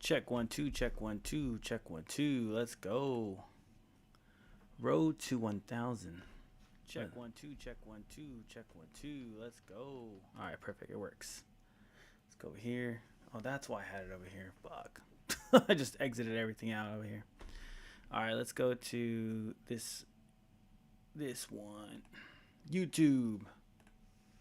Check one, two, check one, two, check one, two. Let's go. Road to 1000. Check one, two, check one, two, check one, two. Let's go. All right, perfect. It works. Let's go over here. Oh, that's why I had it over here. Fuck. I just exited everything out over here. All right, let's go to this one. YouTube.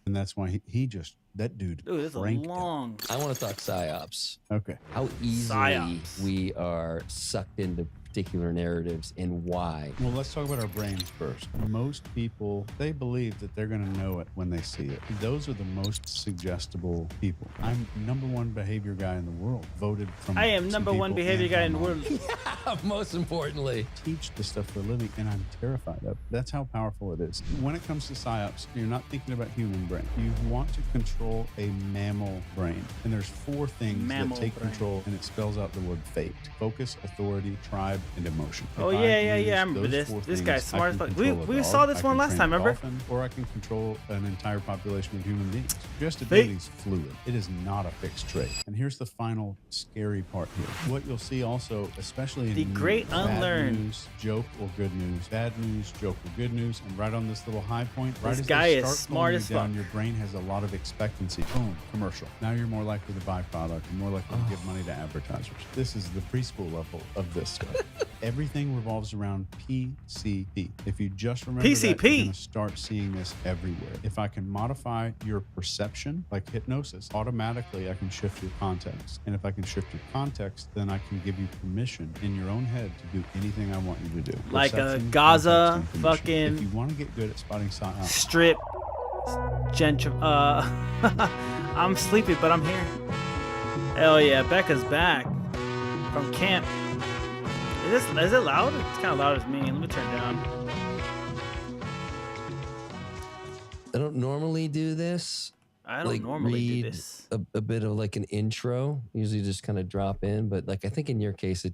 And that's why he just, that dude Ooh, this is a cranked long. I want to talk psyops. Okay. How easily Psyops. we are sucked into particular narratives and why. Well, let's talk about our brains first. Most people, they believe that they're going to know it when they see it. Those are the most suggestible people. I'm number one behavior guy in the world, voted from. I am some number one people behavior and guy in the online. world. Most importantly, Teach this stuff for a living, and I'm terrified of it. That's how powerful it is. When it comes to psyops, you're not thinking about human brain. You want to control a mammal brain, and there's four things Mammal that take brain. control, and it spells out the word fate: focus, authority, tribe, and emotion. Oh, If yeah. use I remember those this. four This things, guy's I smart can as fuck. control a We dog, saw this I one can last train time, a remember? dolphin, or I can control an entire population of human beings. Suggestibility is fluid. It is not a fixed trait. And here's the final scary part here. What you'll see also, especially in The news, great bad unlearn. news, joke or good news, bad news, joke or good news, and right on this little high point, right This as guy they is start smart pulling as you down, fuck. your brain has a lot of expectancy. Boom, commercial. Now you're more likely to buy product, and more likely to give money to advertisers. This is the preschool level of this stuff. Everything revolves around PCP. If you just remember that, PCP. you're going to start seeing this everywhere. If I can modify your perception, like hypnosis, automatically I can shift your context. And if I can shift your context, then I can give you permission in your own head to do anything I want you to do. Like a Perception, Gaza context, and permission. fucking If you want to get good at spotting psyops, strip I'm sleepy, but I'm here. Hell yeah, Becca's back from camp. Is it loud? It's kind of loud as me. Let me turn it down. I don't normally do this. I don't normally do this. A bit of like an intro. Usually just kind of drop in, but like I think in your case, I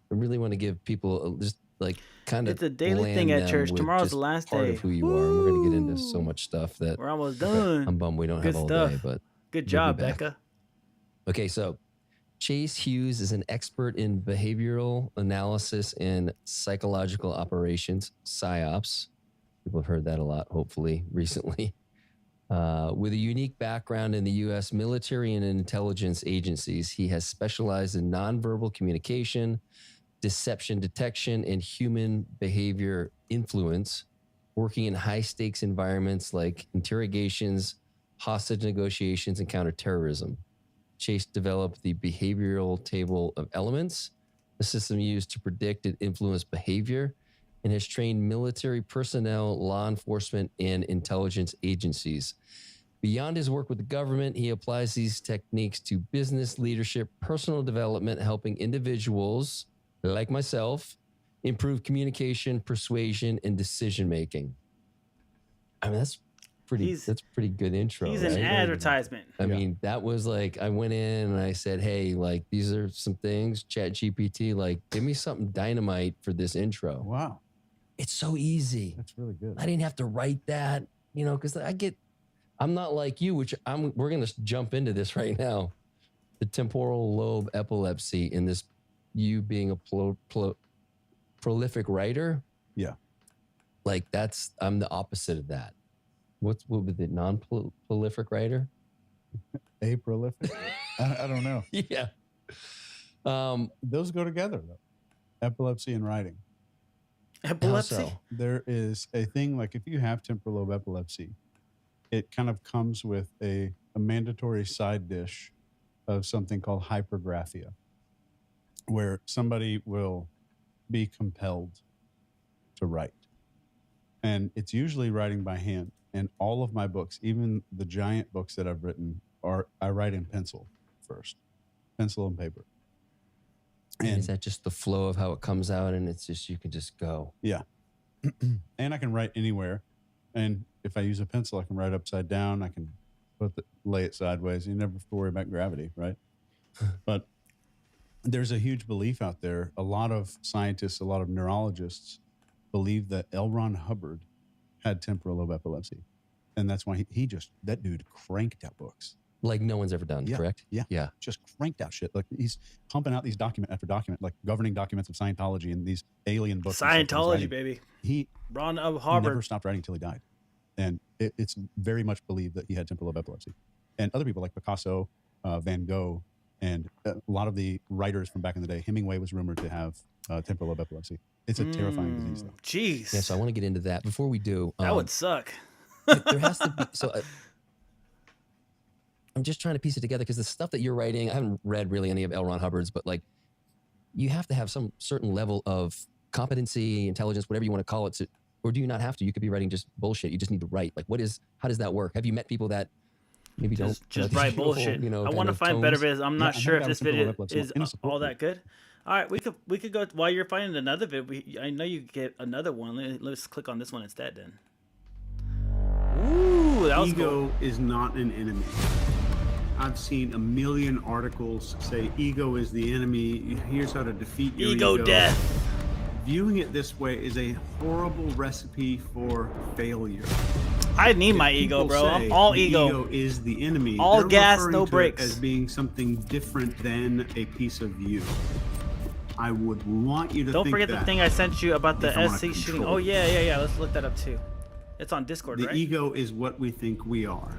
really want to give people just like kind of. It's a daily thing at church. Tomorrow's the last part day. of who you are. And we're gonna get into so much stuff that We're almost done. I'm bummed we don't Good have all stuff. day, but Good we'll job, be back. Becca. Okay, so Chase Hughes is an expert in behavioral analysis and psychological operations, PSYOPs. People have heard that a lot, hopefully, recently. With a unique background in the U.S. military and intelligence agencies, he has specialized in nonverbal communication, deception detection, and human behavior influence, working in high-stakes environments like interrogations, hostage negotiations, and counterterrorism. Chase developed the behavioral table of elements, a system used to predict and influence behavior, and has trained military personnel, law enforcement, and intelligence agencies. Beyond his work with the government, he applies these techniques to business leadership, personal development, helping individuals like myself improve communication, persuasion, and decision-making. I mean, that's pretty good intro. He's right? an advertisement. I mean, that was like, I went in and I said, hey, like, these are some things, Chat GPT, like, give me something dynamite for this intro. wow, It's so easy. that's really good. I didn't have to write that, because I'm not like you, we're going to jump into this right now. The temporal lobe epilepsy in this, you being a prolific writer. Yeah. Like I'm the opposite of that. What would the non-prolific writer? A prolific? I don't know. Yeah. Those go together, though. Epilepsy and writing. Epilepsy? How so? There is a thing like if you have temporal lobe epilepsy, it kind of comes with a mandatory side dish of something called hypergraphia, where somebody will be compelled to write. And it's usually writing by hand. And all of my books, even the giant books that I've written, I write in pencil first, pencil and paper. And is that just the flow of how it comes out, and it's just you can just go? Yeah. And I can write anywhere. And if I use a pencil, I can write upside down. I can lay it sideways. You never have to worry about gravity, right? But there's a huge belief out there. A lot of scientists, a lot of neurologists believe that L. Ron Hubbard had temporal lobe epilepsy. And that's why that dude cranked out books. like no one's ever done. Yeah, Correct? yeah. Yeah. Just cranked out shit. Like he's pumping out these document after document, like governing documents of Scientology and these alien books. and stuff that he's Scientology, writing. baby. He Ron of never Harvard. stopped writing until he died. And it's very much believed that he had temporal lobe epilepsy. And other people like Picasso, Van Gogh, and a lot of the writers from back in the day, Hemingway was rumored to have temporal lobe epilepsy. It's a terrifying disease, though. Jeez. Yeah. So I want to get into that. Before we do, That would suck. there has to be. So I'm just trying to piece it together because the stuff that you're writing, I haven't read really any of L. Ron Hubbard's, but like you have to have some certain level of competency, intelligence, whatever you want to call it, or do you not have to? You could be writing just bullshit. You just need to write. Like, how does that work? Have you met people that maybe Just don't write bullshit. You know, I kind want to of find better tones? videos. I'm not sure if this video is in a support all group. that good. All right, we could go while you're finding another video. I know you get another one. Let's click on this one instead then. Ooh, that was Ego cool. is not an enemy. I've seen a million articles say ego is the enemy. Here's how to defeat your Ego death. Viewing it this way is a horrible recipe for failure. I need my If ego, people bro. say I'm all the ego. is the enemy. All they're gas, referring no to it brakes. as being something different than a piece of you. I would want you to Don't think forget the that. thing I sent you about the if I wanna SC shooting. control Oh it. yeah. Let's look that up too. It's on Discord, The right? ego is what we think we are.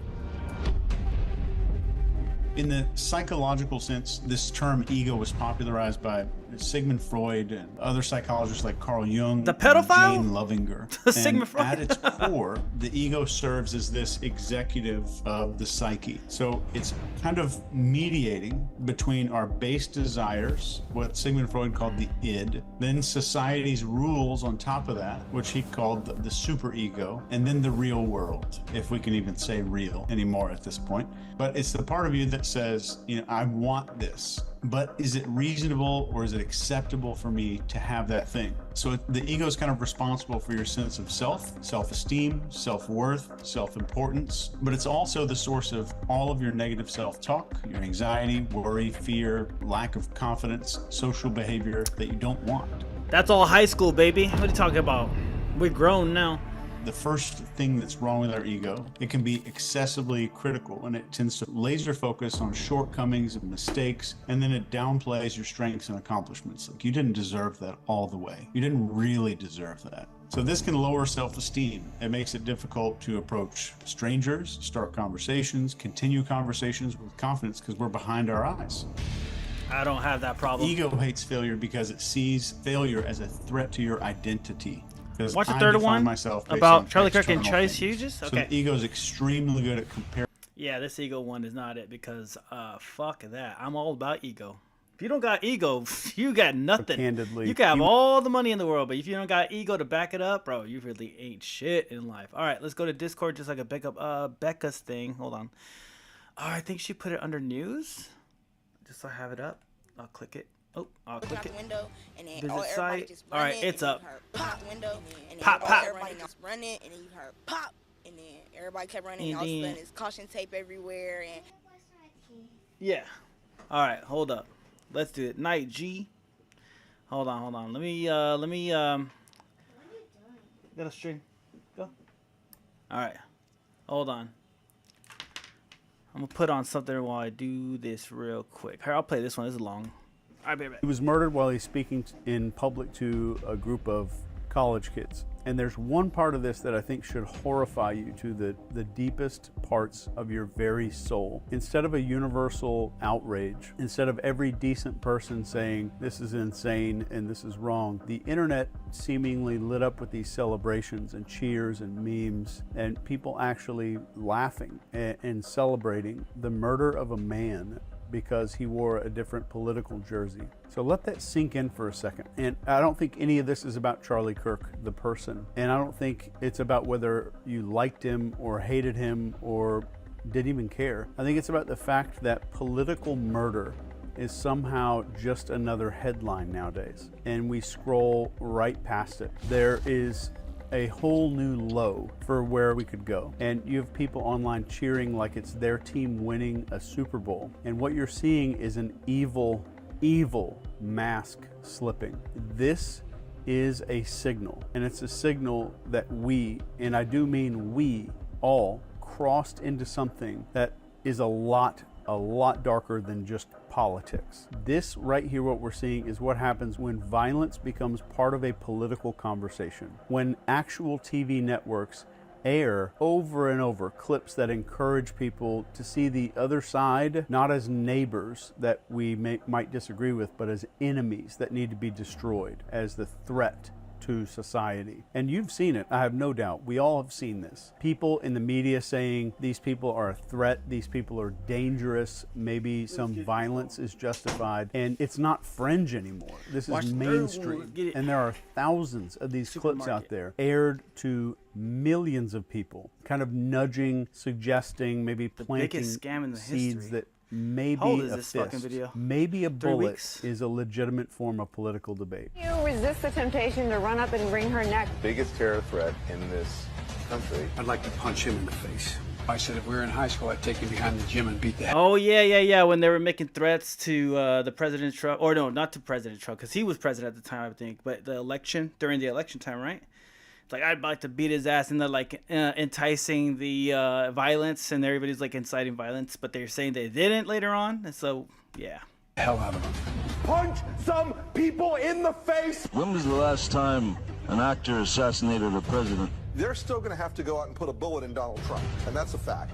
In the psychological sense, this term ego was popularized by Sigmund Freud and other psychologists like Carl Jung, The pedophile? and Jane Lovinger. Sigmund And Freud. at its core, the ego serves as this executive of the psyche. So it's kind of mediating between our base desires, what Sigmund Freud called the id, then society's rules on top of that, which he called the superego, and then the real world, if we can even say real anymore at this point. But it's the part of you that says, I want this, but is it reasonable or is it acceptable for me to have that thing? So the ego is kind of responsible for your sense of self, self-esteem, self-worth, self-importance, but it's also the source of all of your negative self-talk, your anxiety, worry, fear, lack of confidence, social behavior that you don't want. That's all high school, baby. What are you talking about? We're grown now. The first thing that's wrong with our ego, it can be excessively critical, and it tends to laser focus on shortcomings and mistakes, and then it downplays your strengths and accomplishments. Like, you didn't deserve that all the way. You didn't really deserve that. So this can lower self-esteem. It makes it difficult to approach strangers, start conversations, continue conversations with confidence because we're behind our eyes. I don't have that problem. Ego hates failure because it sees failure as a threat to your identity. Because Watch the I third define one myself based about on Charlie Kirk and external Chase things. Hughes? So Okay. the ego is extremely good at comparing. Yeah, this ego one is not it because fuck that. I'm all about ego. If you don't got ego, you got nothing. Candidly, you can have all the money in the world, but if you don't got ego to back it up, bro, you really ain't shit in life. All right, let's go to Discord just like a backup. Becca's thing. Hold on. Oh, I think she put it under news. Just so I have it up. I'll click it. Oh, I'll click it. Window, and then Visit everybody site. just All right, running, it's and then up. you heard pop window, and then Pop, pop. everybody just running, and then you heard pop, and then everybody kept running. And And all of a then- sudden, there's caution tape everywhere, and Yeah. All right, hold up. Let's do it. Night G. Hold on. Let me got a string. Go. All right. Hold on. I'm gonna put on something while I do this real quick. Here, I'll play this one. This is long. All right, baby. He was murdered while he's speaking in public to a group of college kids. And there's one part of this that I think should horrify you to the deepest parts of your very soul. Instead of a universal outrage, instead of every decent person saying this is insane and this is wrong, the internet seemingly lit up with these celebrations and cheers and memes and people actually laughing and celebrating the murder of a man because he wore a different political jersey. So let that sink in for a second. And I don't think any of this is about Charlie Kirk, the person. And I don't think it's about whether you liked him or hated him or didn't even care. I think it's about the fact that political murder is somehow just another headline nowadays. And we scroll right past it. There is a whole new low for where we could go. And you have people online cheering like it's their team winning a Super Bowl. And what you're seeing is an evil mask slipping. This is a signal, and it's a signal that we, and I do mean we all, crossed into something that is a lot darker than just politics. This right here, what we're seeing, is what happens when violence becomes part of a political conversation. When actual TV networks air over and over clips that encourage people to see the other side not as neighbors that we might disagree with, but as enemies that need to be destroyed, as the threat to society. And you've seen it, I have no doubt. We all have seen this. People in the media saying these people are a threat, these people are dangerous, maybe some violence is justified, and it's not fringe anymore. This is mainstream. And there are thousands of these clips out there aired to millions of people, kind of nudging, suggesting, maybe planting scam in the seeds history. that maybe How old is a this fucking fist, video? maybe a 3 bullet weeks? is a legitimate form of political debate. You resist the temptation to run up and wring her neck. Biggest terror threat in this country. I'd like to punch him in the face. I said if we were in high school, I'd take him behind the gym and beat the hell. Oh yeah. When they were making threats to the President Trump, or no, not to President Trump, because he was president at the time, I think. But the election, during the election time, right? It's like, I'd like to beat his ass, and they're like enticing the violence, and everybody's like inciting violence, but they're saying they didn't later on. And so yeah. Hell out of him. Punch some people in the face. When was the last time an actor assassinated a president? They're still going to have to go out and put a bullet in Donald Trump, and that's a fact.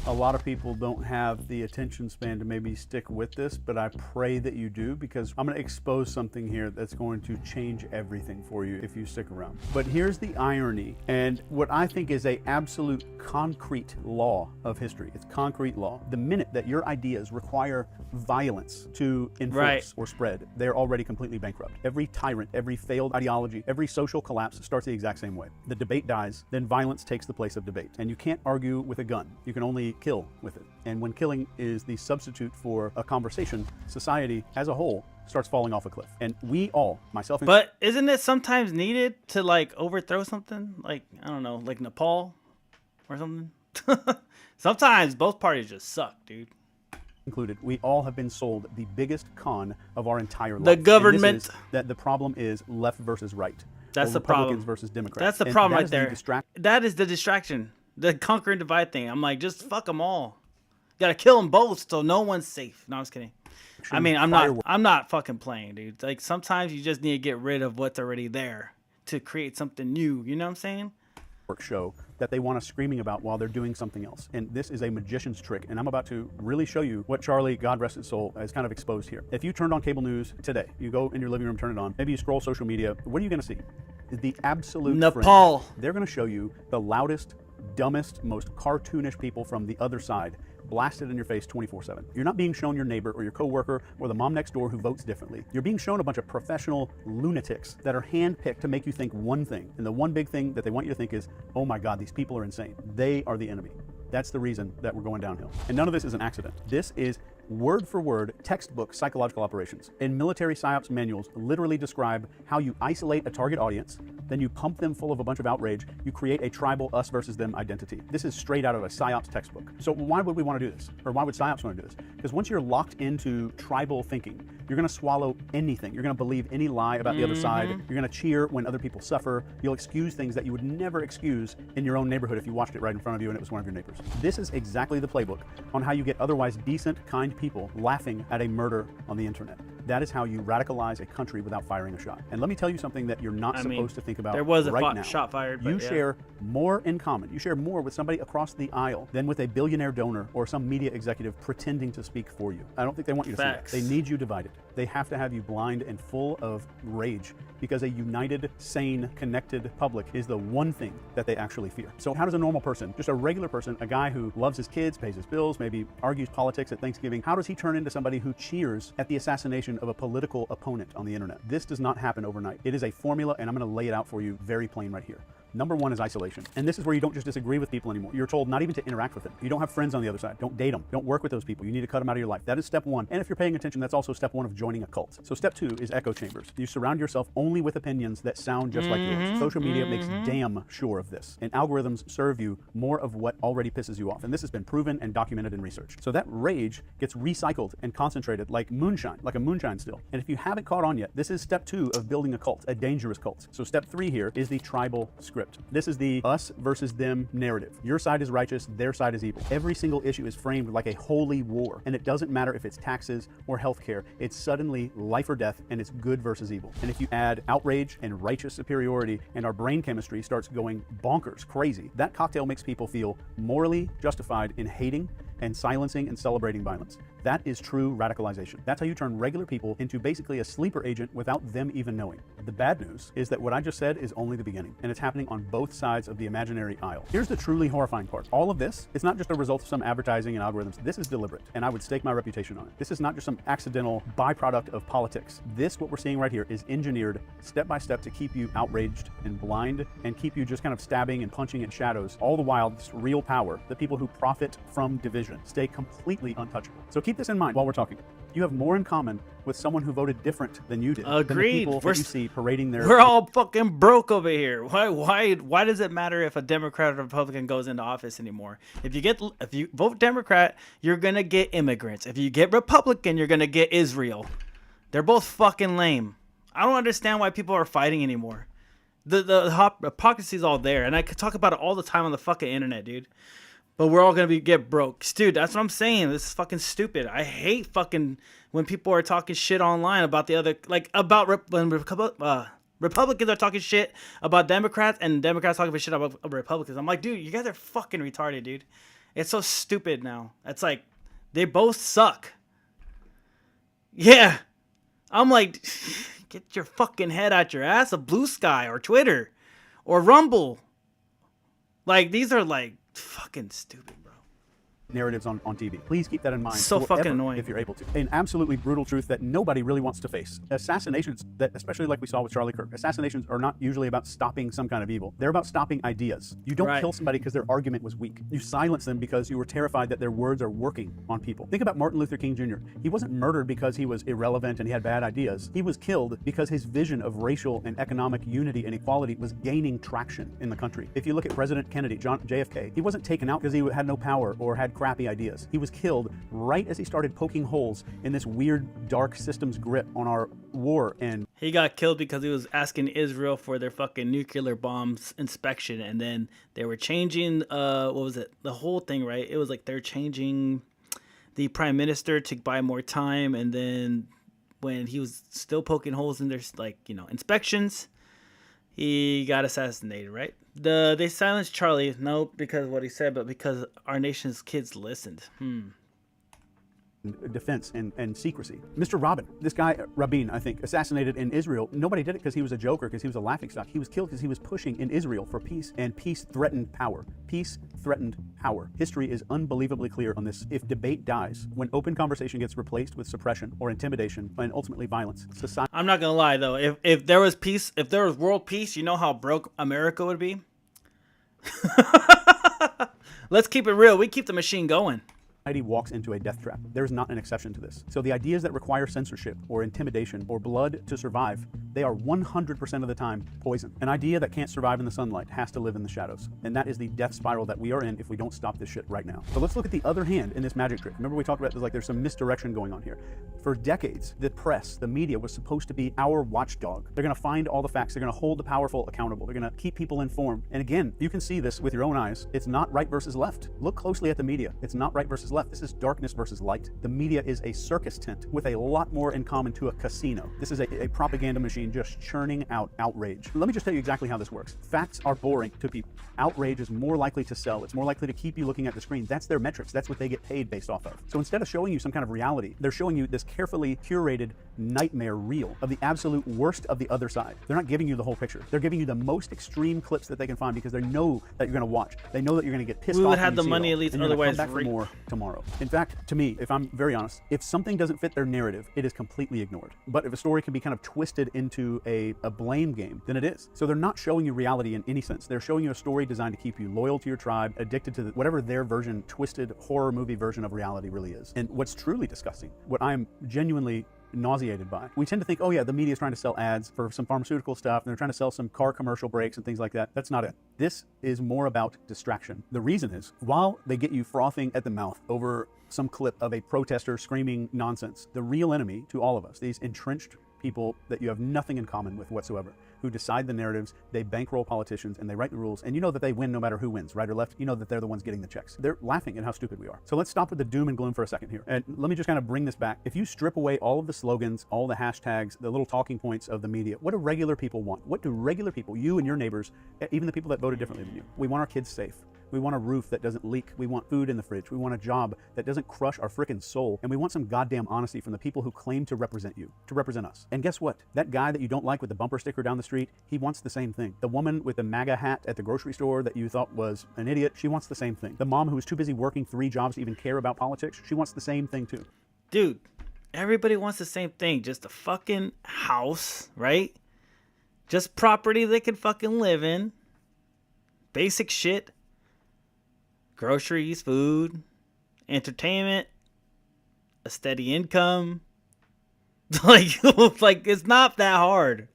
A lot of people don't have the attention span to maybe stick with this, but I pray that you do, because I'm going to expose something here that's going to change everything for you if you stick around. But here's the irony, and what I think is a absolute concrete law of history. It's concrete law. The minute that your ideas require violence to enforce or spread, they're already completely bankrupt. Every tyrant, every failed ideology, every social collapse starts the exact same way. The debate dies, then violence takes the place of debate. And you can't argue with a gun. You can only kill with it. And when killing is the substitute for a conversation, society as a whole starts falling off a cliff. And we all, myself included. But isn't it sometimes needed to like overthrow something? Like, I don't know, like Nepal or something? Sometimes both parties just suck, dude. Included, we all have been sold the biggest con of our entire life. The government. And this is that the problem is left versus right. That's or the Republicans problem. versus Democrats. That's the And problem that right is the there. That is the distraction. The conquer and divide thing. I'm like, just fuck them all. You gotta kill them both so no one's safe. No, I'm just kidding. I mean, I'm not fucking playing, dude. Like, sometimes you just need to get rid of what's already there to create something new. You know what I'm saying? Show that they want us screaming about while they're doing something else. And this is a magician's trick. And I'm about to really show you what Charlie, God rest his soul, has kind of exposed here. If you turned on cable news today, you go in your living room, turn it on, maybe you scroll social media, what are you going to see? The absolute Nepal. fringe. They're going to show you the loudest, dumbest, most cartoonish people from the other side blasted in your face 24/7. You're not being shown your neighbor or your coworker or the mom next door who votes differently. You're being shown a bunch of professional lunatics that are handpicked to make you think one thing. And the one big thing that they want you to think is, oh my God, these people are insane. They are the enemy. That's the reason that we're going downhill. And none of this is an accident. This is word for word textbook psychological operations. And military psyops manuals literally describe how you isolate a target audience, then you pump them full of a bunch of outrage, you create a tribal us versus them identity. This is straight out of a psyops textbook. So why would we want to do this? Or why would psyops want to do this? Because once you're locked into tribal thinking, you're going to swallow anything. You're going to believe any lie about the other side. You're going to cheer when other people suffer. You'll excuse things that you would never excuse in your own neighborhood if you watched it right in front of you and it was one of your neighbors. This is exactly the playbook on how you get otherwise decent, kind people laughing at a murder on the internet. That is how you radicalize a country without firing a shot. And let me tell you something that you're not supposed to think about there was a right now. shot fired. You share more in common. You share more with somebody across the aisle than with a billionaire donor or some media executive pretending to speak for you. I don't think they want you to see that. They need you divided. They have to have you blind and full of rage because a united, sane, connected public is the one thing that they actually fear. So how does a normal person, just a regular person, a guy who loves his kids, pays his bills, maybe argues politics at Thanksgiving, how does he turn into somebody who cheers at the assassination of a political opponent on the internet? This does not happen overnight. It is a formula, and I'm going to lay it out for you very plain right here. Number one is isolation. And this is where you don't just disagree with people anymore. You're told not even to interact with them. You don't have friends on the other side. Don't date them. Don't work with those people. You need to cut them out of your life. That is step one. And if you're paying attention, that's also step one of joining a cult. So step two is echo chambers. You surround yourself only with opinions that sound just like yours. Social media makes damn sure of this. And algorithms serve you more of what already pisses you off. And this has been proven and documented in research. So that rage gets recycled and concentrated like moonshine, like a moonshine still. And if you haven't caught on yet, this is step two of building a cult, a dangerous cult. So step three here is the tribal script. script. This is the us versus them narrative. Your side is righteous, their side is evil. Every single issue is framed like a holy war, and it doesn't matter if it's taxes or healthcare. It's suddenly life or death, and it's good versus evil. And if you add outrage and righteous superiority, and our brain chemistry starts going bonkers, crazy, that cocktail makes people feel morally justified in hating and silencing and celebrating violence. That is true radicalization. That's how you turn regular people into basically a sleeper agent without them even knowing. The bad news is that what I just said is only the beginning, and it's happening on both sides of the imaginary aisle. Here's the truly horrifying part. All of this is not just a result of some advertising and algorithms. This is deliberate, and I would stake my reputation on it. This is not just some accidental byproduct of politics. This, what we're seeing right here, is engineered step by step to keep you outraged and blind and keep you just kind of stabbing and punching at shadows. All the while, this real power, the people who profit from division, stay completely untouchable. So keep this in mind while we're talking. You have more in common with someone who voted different than you did. Agreed. Than the people that you see parading their... We're all fucking broke over here. Why does it matter if a Democrat or Republican goes into office anymore? If you vote Democrat, you're gonna get immigrants. If you get Republican, you're gonna get Israel. They're both fucking lame. I don't understand why people are fighting anymore. The hypocrisy is all there, and I could talk about it all the time on the fucking internet, dude. But we're all gonna get broke, dude. That's what I'm saying. This is fucking stupid. I hate fucking when people are talking shit online about the other, like about when Republicans are talking shit about Democrats and Democrats talking shit about Republicans. I'm like, dude, you guys are fucking retarded, dude. It's so stupid now. It's like they both suck. Yeah, I'm like, get your fucking head out your ass of Blue Sky or Twitter or Rumble. Like these are like fucking stupid, bro. Narratives on TV. Please keep that in mind. So fucking annoying. If you're able to. An absolutely brutal truth that nobody really wants to face. Assassinations, that especially like we saw with Charlie Kirk, assassinations are not usually about stopping some kind of evil. They're about stopping ideas. You don't kill somebody because their argument was weak. You silence them because you were terrified that their words are working on people. Think about Martin Luther King Jr. He wasn't murdered because he was irrelevant and he had bad ideas. He was killed because his vision of racial and economic unity and equality was gaining traction in the country. If you look at President Kennedy, JFK, he wasn't taken out because he had no power or had crappy ideas. He was killed right as he started poking holes in this weird, dark system's grip on our war. And he got killed because he was asking Israel for their fucking nuclear bombs inspection, and then they were changing what was it, the whole thing, right? It was like they're changing the prime minister to buy more time, and then when he was still poking holes in their, like, you know, inspections, he got assassinated, right? They silenced Charlie, no because of what he said, but because our nation's kids listened. Defense and secrecy. Mr. Rabin, this guy, Rabin, I think, assassinated in Israel. Nobody did it because he was a joker, because he was a laughingstock. He was killed because he was pushing in Israel for peace, and peace threatened power. Peace threatened power. History is unbelievably clear on this. If debate dies, when open conversation gets replaced with suppression or intimidation and ultimately violence, society... I'm not gonna lie though, if there was peace, if there was world peace, you know how broke America would be? Let's keep it real. We keep the machine going. Walks into a death trap. There's not an exception to this. So the ideas that require censorship or intimidation or blood to survive, they are 100% of the time poison. An idea that can't survive in the sunlight has to live in the shadows. And that is the death spiral that we are in if we don't stop this shit right now. So let's look at the other hand in this magic trick. Remember we talked about there's some misdirection going on here. For decades, the press, the media was supposed to be our watchdog. They're gonna find all the facts. They're gonna hold the powerful accountable. They're gonna keep people informed. And again, you can see this with your own eyes. It's not right versus left. Look closely at the media. It's not right versus left. This is darkness versus light. The media is a circus tent with a lot more in common to a casino. This is a propaganda machine just churning out outrage. Let me just tell you exactly how this works. Facts are boring to people. Outrage is more likely to sell. It's more likely to keep you looking at the screen. That's their metrics. That's what they get paid based off of. So instead of showing you some kind of reality, they're showing you this carefully curated nightmare reel of the absolute worst of the other side. They're not giving you the whole picture. They're giving you the most extreme clips that they can find because they know that you're going to watch. They know that you're going to get pissed off. We would have the money at least, otherwise come back for more tomorrow. In fact, to me, if I'm very honest, if something doesn't fit their narrative, it is completely ignored. But if a story can be kind of twisted into a blame game, then it is. So they're not showing you reality in any sense. They're showing you a story designed to keep you loyal to your tribe, addicted to whatever their version, twisted horror movie version of reality really is. And what's truly disgusting, what I'm genuinely nauseated by. We tend to think, oh yeah, the media is trying to sell ads for some pharmaceutical stuff, and they're trying to sell some car commercial breaks and things like that. That's not it. This is more about distraction. The reason is, while they get you frothing at the mouth over some clip of a protester screaming nonsense, the real enemy to all of us, these entrenched people that you have nothing in common with whatsoever, who decide the narratives, they bankroll politicians, and they write the rules, and you know that they win no matter who wins, right or left. You know that they're the ones getting the checks. They're laughing at how stupid we are. So let's stop with the doom and gloom for a second here. And let me just kind of bring this back. If you strip away all of the slogans, all the hashtags, the little talking points of the media, what do regular people want? What do regular people, you and your neighbors, even the people that voted differently than you? We want our kids safe. We want a roof that doesn't leak. We want food in the fridge. We want a job that doesn't crush our frickin' soul. And we want some goddamn honesty from the people who claim to represent you, to represent us. And guess what? That guy that you don't like with the bumper sticker down the street, he wants the same thing. The woman with the MAGA hat at the grocery store that you thought was an idiot, she wants the same thing. The mom who was too busy working 3 jobs to even care about politics, she wants the same thing too. Dude, everybody wants the same thing. Just a fucking house, right? Just property they can fucking live in. Basic shit. Groceries, food, entertainment, a steady income. like it's not that hard.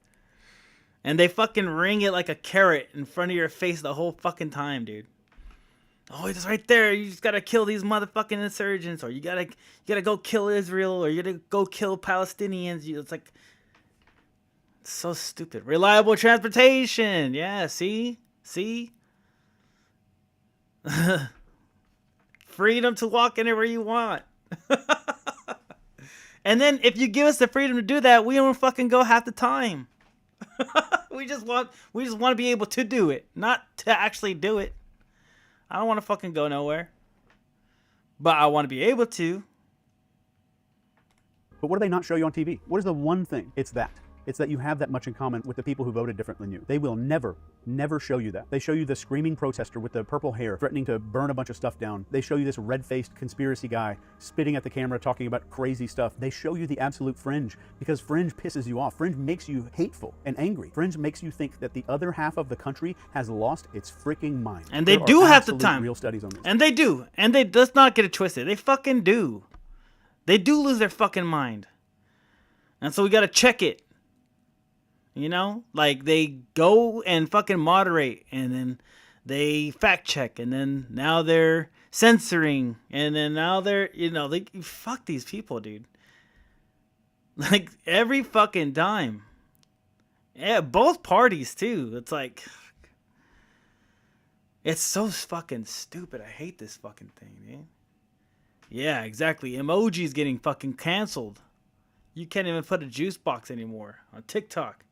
And they fucking ring it like a carrot in front of your face the whole fucking time, dude. Oh, it's right there. You just gotta kill these motherfucking insurgents, or you gotta go kill Israel, or you gotta go kill Palestinians. It's like, it's so stupid. Reliable transportation. Yeah, see? Freedom to walk anywhere you want. And then if you give us the freedom to do that, we don't fucking go half the time. we just want to be able to do it, not to actually do it. I don't want to fucking go nowhere, but I want to be able to. But what do they not show you on TV? What is the one thing? It's that you have that much in common with the people who voted different than you. They will never show you that. They show you the screaming protester with the purple hair threatening to burn a bunch of stuff down. They show you this red-faced conspiracy guy spitting at the camera talking about crazy stuff. They show you the absolute fringe because fringe pisses you off. Fringe makes you hateful and angry. Fringe makes you think that the other half of the country has lost its freaking mind. And they do have the time. Real studies on this. And they do. And they does not get it twisted. They fucking do. They do lose their fucking mind. And so we got to check it. You know, like they go and fucking moderate, and then they fact check, and then now they're censoring, and then now they're, they fuck these people, dude. Like every fucking time. Yeah, both parties too. It's like, it's so fucking stupid. I hate this fucking thing, man. Yeah, exactly. Emojis getting fucking canceled. You can't even put a juice box anymore on TikTok.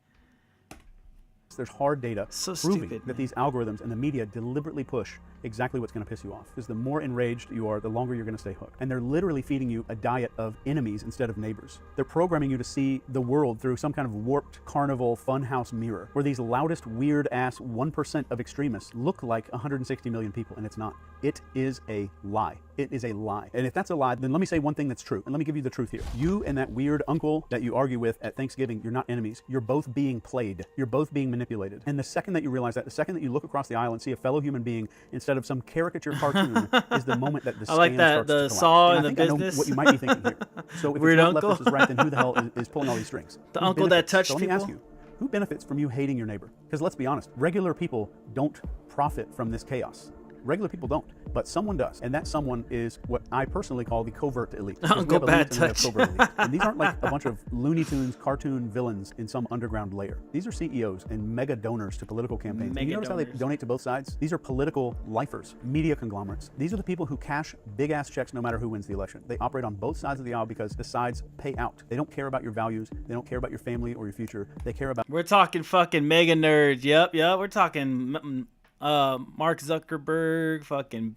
There's hard data proving stupid, that these algorithms and the media deliberately push exactly what's going to piss you off. Because the more enraged you are, the longer you're going to stay hooked. And they're literally feeding you a diet of enemies instead of neighbors. They're programming you to see the world through some kind of warped carnival funhouse mirror, where these loudest, weird-ass 1% of extremists look like 160 million people, and it's not. It is a lie. It is a lie. And if that's a lie, then let me say one thing that's true. And let me give you the truth here. You and that weird uncle that you argue with at Thanksgiving, you're not enemies. You're both being played. You're both being manipulated. And the second that you realize that, the second that you look across the aisle and see a fellow human being instead of some caricature cartoon is the moment that the I like that, the saw in the business. I know what you might be thinking here. So if Weird it's not uncle. left versus right, then who the hell is pulling all these strings? The Who uncle benefits? that touched so let me ask people? you, who benefits from you hating your neighbor? Because let's be honest, regular people don't profit from this chaos. Regular people don't, but someone does. And that someone is what I personally call the covert elite. Uncle Bad Touch. And these aren't like a bunch of Looney Tunes cartoon villains in some underground lair. These are CEOs and mega donors to political campaigns. And you notice how they donate to both sides? These are political lifers, media conglomerates. These are the people who cash big ass checks no matter who wins the election. They operate on both sides of the aisle because the sides pay out. They don't care about your values. They don't care about your family or your future. They care about... We're talking fucking mega nerds. Yep. We're talking... Mark Zuckerberg, fucking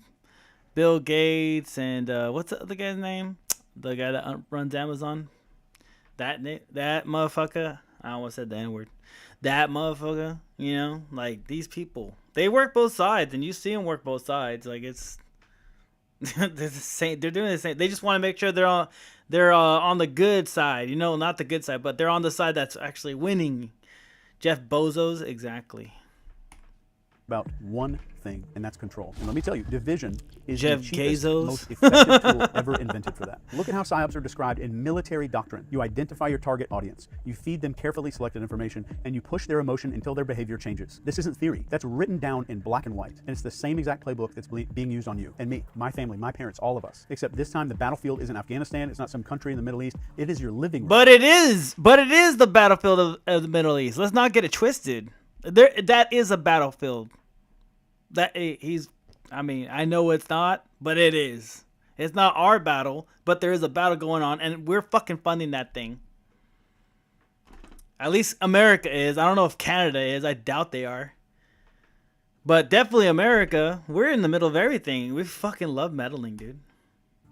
Bill Gates, and what's the other guy's name? The guy that runs Amazon. That motherfucker. I almost said the N-word. That motherfucker. Like these people, they work both sides, and you see them work both sides. Like it's they're the same. They're doing the same. They just want to make sure they're on the good side. Not the good side, but they're on the side that's actually winning. Jeff Bezos, exactly. about one thing, and that's control. And let me tell you, division is Jeff the cheapest, Bezos. most effective tool ever invented for that. Look at how PSYOPs are described in military doctrine. You identify your target audience, you feed them carefully selected information, and you push their emotion until their behavior changes. This isn't theory. That's written down in black and white, and it's the same exact playbook that's being used on you and me, my family, my parents, all of us. Except this time the battlefield isn't Afghanistan, it's not some country in the Middle East, it is your living room. But it is the battlefield of the Middle East. Let's not get it twisted. That is a battlefield. I know it's not, but it is. It's not our battle, but there is a battle going on, and we're fucking funding that thing. At least America is. I don't know if Canada is. I doubt they are. But definitely America. We're in the middle of everything. We fucking love meddling, dude.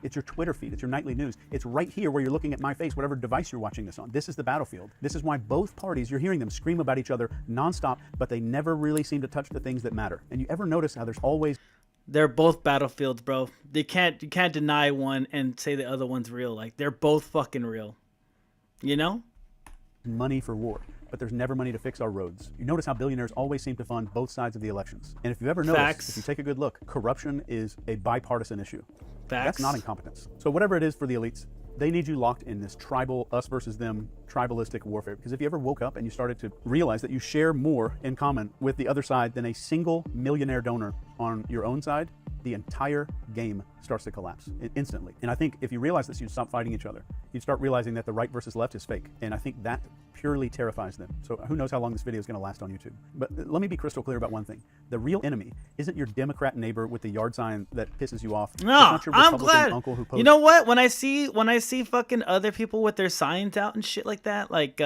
It's your Twitter feed. It's your nightly news. It's right here where you're looking at my face, whatever device you're watching this on. This is the battlefield. This is why both parties, you're hearing them scream about each other nonstop, but they never really seem to touch the things that matter. And you ever notice how there's always... They're both battlefields, bro. You can't deny one and say the other one's real. Like, they're both fucking real. You know? Money for war, but there's never money to fix our roads. You notice how billionaires always seem to fund both sides of the elections. And if you've ever noticed, Facts. if you take a good look, corruption is a bipartisan issue. Facts. That's not incompetence. So whatever it is for the elites, they need you locked in this tribal, us versus them, tribalistic warfare. Because if you ever woke up and you started to realize that you share more in common with the other side than a single millionaire donor on your own side, the entire game starts to collapse instantly. And I think if you realize this, you'd stop fighting each other. You'd start realizing that the right versus left is fake. And I think that purely terrifies them. So who knows how long this video is going to last on YouTube. But let me be crystal clear about one thing. The real enemy isn't your Democrat neighbor with the yard sign that pisses you off. No, It's not your I'm Republican glad. uncle who posts. You know what? When I see fucking other people with their signs out and shit like that, like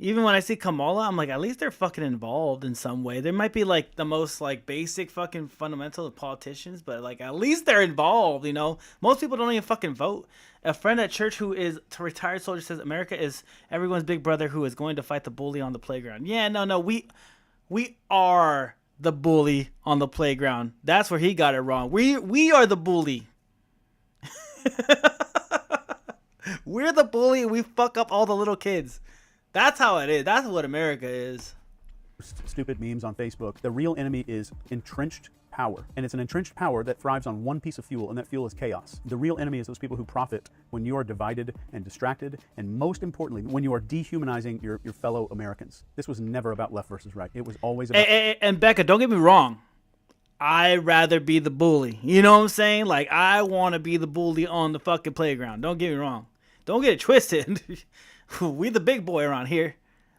even when I see Kamala, I'm like, at least they're fucking involved in some way. They might be like the most like basic fucking fundamental of politicians, but like at least they're involved, you know? Most people don't even fucking vote. A friend at church who is a retired soldier says America is everyone's big brother who is going to fight the bully on the playground. Yeah, no, we are the bully on the playground. That's where he got it wrong. We are the bully. We're the bully and we fuck up all the little kids. That's how it is. That's what America is. Stupid memes on Facebook. The real enemy is entrenched power. And it's an entrenched power that thrives on one piece of fuel, and that fuel is chaos. The real enemy is those people who profit when you are divided and distracted, and most importantly, when you are dehumanizing your fellow Americans. This was never about left versus right. It was always about... And Becca, don't get me wrong. I'd rather be the bully. You know what I'm saying? Like, I want to be the bully on the fucking playground. Don't get me wrong. Don't get it twisted. We the big boy around here.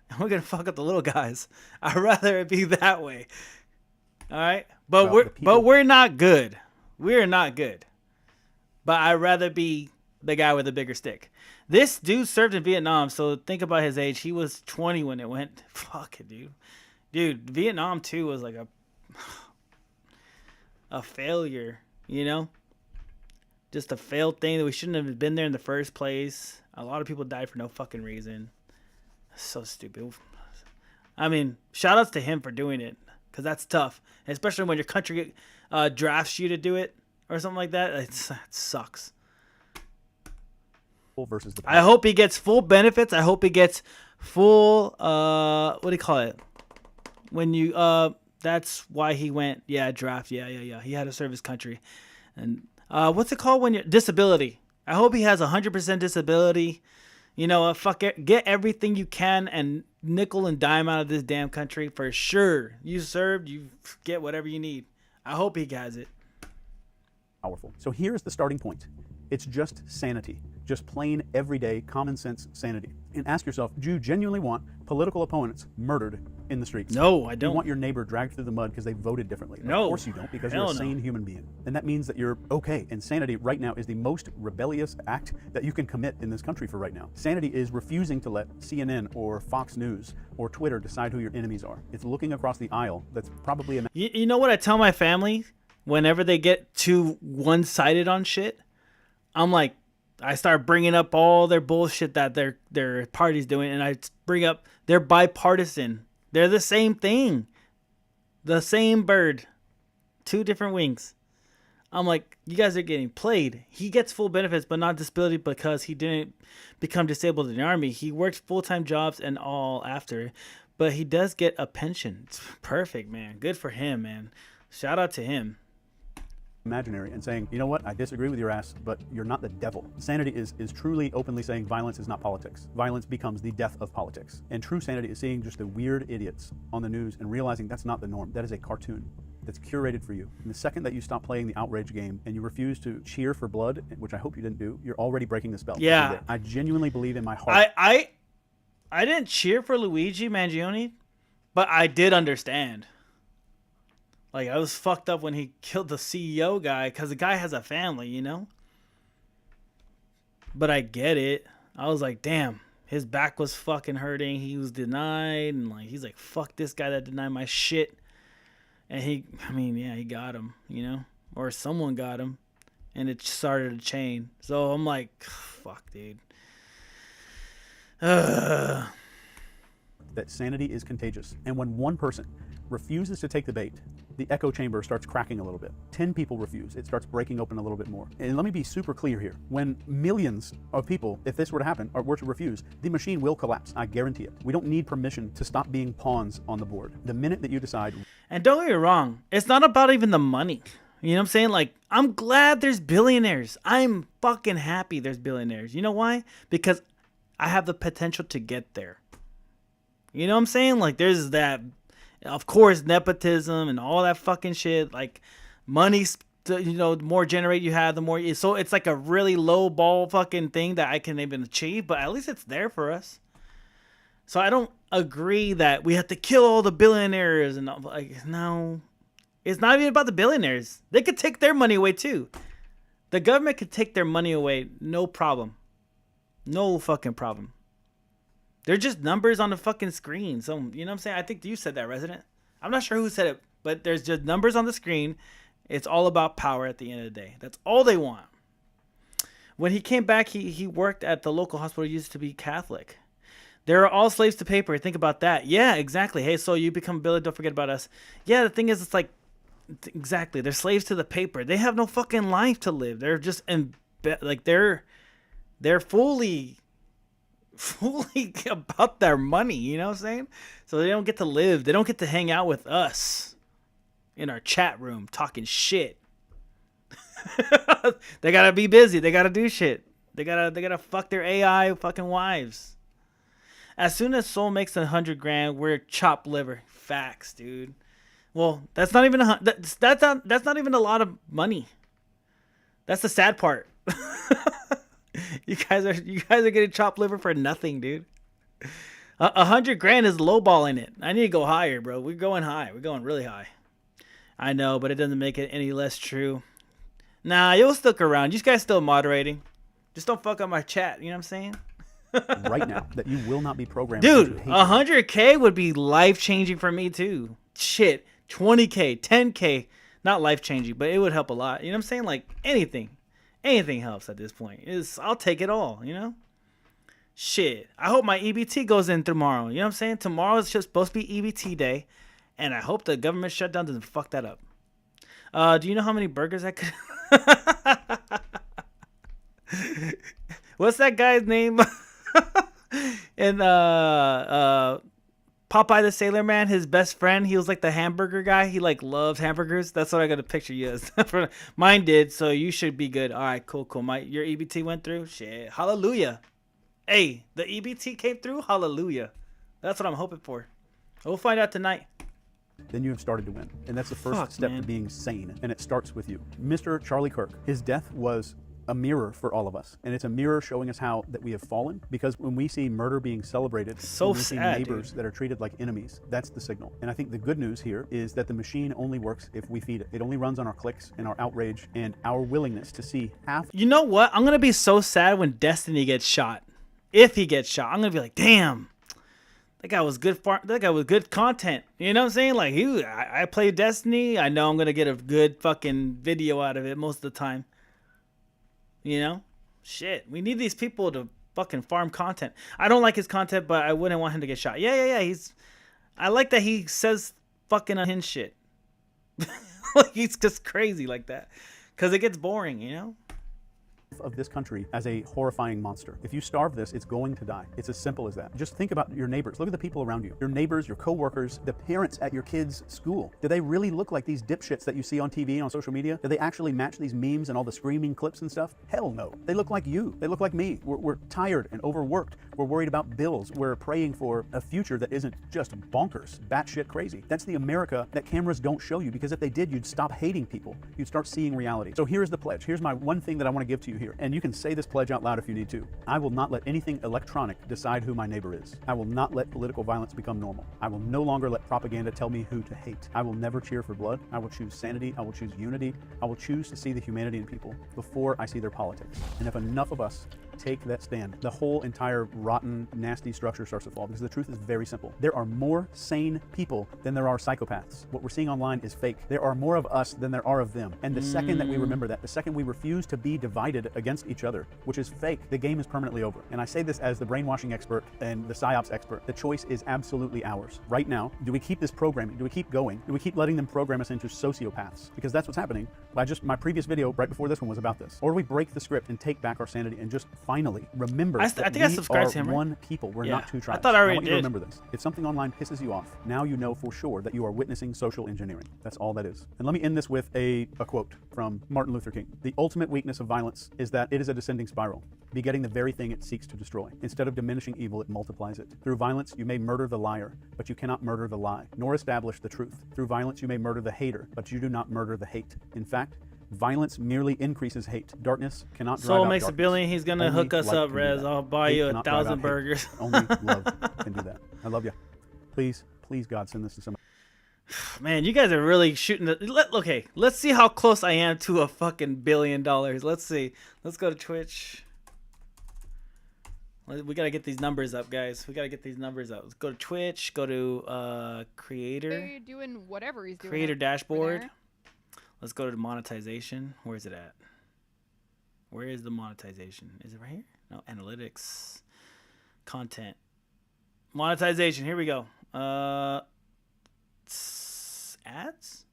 And we're going to fuck up the little guys. I'd rather it be that way. All right? But we're not good. We're not good. But I'd rather be the guy with the bigger stick. This dude served in Vietnam, so think about his age. He was 20 when it went. Fuck it, dude. Dude, Vietnam too was like a failure, you know? Just a failed thing that we shouldn't have been there in the first place. A lot of people died for no fucking reason. So stupid. I mean, shout outs to him for doing it, because that's tough. Especially when your country drafts you to do it or something like that. It sucks. Versus the I hope he gets full benefits. I hope he gets full, what do you call it? When you, that's why he went, draft. Yeah. He had to serve his country. And what's it called when you're, disability. I hope he has 100% disability. You know, fuck it, get everything you can and nickel and dime out of this damn country for sure. You served, you get whatever you need. I hope he has it. Powerful. So here's the starting point. It's just sanity. Just plain, everyday, common sense sanity. And ask yourself, do you genuinely want political opponents murdered in the streets? No, I Do don't. you want your neighbor dragged through the mud because they voted differently? No. Of course you don't, because you're Hell a sane no. human being. And that means that you're okay. And sanity right now is the most rebellious act that you can commit in this country for right now. Sanity is refusing to let CNN or Fox News or Twitter decide who your enemies are. It's looking across the aisle. That's probably a... You know what I tell my family whenever they get too one-sided on shit? I'm like, I start bringing up all their bullshit that their party's doing, and I bring up they're bipartisan. They're the same thing. The same bird. Two different wings. I'm like, you guys are getting played. He gets full benefits, but not disability because he didn't become disabled in the army. He worked full-time jobs and all after. But he does get a pension. It's perfect, man. Good for him, man. Shout out to him. Imaginary and saying, you know what, I disagree with your ass, but you're not the devil. Sanity is truly openly saying violence is not politics. Violence becomes the death of politics. And true sanity is seeing just the weird idiots on the news and realizing that's not the norm. That is a cartoon that's curated for you. And the second that you stop playing the outrage game and you refuse to cheer for blood, which I hope you didn't do, you're already breaking the spell. Yeah. I genuinely believe in my heart. I didn't cheer for Luigi Mangione, but I did understand. Like, I was fucked up when he killed the CEO guy because the guy has a family, you know? But I get it. I was like, damn, his back was fucking hurting. He was denied. And, like, he's like, fuck this guy that denied my shit. And he got him, you know? Or someone got him. And it started a chain. So I'm like, fuck, dude. That sanity is contagious. And when one person refuses to take the bait, the echo chamber starts cracking a little bit. 10 people refuse. It starts breaking open a little bit more. And let me be super clear here. When millions of people, if this were to happen, or were to refuse, the machine will collapse. I guarantee it. We don't need permission to stop being pawns on the board. The minute that you decide... And don't get me wrong, it's not about even the money. You know what I'm saying? Like, I'm glad there's billionaires. I'm fucking happy there's billionaires. You know why? Because I have the potential to get there. You know what I'm saying? Like, there's that... Of course, nepotism and all that fucking shit. Like, money's, you know, the more generate you have, the more. So it's like a really low ball fucking thing that I can even achieve. But at least it's there for us. So I don't agree that we have to kill all the billionaires and all, like, no, it's not even about the billionaires. They could take their money away too. The government could take their money away, no problem, no fucking problem. They're just numbers on the fucking screen. So, you know what I'm saying? I think you said that, Resident. I'm not sure who said it, but there's just numbers on the screen. It's all about power at the end of the day. That's all they want. When he came back, he worked at the local hospital. He used to be Catholic. They're all slaves to paper. Think about that. Yeah, exactly. Hey, so you become Billy, don't forget about us. Yeah, the thing is, it's like, exactly. They're slaves to the paper. They have no fucking life to live. They're just, like, they're fully about their money, you know what I'm saying? So they don't get to live. They don't get to hang out with us in our chat room talking shit. They gotta be busy. They gotta do shit. They gotta fuck their AI fucking wives. As soon as Soul makes $100,000, we're chopped liver. Facts, dude. Well, that's not even that's not even a lot of money. That's the sad part. You guys are getting chopped liver for nothing, dude. $100,000 is lowballing it. I need to go higher, bro. We're going high. We're going really high. I know, but it doesn't make it any less true. Nah, you'll stick around. You guys still moderating. Just don't fuck up my chat. You know what I'm saying? Right now, that you will not be programmed. Dude, $100K would be life changing for me too. Shit, $20K, $10K, not life changing, but it would help a lot. You know what I'm saying? Like anything helps at this point. I'll take it all. You know. Shit, I hope my EBT goes in tomorrow. You know what I'm saying? Tomorrow is just supposed to be EBT day, and I hope the government shutdown doesn't fuck that up. Do you know how many burgers I could? What's that guy's name? And Popeye the Sailor Man, his best friend, he was like the hamburger guy. He like loves hamburgers. That's what I got to picture you as. Mine did, so you should be good. All right, cool. Your EBT went through. Shit, hallelujah. Hey, the EBT came through. Hallelujah. That's what I'm hoping for. We'll find out tonight. Then you have started to win, and that's the first step to being sane, and it starts with you. Mr. Charlie Kirk, his death was a mirror for all of us, and it's a mirror showing us how that we have fallen, because when we see murder being celebrated, so when we see neighbors that are treated like enemies, that's the signal. And I think the good news here is that the machine only works if we feed it. It only runs on our clicks and our outrage and our willingness to see half. You know what? I'm gonna be so sad when Destiny gets shot. If he gets shot, I'm gonna be like, damn, that guy was good. That guy was good content. You know what I'm saying? Like, I play Destiny. I know I'm gonna get a good fucking video out of it most of the time. You know, shit. We need these people to fucking farm content. I don't like his content, but I wouldn't want him to get shot. Yeah. I like that he says fucking unhinged shit. Like, he's just crazy like that, because it gets boring, you know. half of this country as a horrifying monster. If you starve this, it's going to die. It's as simple as that. Just think about your neighbors. Look at the people around you. Your neighbors, your coworkers, the parents at your kids' school. Do they really look like these dipshits that you see on TV and on social media? Do they actually match these memes and all the screaming clips and stuff? Hell no. They look like you. They look like me. We're tired and overworked. We're worried about bills. We're praying for a future that isn't just bonkers, batshit crazy. That's the America that cameras don't show you, because if they did, you'd stop hating people. You'd start seeing reality. So here's the pledge. Here's my one thing that I want to give to you here. And you can say this pledge out loud if you need to. I will not let anything electronic decide who my neighbor is. I will not let political violence become normal. I will no longer let propaganda tell me who to hate. I will never cheer for blood. I will choose sanity. I will choose unity. I will choose to see the humanity in people before I see their politics. And if enough of us take that stand, the whole entire rotten, nasty structure starts to fall, because the truth is very simple. There are more sane people than there are psychopaths. What we're seeing online is fake. There are more of us than there are of them. And the second that we remember that, the second we refuse to be divided against each other, which is fake, the game is permanently over. And I say this as the brainwashing expert and the psyops expert. The choice is absolutely ours. Right now, do we keep this programming? Do we keep going? Do we keep letting them program us into sociopaths? Because that's what's happening. My previous video right before this one was about this. Or do we break the script and take back our sanity and just finally remember that we are one people. We're not two tribes. I thought I already want you to remember this. If something online pisses you off, now you know for sure that you are witnessing social engineering. That's all that is. And let me end this with a quote from Martin Luther King. The ultimate weakness of violence is that it is a descending spiral, begetting the very thing it seeks to destroy. Instead of diminishing evil, it multiplies it. Through violence, you may murder the liar, but you cannot murder the lie, nor establish the truth. Through violence, you may murder the hater, but you do not murder the hate. In fact, violence merely increases hate. Darkness cannot drive Soul out makes darkness. $1 billion. He's gonna Only hook us light up, can do Rez. that. I'll buy Hate you cannot drive out 1,000 hate. burgers. Only love can do that. I love you. Please, God, send this to somebody. Man, you guys are really shooting the. Okay, let's see how close I am to a fucking $1 billion. Let's see. Let's go to Twitch. We gotta get these numbers up, guys. We gotta get these numbers up. Let's go to Twitch. Go to creator. They're doing whatever he's doing. Creator dashboard. Let's go to monetization. Where is it at? Where is the monetization? Is it right here? No, analytics, content, monetization. Here we go. Ads?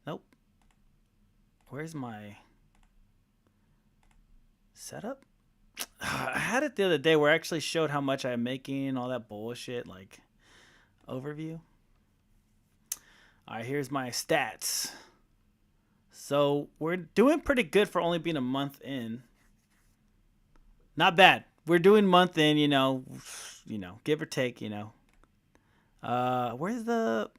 Nope. Where's my setup? I had it the other day where I actually showed how much I'm making, all that bullshit, like overview. All right, here's my stats. So we're doing pretty good for only being a month in. Not bad. We're doing month in, you know, give or take, you know. Where's the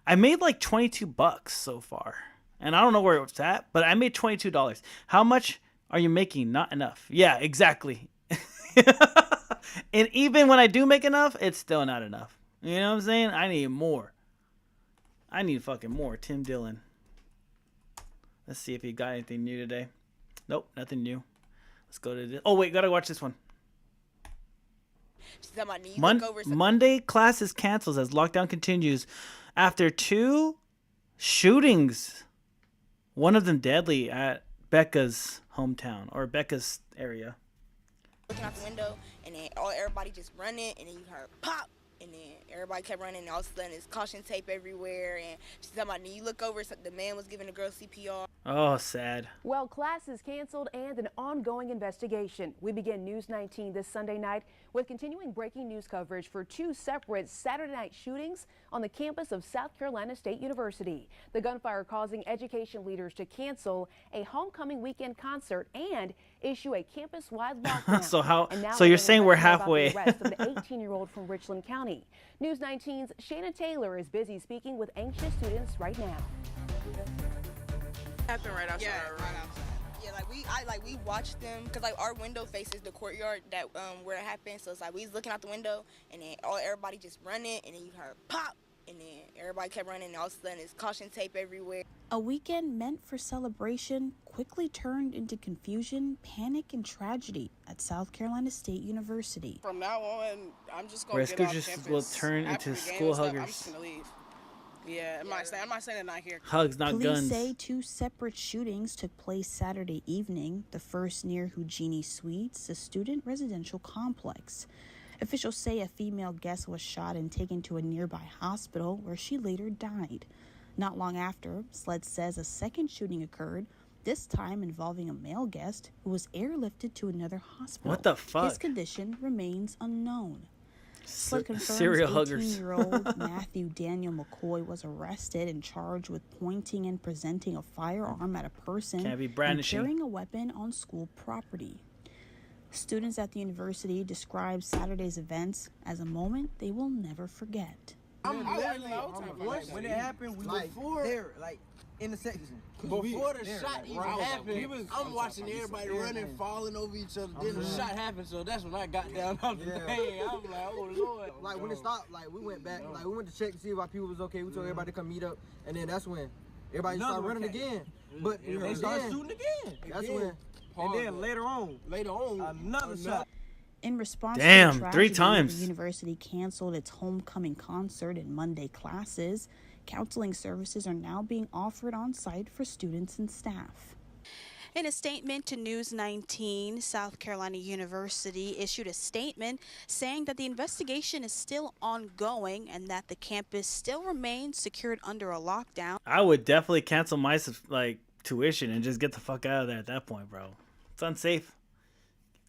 I made like $22 so far. And I don't know where it's at, but I made $22. How much are you making? Not enough. Yeah, exactly. And even when I do make enough, it's still not enough. You know what I'm saying? I need more. I need fucking more. Tim Dillon. Let's see if he got anything new today. Nope, nothing new. Let's go to this. Oh, wait, gotta watch this one. Monday classes cancels as lockdown continues after 2 shootings. One of them deadly at Becca's hometown or Becca's area. Looking out the window, and then everybody just running, and then you heard pop, and then everybody kept running, and all of a sudden there's caution tape everywhere, and she's talking about, and you look over, the man was giving the girl CPR. Oh, sad. Well, classes canceled and an ongoing investigation. We begin News 19 this Sunday night with continuing breaking news coverage for 2 separate Saturday night shootings on the campus of South Carolina State University. The gunfire causing education leaders to cancel a homecoming weekend concert and issue a campus-wide lockdown. So you're saying we're halfway. The arrest of an 18-year-old from Richland County. News 19's Shannon Taylor is busy speaking with anxious students right now. Happened right outside. Yeah, we watched them because our window faces the courtyard that where it happened. So it's like we was looking out the window, and then everybody just running, and then you heard pop, and then everybody kept running, and all of a sudden there's caution tape everywhere. A weekend meant for celebration quickly turned into confusion, panic, and tragedy at South Carolina State University. From now on, I'm just going to get off campus. Will turn into school huggers. I'm just going to leave. Yeah, I'm not saying it not here. Hugs, not guns. Police say 2 separate shootings took place Saturday evening. The first near Houdini Suites, a student residential complex. Officials say a female guest was shot and taken to a nearby hospital where she later died. Not long after, SLED says a second shooting occurred. this time involving a male guest who was airlifted to another hospital. What the fuck? His condition remains unknown. SLED confirms Serial huggers. 18-year-old Matthew Daniel McCoy was arrested and charged with pointing and presenting a firearm at a person Can't be and brandishing. carrying a weapon on school property. Students at the university describe Saturday's events as a moment they will never forget. When it happened, we like before there, like in the section. Before the shot even happened, I'm watching everybody running, falling over each other. Then the shot happened, so that's when I got down off the thing. I'm like, oh Lord. Like when it stopped, like we went back, like we went to check to see why people was okay. We told everybody to come meet up, and then that's when everybody started running again. But they started shooting again. That's when. And then later on, another shot. In response Damn, to the 3 tragedy, times. the university canceled its homecoming concert and Monday classes. Counseling services are now being offered on site for students and staff. In a statement to News 19, South Carolina University issued a statement saying that the investigation is still ongoing and that the campus still remains secured under a lockdown. I would definitely cancel my tuition and just get the fuck out of there at that point, bro. It's unsafe.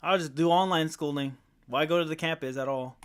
I'll just do online schooling. Why go to the campus at all?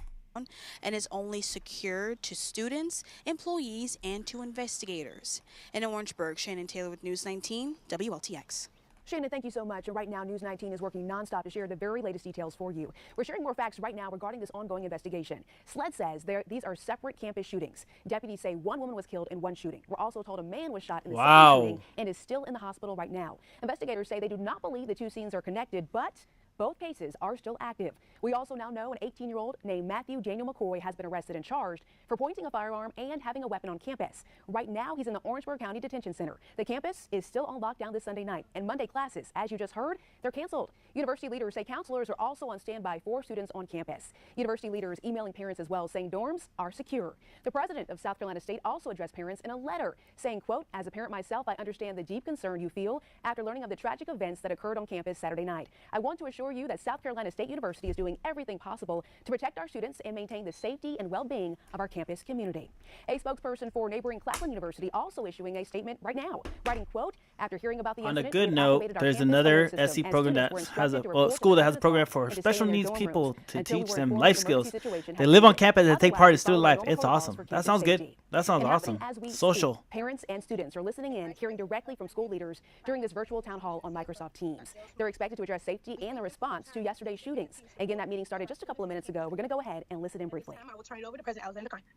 And is only secured to students, employees, and to investigators. In Orangeburg, Shannon Taylor with News 19, WLTX. Shannon, thank you so much. And right now, News 19 is working nonstop to share the very latest details for you. We're sharing more facts right now regarding this ongoing investigation. SLED says these are separate campus shootings. Deputies say one woman was killed in one shooting. We're also told a man was shot in the second shooting and is still in the hospital right now. Investigators say they do not believe the two scenes are connected, but both cases are still active. We also now know an 18-year-old named Matthew Daniel McCoy has been arrested and charged for pointing a firearm and having a weapon on campus. Right now, he's in the Orangeburg County Detention Center. The campus is still on lockdown this Sunday night, and Monday classes, as you just heard, they're canceled. University leaders say counselors are also on standby for students on campus. University leaders emailing parents as well, saying dorms are secure. The president of South Carolina State also addressed parents in a letter, saying, quote, "As a parent myself, I understand the deep concern you feel after learning of the tragic events that occurred on campus Saturday night. I want to assure you that South Carolina State University is doing everything possible to protect our students and maintain the safety and well-being of our campus community." A spokesperson for neighboring Claflin University also issuing a statement right now, writing, quote, "After hearing about the On a incident, good we note, activated our there's campus another alert system, SC and program students that were has instructed a to report school to that has a the program school for and to stay special in their needs dorm people rooms to until we teach were them informed life of the emergency skills. situation They has live on ended. campus and take part in Otherwise, student follow life. normal It's protocols awesome. for That campus sounds good. safety. That sounds And awesome. happening as we Social. speak, parents and students are listening in, hearing directly from school leaders during this virtual town hall on Microsoft Teams. They're expected to address safety and the response to yesterday's shootings. Again, that meeting started just a couple of minutes ago. We're going to go ahead and listen in briefly. I will turn it over to President Alexander Conyers.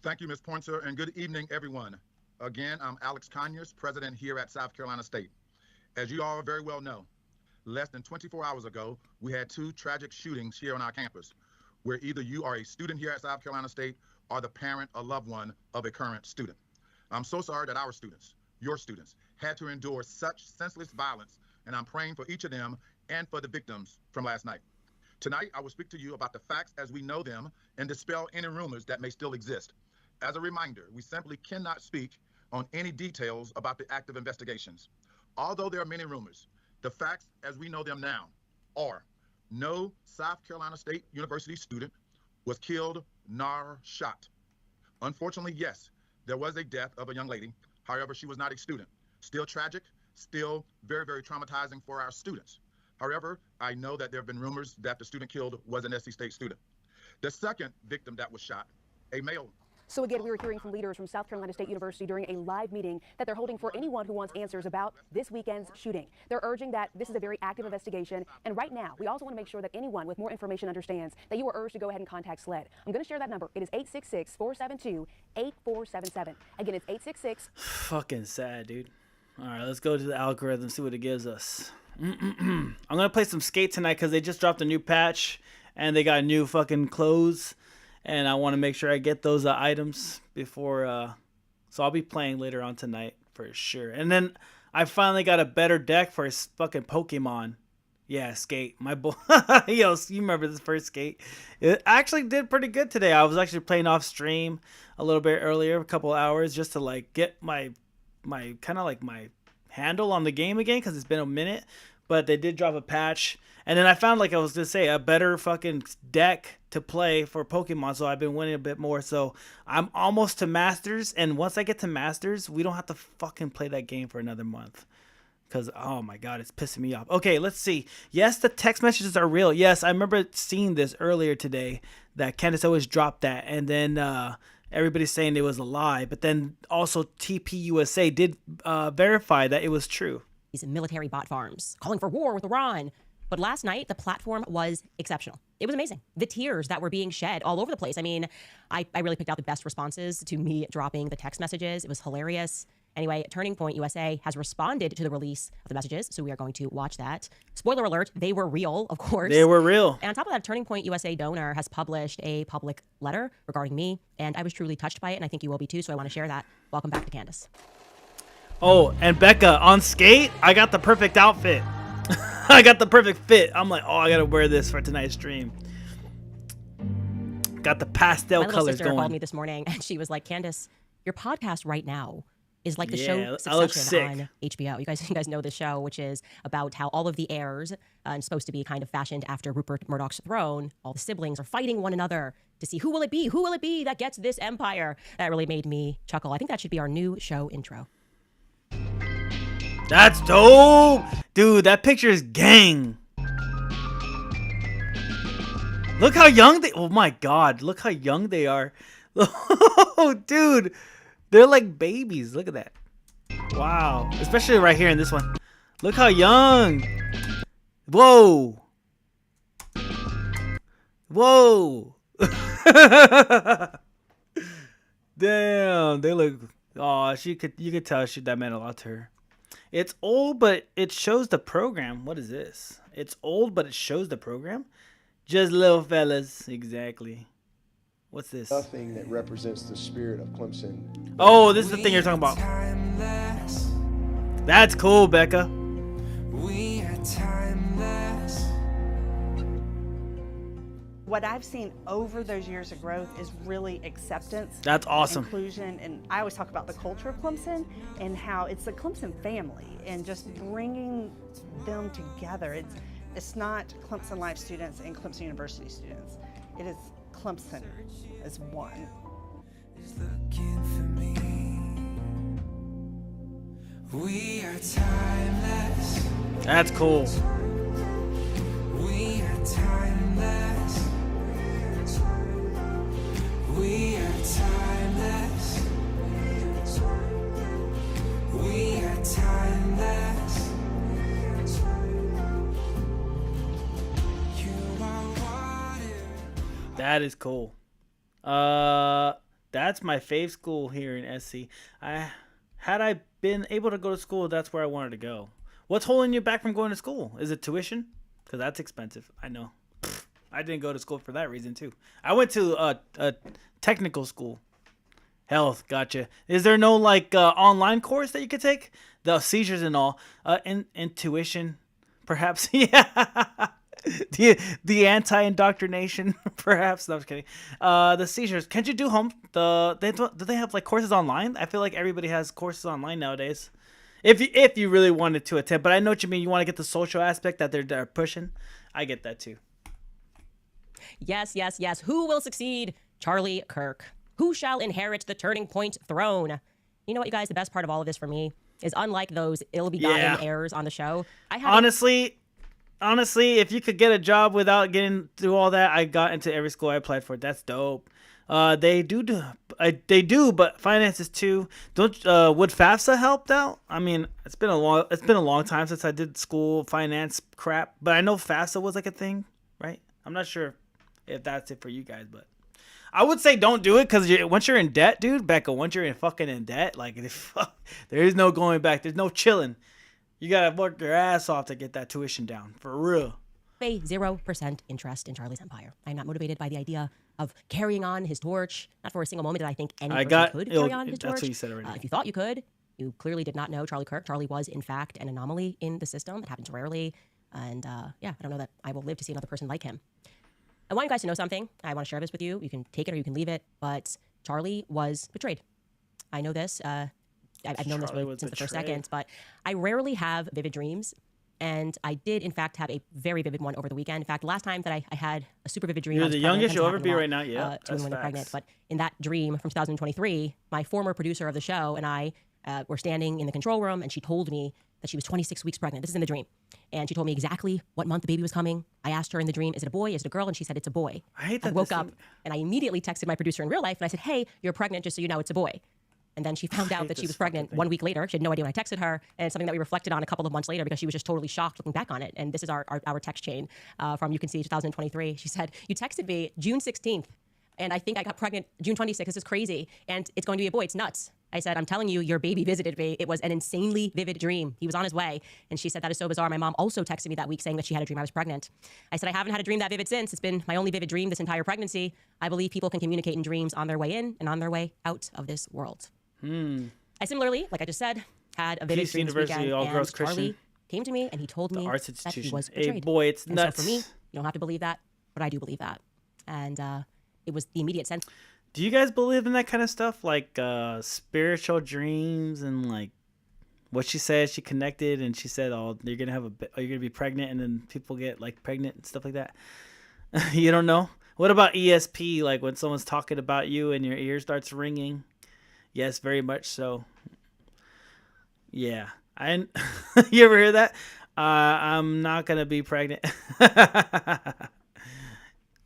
Thank you, Ms. Pointer, and good evening, everyone. Again, I'm Alex Conyers, president here at South Carolina State. As you all very well know, less than 24 hours ago, we had 2 tragic shootings here on our campus, where either you are a student here at South Carolina State or the parent or loved one of a current student. I'm so sorry that our students, your students, had to endure such senseless violence, and I'm praying for each of them and for the victims from last night. Tonight, I will speak to you about the facts as we know them and dispel any rumors that may still exist. As a reminder, we simply cannot speak on any details about the active investigations. Although there are many rumors, the facts as we know them now are no South Carolina State University student was killed nor shot. Unfortunately, yes, there was a death of a young lady. However, she was not a student. Still tragic, still very, very traumatizing for our students. However, I know that there have been rumors that the student killed was an SC State student. The second victim that was shot, a male. So again, we were hearing from leaders from South Carolina State University during a live meeting that they're holding for anyone who wants answers about this weekend's shooting. They're urging that this is a very active investigation. And right now, we also want to make sure that anyone with more information understands that you are urged to go ahead and contact SLED. I'm going to share that number. It is 866-472-8477. Again, it's 866. Fucking sad, dude. All right, let's go to the algorithm, see what it gives us. I'm going to play some Skate tonight because they just dropped a new patch and they got new fucking clothes. And I want to make sure I get those items before, so I'll be playing later on tonight for sure. And then I finally got a better deck for his fucking Pokemon. Yeah, Skate, my boy. Yo, you remember this first Skate? It actually did pretty good today. I was actually playing off stream a little bit earlier, a couple hours, just to like get my kind of like my handle on the game again because it's been a minute. But they did drop a patch. And then I found, like I was going to say, a better fucking deck to play for Pokemon. So I've been winning a bit more. So I'm almost to Masters. And once I get to Masters, we don't have to fucking play that game for another month. because, oh my God, it's pissing me off. Okay, let's see. Yes, the text messages are real. Yes, I remember seeing this earlier today that Candace Owens dropped that. And then everybody's saying it was a lie. But then also TPUSA did verify that it was true. These military bot farms calling for war with Iran. But last night, the platform was exceptional. It was amazing. The tears that were being shed all over the place. I mean, I really picked out the best responses to me dropping the text messages. It was hilarious. Anyway, Turning Point USA has responded to the release of the messages, so we are going to watch that. Spoiler alert, they were real, of course. They were real. And on top of that, Turning Point USA donor has published a public letter regarding me, and I was truly touched by it, and I think you will be too, so I want to share that. Welcome back to Candace. Oh, and Becca, on skate, I got the perfect outfit. I got the perfect fit. I'm like, oh, I got to wear this for tonight's stream. Got the pastel colors going. My little sister called me this morning, and she was like, Candace, your podcast right now is like the show Succession on HBO. You guys know the show, which is about how all of the heirs and supposed to be kind of fashioned after Rupert Murdoch's throne. All the siblings are fighting one another to see who will it be that gets this empire. That really made me chuckle. I think that should be our new show intro. That's dope, dude. That picture is gang. Look how young they. Oh my God, look how young they are. Oh, dude. They're like babies. Look at that. Wow. Especially right here in this one. Look how young. Whoa. Whoa. Damn. They look. Oh, you could tell that meant a lot to her. It's old, but it shows the program. What is this? It's old, but it shows the program. Just little fellas. Exactly. What's this? Nothing that represents the spirit of Clemson. Oh, this is the thing you're talking about. That's cool, Becca. We are timeless. What I've seen over those years of growth is really acceptance. That's awesome. Inclusion, and I always talk about the culture of Clemson and how it's the Clemson family and just bringing them together. It's not Clemson Life students and Clemson University students. It is Clemson as one. We are timeless. That's cool. We are timeless. We are timeless. We are timeless. You are water. That is cool. That's my fave school here in SC. Had I been able to go to school, that's where I wanted to go. What's holding you back from going to school? Is it tuition? Because that's expensive. I know. I didn't go to school for that reason too. I went to a technical school. Health, gotcha. Is there no like online course that you could take? The seizures and all. And tuition, perhaps. Yeah. The anti-indoctrination, perhaps. No, I'm just kidding. The seizures. Can't you do home? Do they have like courses online? I feel like everybody has courses online nowadays. If you really wanted to attend, but I know what you mean. You want to get the social aspect that they're pushing. I get that too. Yes. Who will succeed? Charlie Kirk. Who shall inherit the Turning Point throne? You know what, you guys? The best part of all of this for me is, unlike those ill-begotten heirs on the show, I have Honestly, if you could get a job without getting through all that, I got into every school I applied for. That's dope. They do, but finances too. Would FAFSA helped out? I mean, it's been a long time since I did school finance crap, but I know FAFSA was like a thing, right? I'm not sure if that's it for you guys, but I would say don't do it, because once you're in debt, dude, Becca, once you're in debt, like there is no going back. There's no chilling. You gotta work your ass off to get that tuition down, for real. A 0% interest in Charlie's empire. I am not motivated by the idea of carrying on his torch. Not for a single moment did I think any person could carry on his torch. That's what you said already. If you thought you could, you clearly did not know Charlie Kirk. Charlie was, in fact, an anomaly in the system. It happens rarely. And I don't know that I will live to see another person like him. I want you guys to know something. I want to share this with you. You can take it or you can leave it. But Charlie was betrayed. I know this. I've known this really since the first second, but I rarely have vivid dreams. And I did, in fact, have a very vivid one over the weekend. In fact, last time that I had a super vivid dream. You're the youngest you'll ever be right now. Yeah, that's when pregnant. But in that dream from 2023, my former producer of the show and I were standing in the control room, and she told me that she was 26 weeks pregnant. This is in the dream. And she told me exactly what month the baby was coming. I asked her in the dream, is it a boy? Is it a girl? And she said, it's a boy. I hate that. I woke up and I immediately texted my producer in real life and I said, hey, you're pregnant, just so you know, it's a boy. And then she found out that she was pregnant 1 week later. She had no idea when I texted her. And it's something that we reflected on a couple of months later because she was just totally shocked looking back on it. And this is our text chain from, you can see, 2023. She said, you texted me June 16th. And I think I got pregnant June 26th. This is crazy. And it's going to be a boy. It's nuts. I said, I'm telling you, your baby visited me. It was an insanely vivid dream. He was on his way. And she said, that is so bizarre. My mom also texted me that week saying that she had a dream I was pregnant. I said, I haven't had a dream that vivid since. It's been my only vivid dream this entire pregnancy. I believe people can communicate in dreams on their way in and on their way out of this world. I similarly, like I just said, had a vivid Peace dream this University, weekend. all girls And Charlie Christian. came to me and he told me arts that he institution. was Hey, betrayed. boy, it's and nuts. So for me, you don't have to believe that, but I do believe that. And it was the immediate sense. Do you guys believe in that kind of stuff, like spiritual dreams and like what she said? She connected and she said, "Oh, you're gonna be pregnant," and then people get like pregnant and stuff like that. You don't know. What about ESP? Like when someone's talking about you and your ear starts ringing? Yes, very much so. Yeah, you ever hear that? I'm not gonna be pregnant.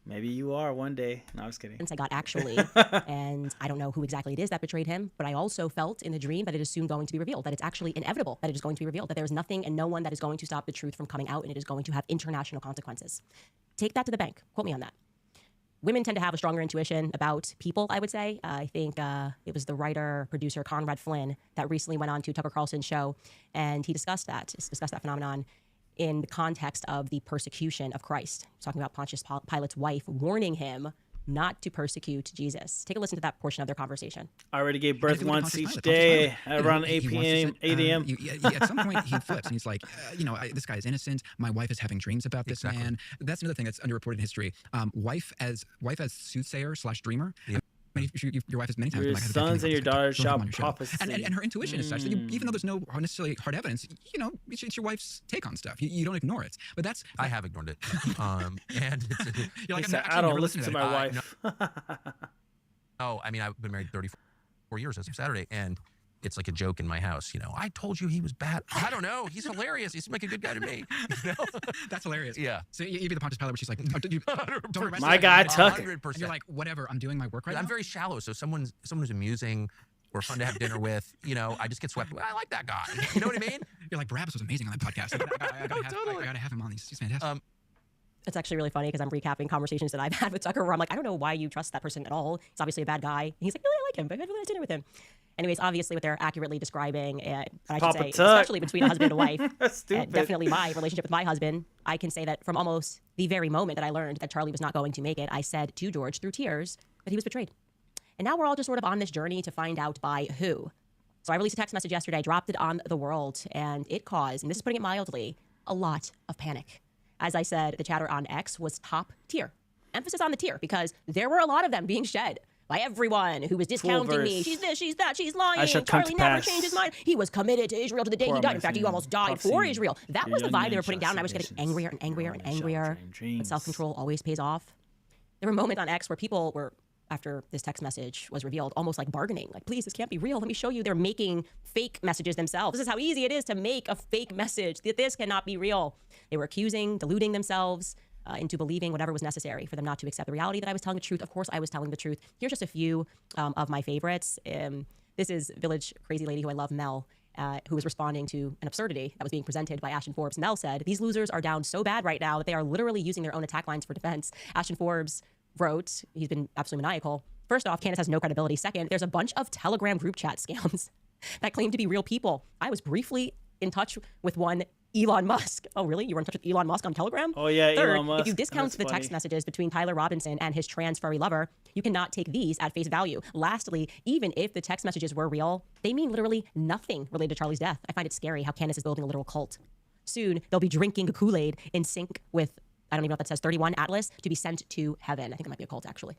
Maybe you are one day. No, I was kidding. I got actually, and I don't know who exactly it is that betrayed him, but I also felt in the dream that it is soon going to be revealed, that it's actually inevitable that it is going to be revealed, that there is nothing and no one that is going to stop the truth from coming out, and it is going to have international consequences. Take that to the bank. Quote me on that. Women tend to have a stronger intuition about people, I would say. I think it was the writer, producer Conrad Flynn that recently went on to Tucker Carlson's show, and he discussed that phenomenon in the context of the persecution of Christ. He's talking about Pontius Pilate's wife warning him not to persecute Jesus. Take a listen to that portion of their conversation. I already gave birth once each day around 8 p.m., 8 a.m. At some point, he flips and he's like, this guy is innocent. My wife is having dreams about this man. That's another thing that's underreported in history. Wife as soothsayer / dreamer. Yeah. Your wife has many times your been like, sons and your daughters shall prophecy. And her intuition is such that even though there's no necessarily hard evidence, it's your wife's take on stuff. You don't ignore it. But that's I have ignored it. And you're like, I don't listen to my wife. No, I mean, I've been married 34 years as of Saturday, and it's like a joke in my house. I told you he was bad. I don't know. He's hilarious. He's like a good guy to me. That's hilarious. Yeah. So you be the Pontius Pilate where she's like, don't arrest my guy Tuck. And you're like, whatever. I'm doing my work right now. I'm very shallow. So someone who's amusing or fun to have dinner with, I just get swept. I like that guy. You know what I mean? You're like, Barabbas was amazing on that podcast. I gotta have him on. He's fantastic. It's actually really funny because I'm recapping conversations that I've had with Tucker where I'm like, I don't know why you trust that person at all. He's obviously a bad guy. And he's like, really, I like him, but I've really nice dinner with him. Anyways, obviously what they're accurately describing, I should say, especially between a husband and a wife, and definitely my relationship with my husband, I can say that from almost the very moment that I learned that Charlie was not going to make it, I said to George through tears that he was betrayed. And now we're all just sort of on this journey to find out by who. So I released a text message yesterday, dropped it on the world, and it caused, and this is putting it mildly, a lot of panic. As I said, the chatter on X was top tier. Emphasis on the tier, because there were a lot of them being shed by everyone who was discounting me. She's this, she's that, she's lying. Charlie never changed his mind. He was committed to Israel to the day he died. In fact, he almost died for Israel. That was the vibe they were putting down, and I was getting angrier and angrier and angrier. But self-control always pays off. There were moments on X where people were, after this text message was revealed, almost like bargaining. Like, please, this can't be real. Let me show you. They're making fake messages themselves. This is how easy it is to make a fake message. That this cannot be real. They were accusing, deluding themselves into believing whatever was necessary for them not to accept the reality that I was telling the truth. Of course, I was telling the truth. Here's just a few of my favorites. This is Village Crazy Lady, who I love, Mel, who was responding to an absurdity that was being presented by Ashton Forbes. Mel said, these losers are down so bad right now that they are literally using their own attack lines for defense. Ashton Forbes wrote, he's been absolutely maniacal. First off, Candace has no credibility. Second, there's a bunch of Telegram group chat scams that claim to be real people. I was briefly in touch with one, Elon Musk. Oh, really? You were in touch with Elon Musk on Telegram? Oh, yeah, Third, Elon Musk. if you discount the text messages between Tyler Robinson and his trans furry lover, you cannot take these at face value. Lastly, even if the text messages were real, they mean literally nothing related to Charlie's death. I find it scary how Candace is building a literal cult. Soon, they'll be drinking Kool-Aid in sync with, I don't even know what that says, 31 Atlas to be sent to heaven. I think it might be a cult, actually.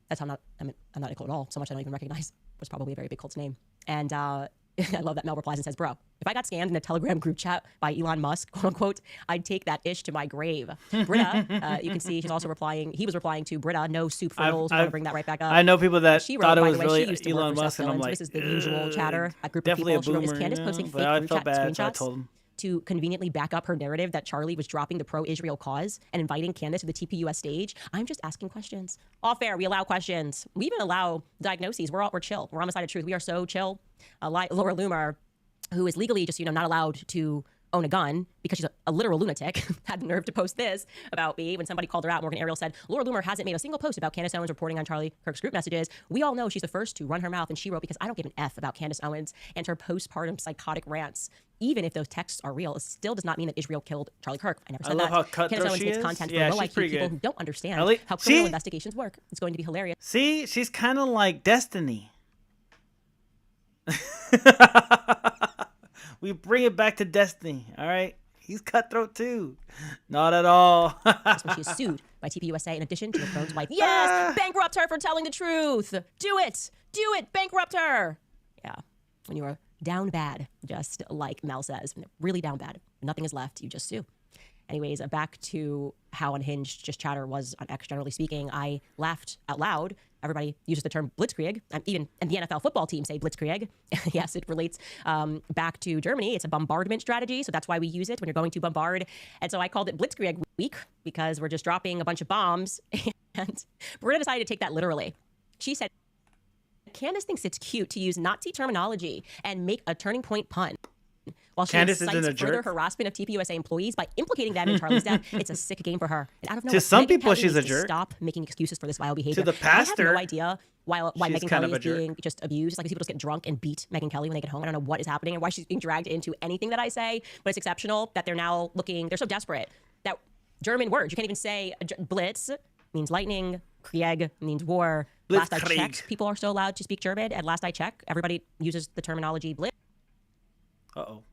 That's how I'm not a cult at all. So much I don't even recognize. It was probably a very big cult's name. And I love that Mel replies and says, bro, if I got scammed in a Telegram group chat by Elon Musk, quote unquote, I'd take that ish to my grave. Britta, you can see she's also replying. He was replying to Britta, no soup for Knowles. I want to bring that right back up. I know people that she wrote, thought it by was the way, really she used to work Elon for Musk, Seth and I'm Dillon, so like, this is the usual chatter. A group definitely of people. a boomer. She wrote, is Candace posting but fake I group felt chat bad, so I screenshots told him. to conveniently back up her narrative that Charlie was dropping the pro-Israel cause and inviting Candace to the TPUS stage? I'm just asking questions. All fair. We allow questions. We even allow diagnoses. We're chill. We're on the side of truth. We are so chill. Laura Loomer, who is legally just not allowed to own a gun because she's a literal lunatic, had the nerve to post this about me when somebody called her out. Morgan Ariel said, Laura Loomer hasn't made a single post about Candace Owens reporting on Charlie Kirk's group messages. We all know she's the first to run her mouth, and she wrote, because I don't give an F about Candace Owens and her postpartum psychotic rants. Even if those texts are real, it still does not mean that Israel killed Charlie Kirk. I never said that. How cutthroat Candace Owens she makes is. content for Yeah, low she's IQ pretty people good. who don't understand how criminal See? investigations work. It's going to be hilarious. See, she's kind of like Destiny. We bring it back to Destiny, all right? He's cutthroat too. Not at all. That's when she is sued by TPUSA in addition to the Throne's wife. Yes, bankrupt her for telling the truth. Do it, bankrupt her. Yeah, when you are down bad, just like Mel says, when they're really down bad, nothing is left, you just sue. Anyways, back to how unhinged just chatter was on X, generally speaking. I laughed out loud. Everybody uses the term blitzkrieg. Even and the NFL football team say blitzkrieg. Yes, it relates back to Germany. It's a bombardment strategy, so that's why we use it when you're going to bombard. And so I called it blitzkrieg week because we're just dropping a bunch of bombs. And Britta decided to take that literally. She said, Candace thinks it's cute to use Nazi terminology and make a turning point pun. While she Candace incites isn't a further jerk. harassment of TPUSA employees by implicating them in Charlie's death, it's a sick game for her. And out of To nowhere, some Megyn people, Kelly she's a needs to jerk. Stop making excuses for this vile behavior. the pastor, I have no idea why she's Megyn kind Kelly of a is jerk. being just abused. It's like these people just get drunk and beat Megyn Kelly when they get home. I don't know what is happening and why she's being dragged into anything that I say, but it's exceptional that they're now they're so desperate that German words, you can't even say blitz means lightning, Krieg means war. Last I Blitzkrieg. checked, people are still allowed to speak German, and last I checked, everybody uses the terminology blitz. Uh-oh.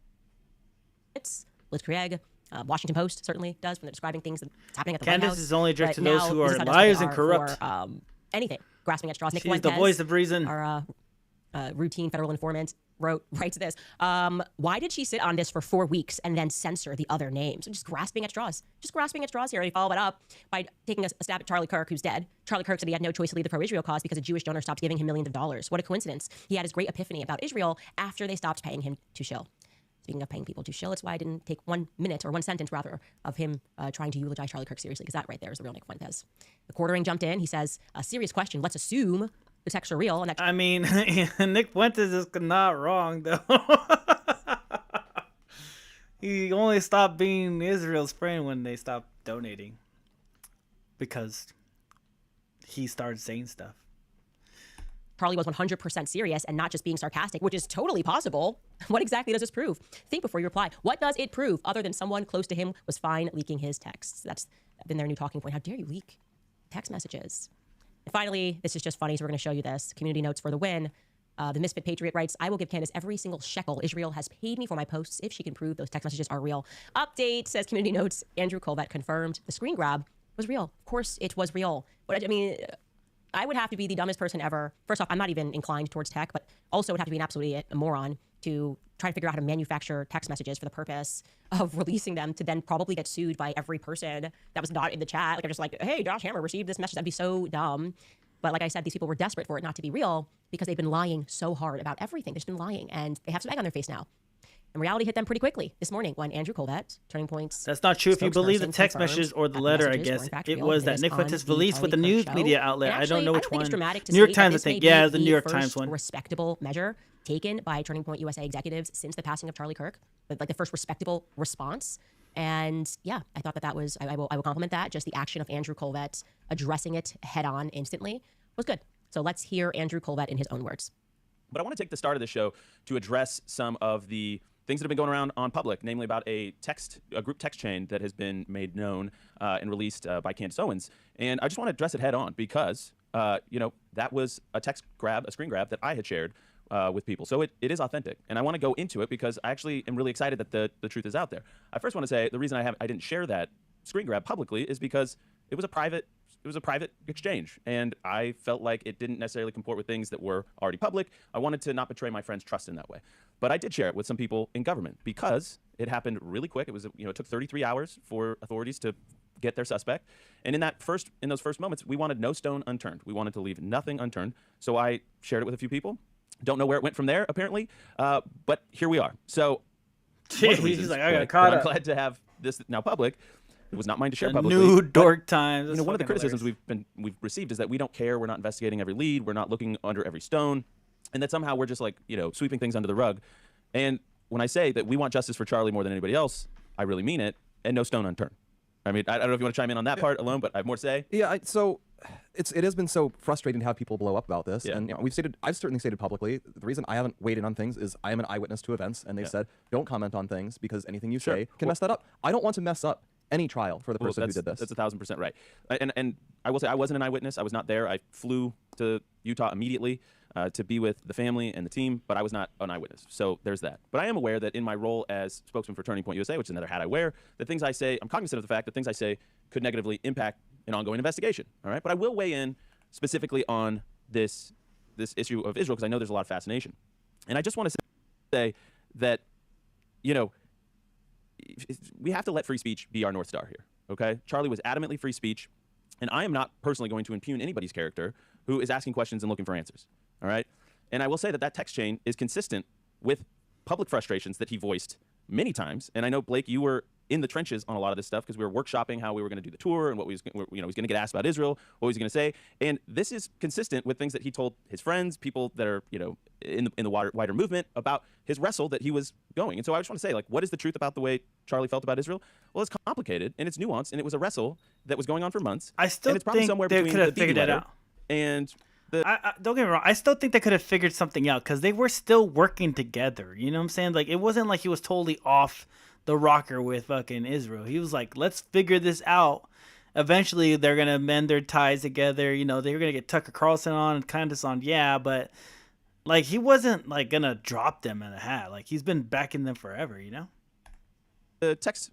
Blitzkrieg. Washington Post certainly does when they're describing things that's happening at the White Candace House. is only a jerk But to those now who this are is how desperate liars they and are corrupt. For, anything, grasping at straws. Nick She's the Fuentes, voice of reason. Our routine federal informant writes this. Why did she sit on this for 4 weeks and then censor the other names? Just grasping at straws. Just grasping at straws here. And he followed it up by taking a stab at Charlie Kirk, who's dead. Charlie Kirk said he had no choice to leave the pro-Israel cause because a Jewish donor stopped giving him millions of dollars. What a coincidence. He had his great epiphany about Israel after they stopped paying him to shill. Speaking of paying people to shill, it's why I didn't take 1 minute, or 1 sentence rather, of him trying to eulogize Charlie Kirk seriously, because that right there is the real Nick Fuentes. The quartering jumped in. He says, a serious question. Let's assume the texts are real. And I mean, Nick Fuentes is not wrong, though. He only stopped being Israel's friend when they stopped donating. Because he started saying stuff. Charlie was 100% serious and not just being sarcastic, which is totally possible. What exactly does this prove? Think before you reply. What does it prove other than someone close to him was fine leaking his texts? That's been their new talking point. How dare you leak text messages? And finally, this is just funny, so we're going to show you this. Community notes for the win. The Misfit Patriot writes, I will give Candace every single shekel Israel has paid me for my posts if she can prove those text messages are real. Update, says Community Notes. Andrew Colvett confirmed the screen grab was real. Of course it was real. But I mean, I would have to be the dumbest person ever. First off, I'm not even inclined towards tech, but also would have to be an absolute moron to try to figure out how to manufacture text messages for the purpose of releasing them to then probably get sued by every person that was not in the chat. Like, I'm just like, hey, Josh Hammer received this message. That'd be so dumb. But like I said, these people were desperate for it not to be real because they've been lying so hard about everything. They've just been lying, and they have some egg on their face now. And reality hit them pretty quickly this morning when Andrew Colvett, Turning Point's That's not true if you believe the spokesperson, text confirmed message or the that letter, I messages were guess. in fact It real. was It that is Nick on Fuentes the released with the Charlie news Kirk media show. outlet. And I don't know actually, which I don't think one. it's dramatic to New York say Times, I that think. this may Yeah, be the New York first Times one. respectable measure taken by Turning Point USA executives since the passing of Charlie Kirk. Like the first respectable response. And yeah, I thought that was, I will compliment that. Just the action of Andrew Colvett addressing it head on instantly was good. So let's hear Andrew Colvett in his own words. But I want to take the start of the show to address some of the things that have been going around on public, namely about a group text chain that has been made known and released by Candace Owens. And I just want to address it head on because, that was a screen grab that I had shared with people. So it is authentic. And I want to go into it because I actually am really excited that the truth is out there. I first want to say the reason I didn't share that screen grab publicly is because it was a private a private exchange, and I felt like it didn't necessarily comport with things that were already public. I wanted to not betray my friend's trust in that way. But I did share it with some people in government because it happened really quick. It was, it took 33 hours for authorities to get their suspect. And in those first moments, we wanted no stone unturned. We wanted to leave nothing unturned. So I shared it with a few people. Don't know where it went from there, apparently. But here we are. So he's like, I got caught up. I'm glad to have this now public. It was not mine to share publicly. New Dork Times. One of the criticisms we've received is that we don't care. We're not investigating every lead. We're not looking under every stone, and that somehow we're just like sweeping things under the rug. And when I say that we want justice for Charlie more than anybody else, I really mean it, and no stone unturned. I mean, I don't know if you want to chime in on that part alone, but I have more to say. Yeah. So it has been so frustrating to have people blow up about this, and I've certainly stated publicly the reason I haven't weighed in on things is I am an eyewitness to events, and they've said don't comment on things because anything you say can mess that up. I don't want to mess up any trial for the person who did this. That's 1,000% right. And I will say I wasn't an eyewitness. I was not there. I flew to Utah immediately to be with the family and the team, but I was not an eyewitness. So there's that. But I am aware that in my role as spokesman for Turning Point USA, which is another hat I wear, the things I say, I'm cognizant of the fact that things I say could negatively impact an ongoing investigation. All right. But I will weigh in specifically on this issue of Israel because I know there's a lot of fascination. And I just want to say that, we have to let free speech be our North Star here, okay? Charlie was adamantly free speech, and I am not personally going to impugn anybody's character who is asking questions and looking for answers, all right? And I will say that text chain is consistent with public frustrations that he voiced many times. And I know, Blake, you were in the trenches on a lot of this stuff because we were workshopping how we were going to do the tour and what he's going to get asked about Israel, what he's going to say. And this is consistent with things that he told his friends, people that are, in the wider movement about his wrestle that he was going. And so I just want to say, what is the truth about the way Charlie felt about Israel? Well, it's complicated and it's nuanced, and it was a wrestle that was going on for months. I still and it's probably think somewhere they between could have the figured it letter out. And don't get me wrong. I still think they could have figured something out because they were still working together. You know what I'm saying? It wasn't like he was totally off the rocker with fucking Israel. He was like, let's figure this out. Eventually, they're going to mend their ties together. They were going to get Tucker Carlson on and Candace on. Yeah, but he wasn't going to drop them in a hat. He's been backing them forever, The text.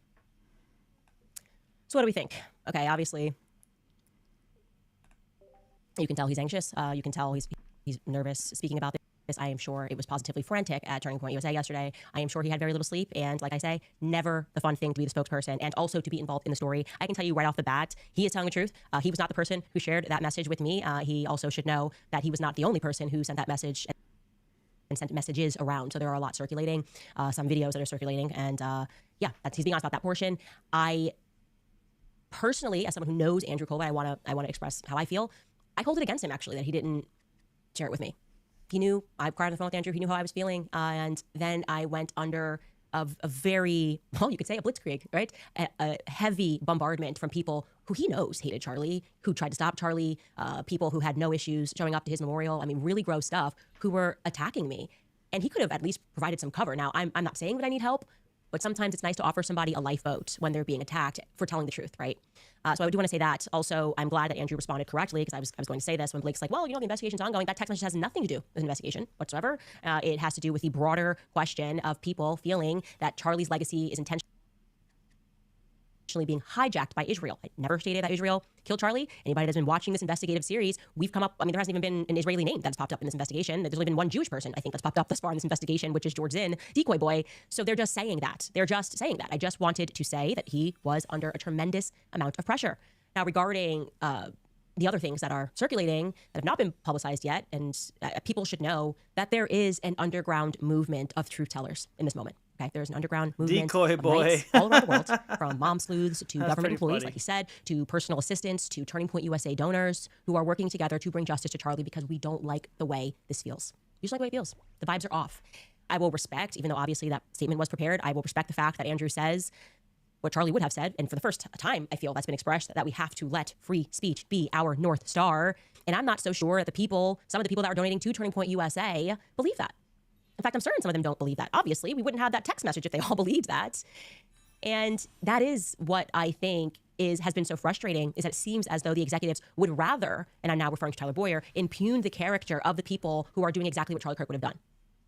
So what do we think? Okay, obviously, you can tell he's anxious. You can tell he's nervous speaking about this. I am sure it was positively frantic at Turning Point USA yesterday. I am sure he had very little sleep. And like I say, never the fun thing to be the spokesperson and also to be involved in the story. I can tell you right off the bat, he is telling the truth. He was not the person who shared that message with me. He also should know that he was not the only person who sent that message and sent messages around. So there are a lot circulating, some videos that are circulating. And he's being honest about that portion. I personally, as someone who knows Andrew Colby, I want to express how I feel. I hold it against him, actually, that he didn't share it with me. He knew I cried on the phone with Andrew. He knew how I was feeling. And then I went under a very, you could say a blitzkrieg, right? A heavy bombardment from people who he knows hated Charlie, who tried to stop Charlie, people who had no issues showing up to his memorial. I mean, really gross stuff, who were attacking me. And he could have at least provided some cover. Now, I'm not saying that I need help, but sometimes it's nice to offer somebody a lifeboat when they're being attacked for telling the truth, right? So I do want to say that. Also, I'm glad that Andrew responded correctly because I was going to say this when Blake's like, well, the investigation's ongoing. That text message has nothing to do with an investigation whatsoever. It has to do with the broader question of people feeling that Charlie's legacy is intentionally being hijacked by Israel. I never stated that Israel killed Charlie. Anybody that's been watching this investigative series, we've come up, there hasn't even been an Israeli name that's popped up in this investigation. There's only been one Jewish person, I think, that's popped up thus far in this investigation, which is George Zinn, Decoy Boy. So they're just saying that. I just wanted to say that he was under a tremendous amount of pressure. Now, regarding the other things that are circulating that have not been publicized yet, and people should know that there is an underground movement of truth tellers in this moment. Okay, there's an underground movement Decoy Boy all around the world, from mom sleuths to That's government employees, funny. like he said, to personal assistants, to Turning Point USA donors who are working together to bring justice to Charlie because we don't like the way this feels. We just like the way it feels. The vibes are off. I will respect, even though obviously that statement was prepared, I will respect the fact that Andrew says what Charlie would have said, and for the first time, I feel that's been expressed, that we have to let free speech be our North Star. And I'm not so sure that some of the people that are donating to Turning Point USA believe that. In fact, I'm certain some of them don't believe that. Obviously, we wouldn't have that text message if they all believed that. And that is what I think has been so frustrating, is that it seems as though the executives would rather, and I'm now referring to Tyler Boyer, impugn the character of the people who are doing exactly what Charlie Kirk would have done.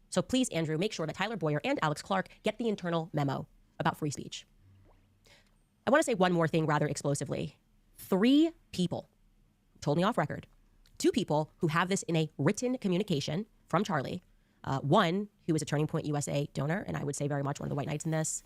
So please, Andrew, make sure that Tyler Boyer and Alex Clark get the internal memo about free speech. I want to say one more thing rather explosively. 3 people told me off record. 2 people who have this in a written communication from Charlie. One who is a Turning Point USA donor, and I would say very much one of the white knights in this.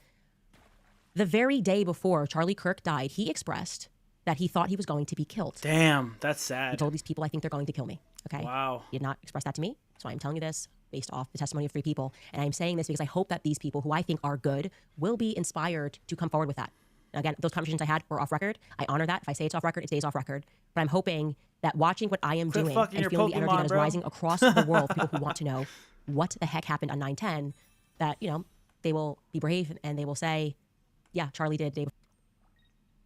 The very day before Charlie Kirk died, he expressed that he thought he was going to be killed. Damn, that's sad. He told these people, I think they're going to kill me. Okay. Wow. He did not express that to me. So I'm telling you this based off the testimony of 3 people. And I'm saying this because I hope that these people who I think are good will be inspired to come forward with that. And again, those conversations I had were off record. I honor that. If I say it's off record, it stays off record. But I'm hoping that watching what I am Quit doing fucking and your feeling the energy Pokemon, that is bro. rising across the world, people who want to know what the heck happened on 9/10, that, you know, they will be brave and they will say, yeah, Charlie did day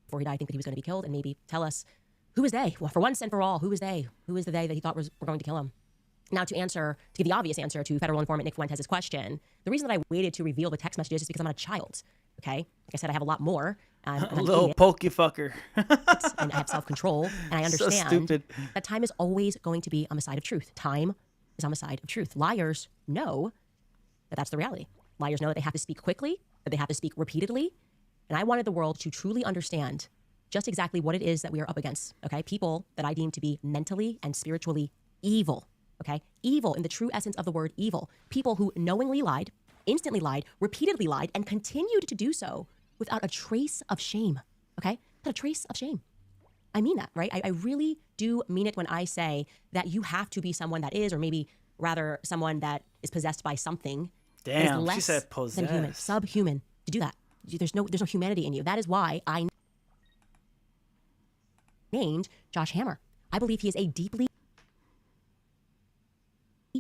before he died think that he was going to be killed, and maybe tell us, who is they? Well, for once and for all, who is they? Who is the they that he thought were going to kill him? Now, to give the obvious answer to federal informant Nick Fuentes' question, the reason that I waited to reveal the text messages is because I'm not a child, okay? Like I said, I have a lot more. I'm A little pokey fucker. And I have self-control, and I So understand stupid. that time is always going to be on the side of truth. Time is on the side of truth. Liars know that that's the reality. Liars know that they have to speak quickly, that they have to speak repeatedly, and I wanted the world to truly understand just exactly what it is that we are up against, okay? People that I deem to be mentally and spiritually evil, okay? Evil in the true essence of the word evil. People who knowingly lied, instantly lied, repeatedly lied, and continued to do so without a trace of shame, okay? Without a trace of shame. I mean that, right? I really do mean it when I say that you have to be someone that is, or maybe rather someone that is possessed by something that is Damn, less she said than human, possessed. subhuman, to do that. There's no humanity in you. That is why I named Josh Hammer. I believe he is a deeply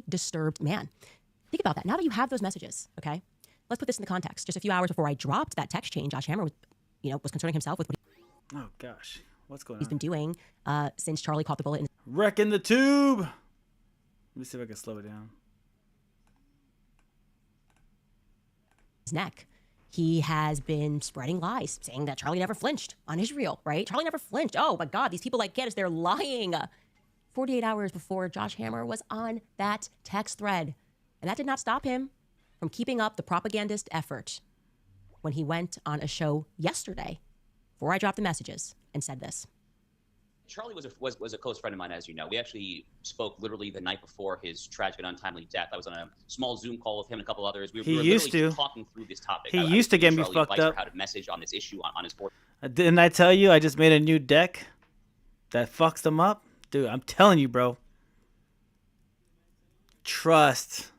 disturbed man. Think about that. Now that you have those messages, okay? Let's put this in the context. Just a few hours before I dropped that text chain, Josh Hammer was, was concerning himself with what Oh gosh, what's going he's on? been doing since Charlie caught the bullet in Wrecking the tube. Let me see if I can slow it down. his neck. He has been spreading lies, saying that Charlie never flinched on Israel, right? Charlie never flinched. Oh my God, these people like Geddes, they're lying. 48 hours before Josh Hammer was on that text thread. And that did not stop him from keeping up the propagandist effort when he went on a show yesterday, before I dropped the messages, and said this. Charlie was a close friend of mine, as you know. We actually spoke literally the night before his tragic and untimely death. I was on a small Zoom call with him and a couple others. We were used literally to. talking through this topic. He I used to was get giving me Charlie fucked advice up. for how to message on this issue on his board. Didn't I tell you I just made a new deck that fucks them up? Dude, I'm telling you, bro. Trust.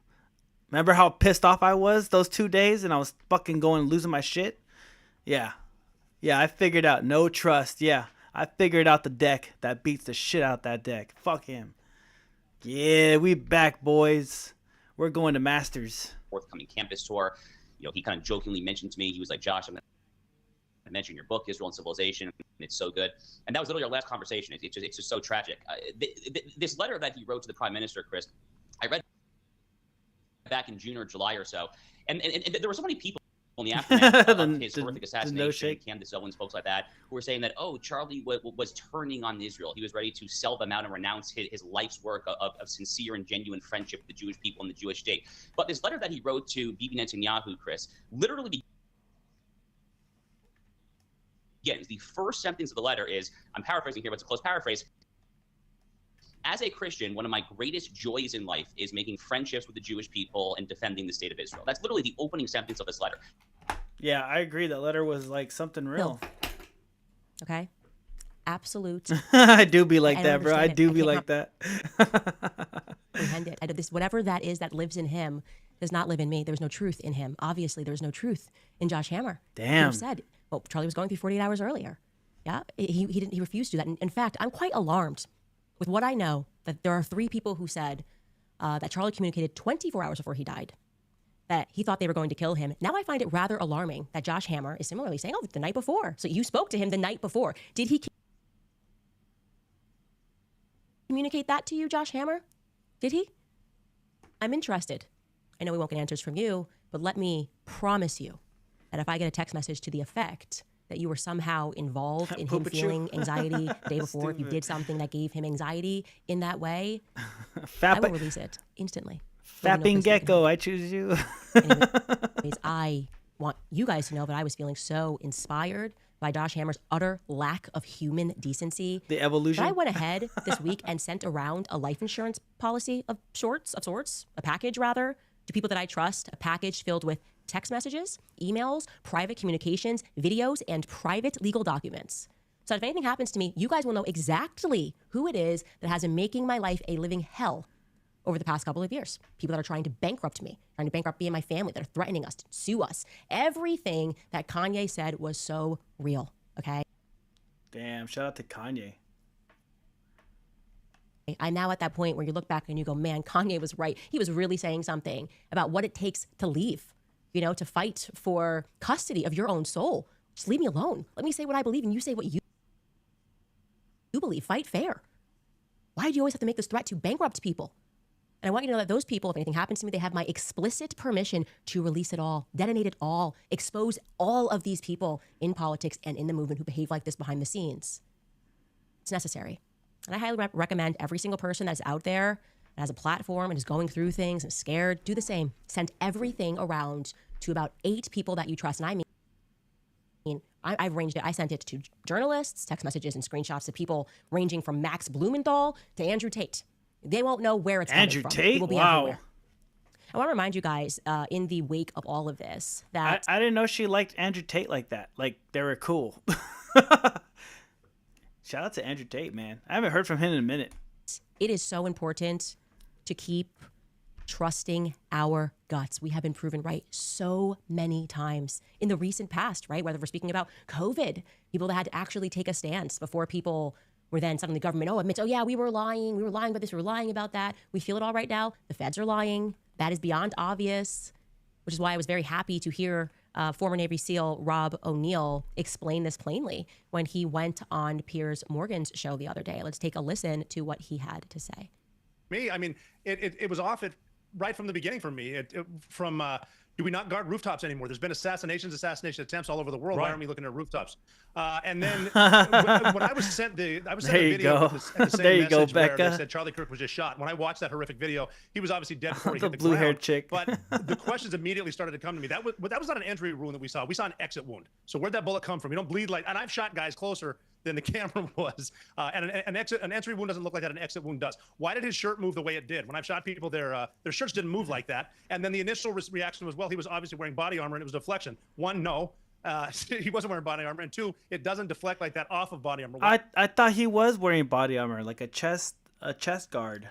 Remember how pissed off I was those 2 days and I was fucking losing my shit? Yeah. Yeah, I figured out no trust. Yeah, I figured out the deck that beats the shit out that deck. Fuck him. Yeah, we back, boys. We're going to Masters. Forthcoming campus tour. He kind of jokingly mentioned to me, he was like, Josh, I'm going to mention your book, Israel and Civilization, and it's so good. And that was literally our last conversation. It's just so tragic. This letter that he wrote to the Prime Minister, Chris, I read back in June or July or so, and there were so many people in the aftermath of his horrific assassination, Candace Owens, folks like that, who were saying that, oh, Charlie was turning on Israel. He was ready to sell them out and renounce his life's work of sincere and genuine friendship with the Jewish people and the Jewish state. But this letter that he wrote to Bibi Netanyahu, Chris, literally begins. The first sentence of the letter is, I'm paraphrasing here, but it's a close paraphrase. As a Christian, one of my greatest joys in life is making friendships with the Jewish people and defending the state of Israel. That's literally the opening sentence of this letter. Yeah, I agree. That letter was like something real. Okay? Absolute. I do be like I that, don't bro. I understand it. do I be can't like that. Comprehend it. This, whatever that is that lives in him does not live in me. There's no truth in him. Obviously, there's no truth in Josh Hammer. Damn. He said, well, Charlie was going through 48 hours earlier. Yeah? He refused to do that. In fact, I'm quite alarmed with what I know, that there are 3 people who said that Charlie communicated 24 hours before he died, that he thought they were going to kill him. Now I find it rather alarming that Josh Hammer is similarly saying, oh, the night before. So you spoke to him the night before. Did he communicate that to you, Josh Hammer? Did he? I'm interested. I know we won't get answers from you, but let me promise you that if I get a text message to the effect that you were somehow involved in him feeling anxiety the day before, if you did something that gave him anxiety in that way, I will release it instantly. Fapping Gecko, I choose you. Anyways, I want you guys to know that I was feeling so inspired by Josh Hammer's utter lack of human decency. The evolution. I went ahead this week and sent around a life insurance policy of sorts, a package rather, to people that I trust, a package filled with text messages, emails, private communications, videos, and private legal documents. So if anything happens to me, you guys will know exactly who it is that has been making my life a living hell over the past couple of years. People that are trying to bankrupt me, trying to bankrupt me and my family, that are threatening us to sue us. Everything that Kanye said was so real, okay? Damn, shout out to Kanye. I'm now at that point where you look back and you go, man, Kanye was right. He was really saying something about what it takes to leave, you know, to fight for custody of your own soul. Just leave me alone. Let me say what I believe and you say what you believe. Fight fair. Why do you always have to make this threat to bankrupt people? And I want you to know that those people, if anything happens to me, they have my explicit permission to release it all, detonate it all, expose all of these people in politics and in the movement who behave like this behind the scenes. It's necessary. And I highly recommend every single person that's out there that has a platform and is going through things and is scared, do the same. Send everything around to about 8 people that you trust. And I mean, I've ranged it. I sent it to journalists, text messages and screenshots to people ranging from Max Blumenthal to Andrew Tate. They won't know where it's Andrew coming from. Tate? It will be Wow. everywhere. I want to remind you guys, in the wake of all of this, that I didn't know she liked Andrew Tate like that. Like, they were cool. Shout out to Andrew Tate, man. I haven't heard from him in a minute. it is so important to keep trusting our guts. We have been proven right so many times in the recent past, right? Whether we're speaking about COVID, people that had to actually take a stance before people were then suddenly government, admits, yeah, we were lying about this, we were lying about that. We feel it all right now. The feds are lying. That is beyond obvious, which is why I was very happy to hear former Navy SEAL Rob O'Neill explain this plainly when he went on Piers Morgan's show the other day. Let's take a listen to what he had to say. Me, I mean, it was off it right from the beginning for me. Do we not guard rooftops anymore? There's been assassination attempts all over the world. Right. Why aren't we looking at rooftops? And then when I was sent the video at the same message where they said Charlie Kirk was just shot. When I watched that horrific video, he was obviously dead before he hit the ground. blue-haired chick. But the questions immediately started to come to me. That was not an entry wound that we saw. We saw an exit wound. So where'd that bullet come from? You don't bleed like, and I've shot guys closer than the camera was. And an entry wound doesn't look like that. An exit wound does. Why did his shirt move the way it did? When I've shot people, their shirts didn't move like that. And then the initial reaction was, well, he was obviously wearing body armor and it was deflection. One, no. He wasn't wearing body armor. And two, it doesn't deflect like that off of body armor. I thought he was wearing body armor, like a chest guard.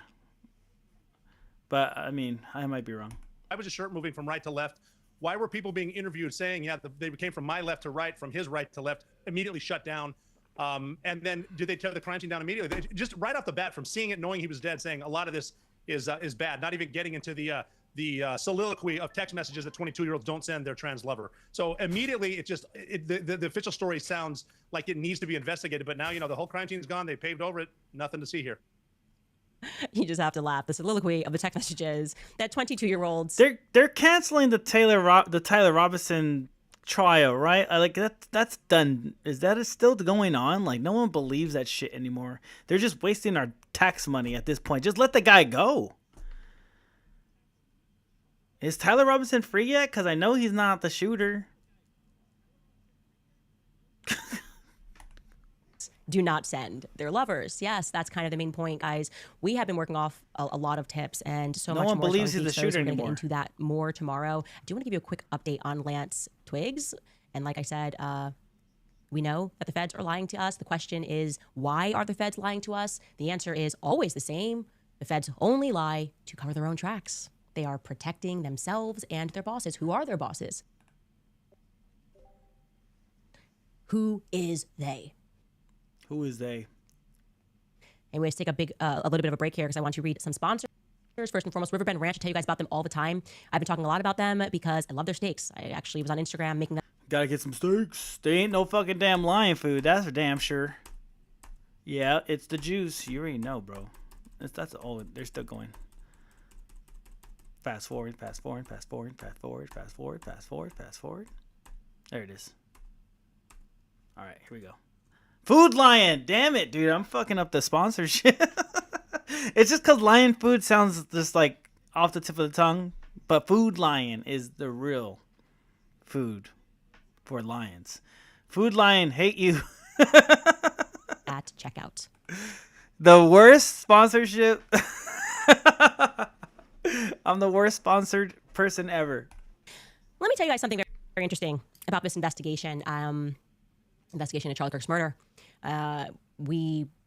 But, I mean, I might be wrong. Why was his shirt moving from right to left? Why were people being interviewed saying, they came from my left to right, from his right to left, immediately shut down? And then did they tear the crime scene down immediately? Just right off the bat, from seeing it, knowing he was dead, saying a lot of this is bad. Not even getting into the soliloquy of text messages that 22-year-olds don't send their trans lover. So immediately, the official story sounds like it needs to be investigated. But now, the whole crime scene's gone. They paved over it. Nothing to see here. You just have to laugh. The soliloquy of the text messages that 22-year-olds. They're canceling the Tyler Robinson trial, right? That's done. Is that still going on? Like, no one believes that shit anymore. They're just wasting our tax money at this point. Just let the guy go. Is Tyler Robinson free yet? Because I know he's not the shooter. Do not send their lovers. Yes, that's kind of the main point, guys. We have been working off a lot of tips and so much more. No one believes he's the shooter anymore. We're going to get into that more tomorrow. I do want to give you a quick update on Lance Twiggs. And like I said, we know that the feds are lying to us. The question is, why are the feds lying to us? The answer is always the same. The feds only lie to cover their own tracks. They are protecting themselves and their bosses. Who are their bosses? Who is they? Who is they? Anyways, take a little bit of a break here because I want to read some sponsors. First and foremost, Riverbend Ranch. I tell you guys about them all the time. I've been talking a lot about them because I love their steaks. I actually was on Instagram making them. Gotta get some steaks. They ain't no fucking damn lion food. That's for damn sure. Yeah, it's the juice. You already know, bro. That's all. They're still going. Fast forward, fast forward, fast forward, fast forward, fast forward, fast forward, fast forward. There it is. All right, here we go. Food Lion. Damn it, dude. I'm fucking up the sponsorship. It's just because lion food sounds just like off the tip of the tongue. But Food Lion is the real food for lions. Food Lion, hate you. At checkout. The worst sponsorship. I'm the worst sponsored person ever. Let me tell you guys something very, very interesting about this investigation. Investigation of Charlie Kirk's murder. I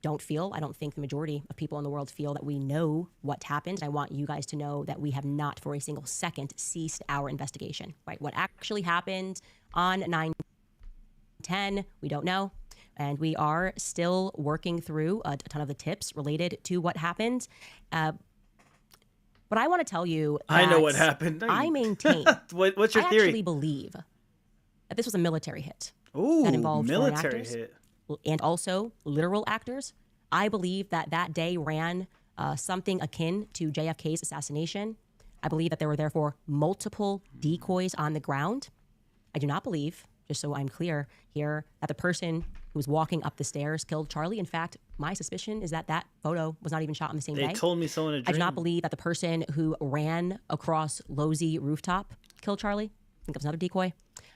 don't think the majority of people in the world feel that we know what happened. And I want you guys to know that we have not for a single second ceased our investigation, right? What actually happened on 9/10, we don't know. And we are still working through a ton of the tips related to what happened. But I want to tell you that I know what happened. I maintain. What's your theory? I actually believe that this was a military hit. Ooh, that involved foreign military actors hit. And also literal actors. I believe that day ran something akin to JFK's assassination. I believe that there were therefore multiple decoys on the ground. I do not believe, just so I'm clear here, that the person who was walking up the stairs killed Charlie. In fact, my suspicion is that photo was not even shot on the same day. They told me so in a dream. I do not believe that the person who ran across Losey rooftop killed Charlie. I think that was another decoy.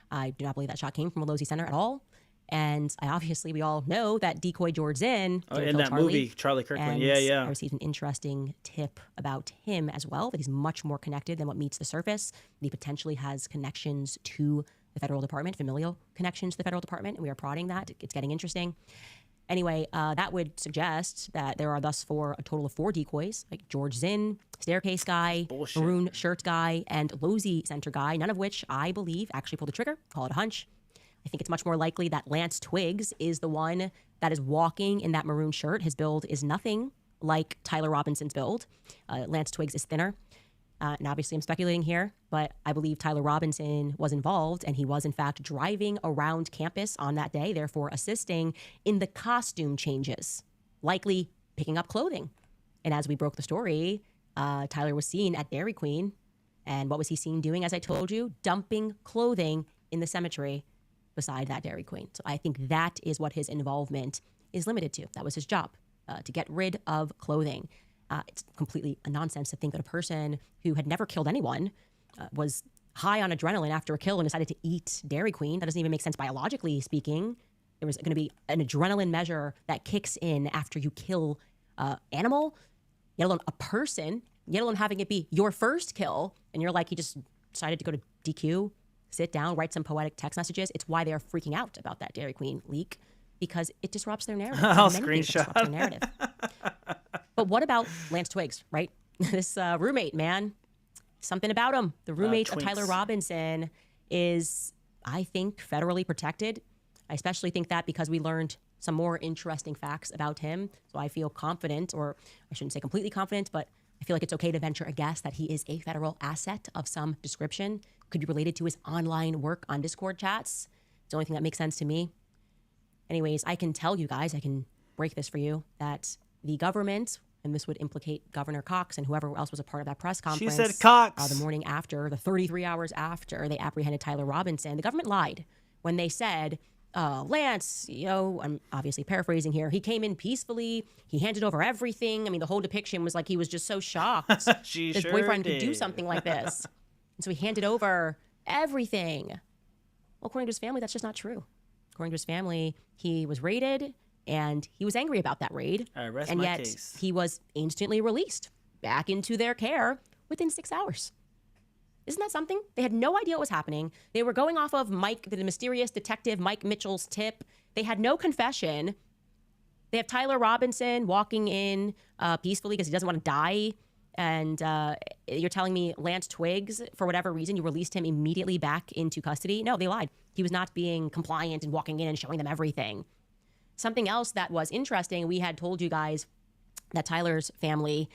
I do not believe that shot came from a Losey Center at all. And we all know that decoy George Zinn in that movie, Charlie Kirkland. Yeah. I received an interesting tip about him as well, that he's much more connected than what meets the surface. And he potentially has connections to the federal department, familial connections to the federal department, and we are prodding that. It's getting interesting. Anyway, that would suggest that there are thus a total of 4 decoys, like George Zinn, staircase guy, maroon shirt guy, and Losey Center guy, none of which I believe actually pulled the trigger. Call it a hunch. I think it's much more likely that Lance Twiggs is the one that is walking in that maroon shirt. His build is nothing like Tyler Robinson's build. Lance Twiggs is thinner. And obviously I'm speculating here, but I believe Tyler Robinson was involved, and he was in fact driving around campus on that day, therefore assisting in the costume changes, likely picking up clothing. And as we broke the story, Tyler was seen at Dairy Queen. And what was he seen doing, as I told you? Dumping clothing in the cemetery beside that Dairy Queen. So I think that is what his involvement is limited to. That was his job, to get rid of clothing. It's completely a nonsense to think that a person who had never killed anyone was high on adrenaline after a kill and decided to eat Dairy Queen. That doesn't even make sense biologically speaking. There was going to be an adrenaline measure that kicks in after you kill an animal, let alone a person, let alone having it be your first kill. And you're like, he just decided to go to DQ, sit down, write some poetic text messages. It's why they're freaking out about that Dairy Queen leak, because it disrupts their narrative. I'll Many things screenshot. disrupt their narrative. But what about Lance Twiggs, right? This roommate, man. Something about him. The roommate of Tyler Robinson is, I think, federally protected. I especially think that because we learned some more interesting facts about him. So I feel confident, or I shouldn't say completely confident, but I feel like it's okay to venture a guess that he is a federal asset of some description. Could be related to his online work on Discord chats. It's the only thing that makes sense to me. Anyways, I can tell you guys, I can break this for you, that the government, and this would implicate Governor Cox and whoever else was a part of that press conference. She said Cox. The morning after, the 33 hours after they apprehended Tyler Robinson, the government lied when they said, Lance, I'm obviously paraphrasing here, he came in peacefully, he handed over everything. I mean, the whole depiction was like he was just so shocked his boyfriend could do something like this. And so he handed over everything. Well, according to his family, that's just not true. According to his family, he was raided, and he was angry about that raid. And yet he was instantly released back into their care within 6 hours. Isn't that something? They had no idea what was happening. They were going off of the mysterious detective Mike Mitchell's tip. They had no confession. They have Tyler Robinson walking in peacefully because he doesn't want to die. And you're telling me Lance Twiggs, for whatever reason, you released him immediately back into custody? No, they lied. He was not being compliant and walking in and showing them everything. Something else that was interesting, we had told you guys that Tyler's family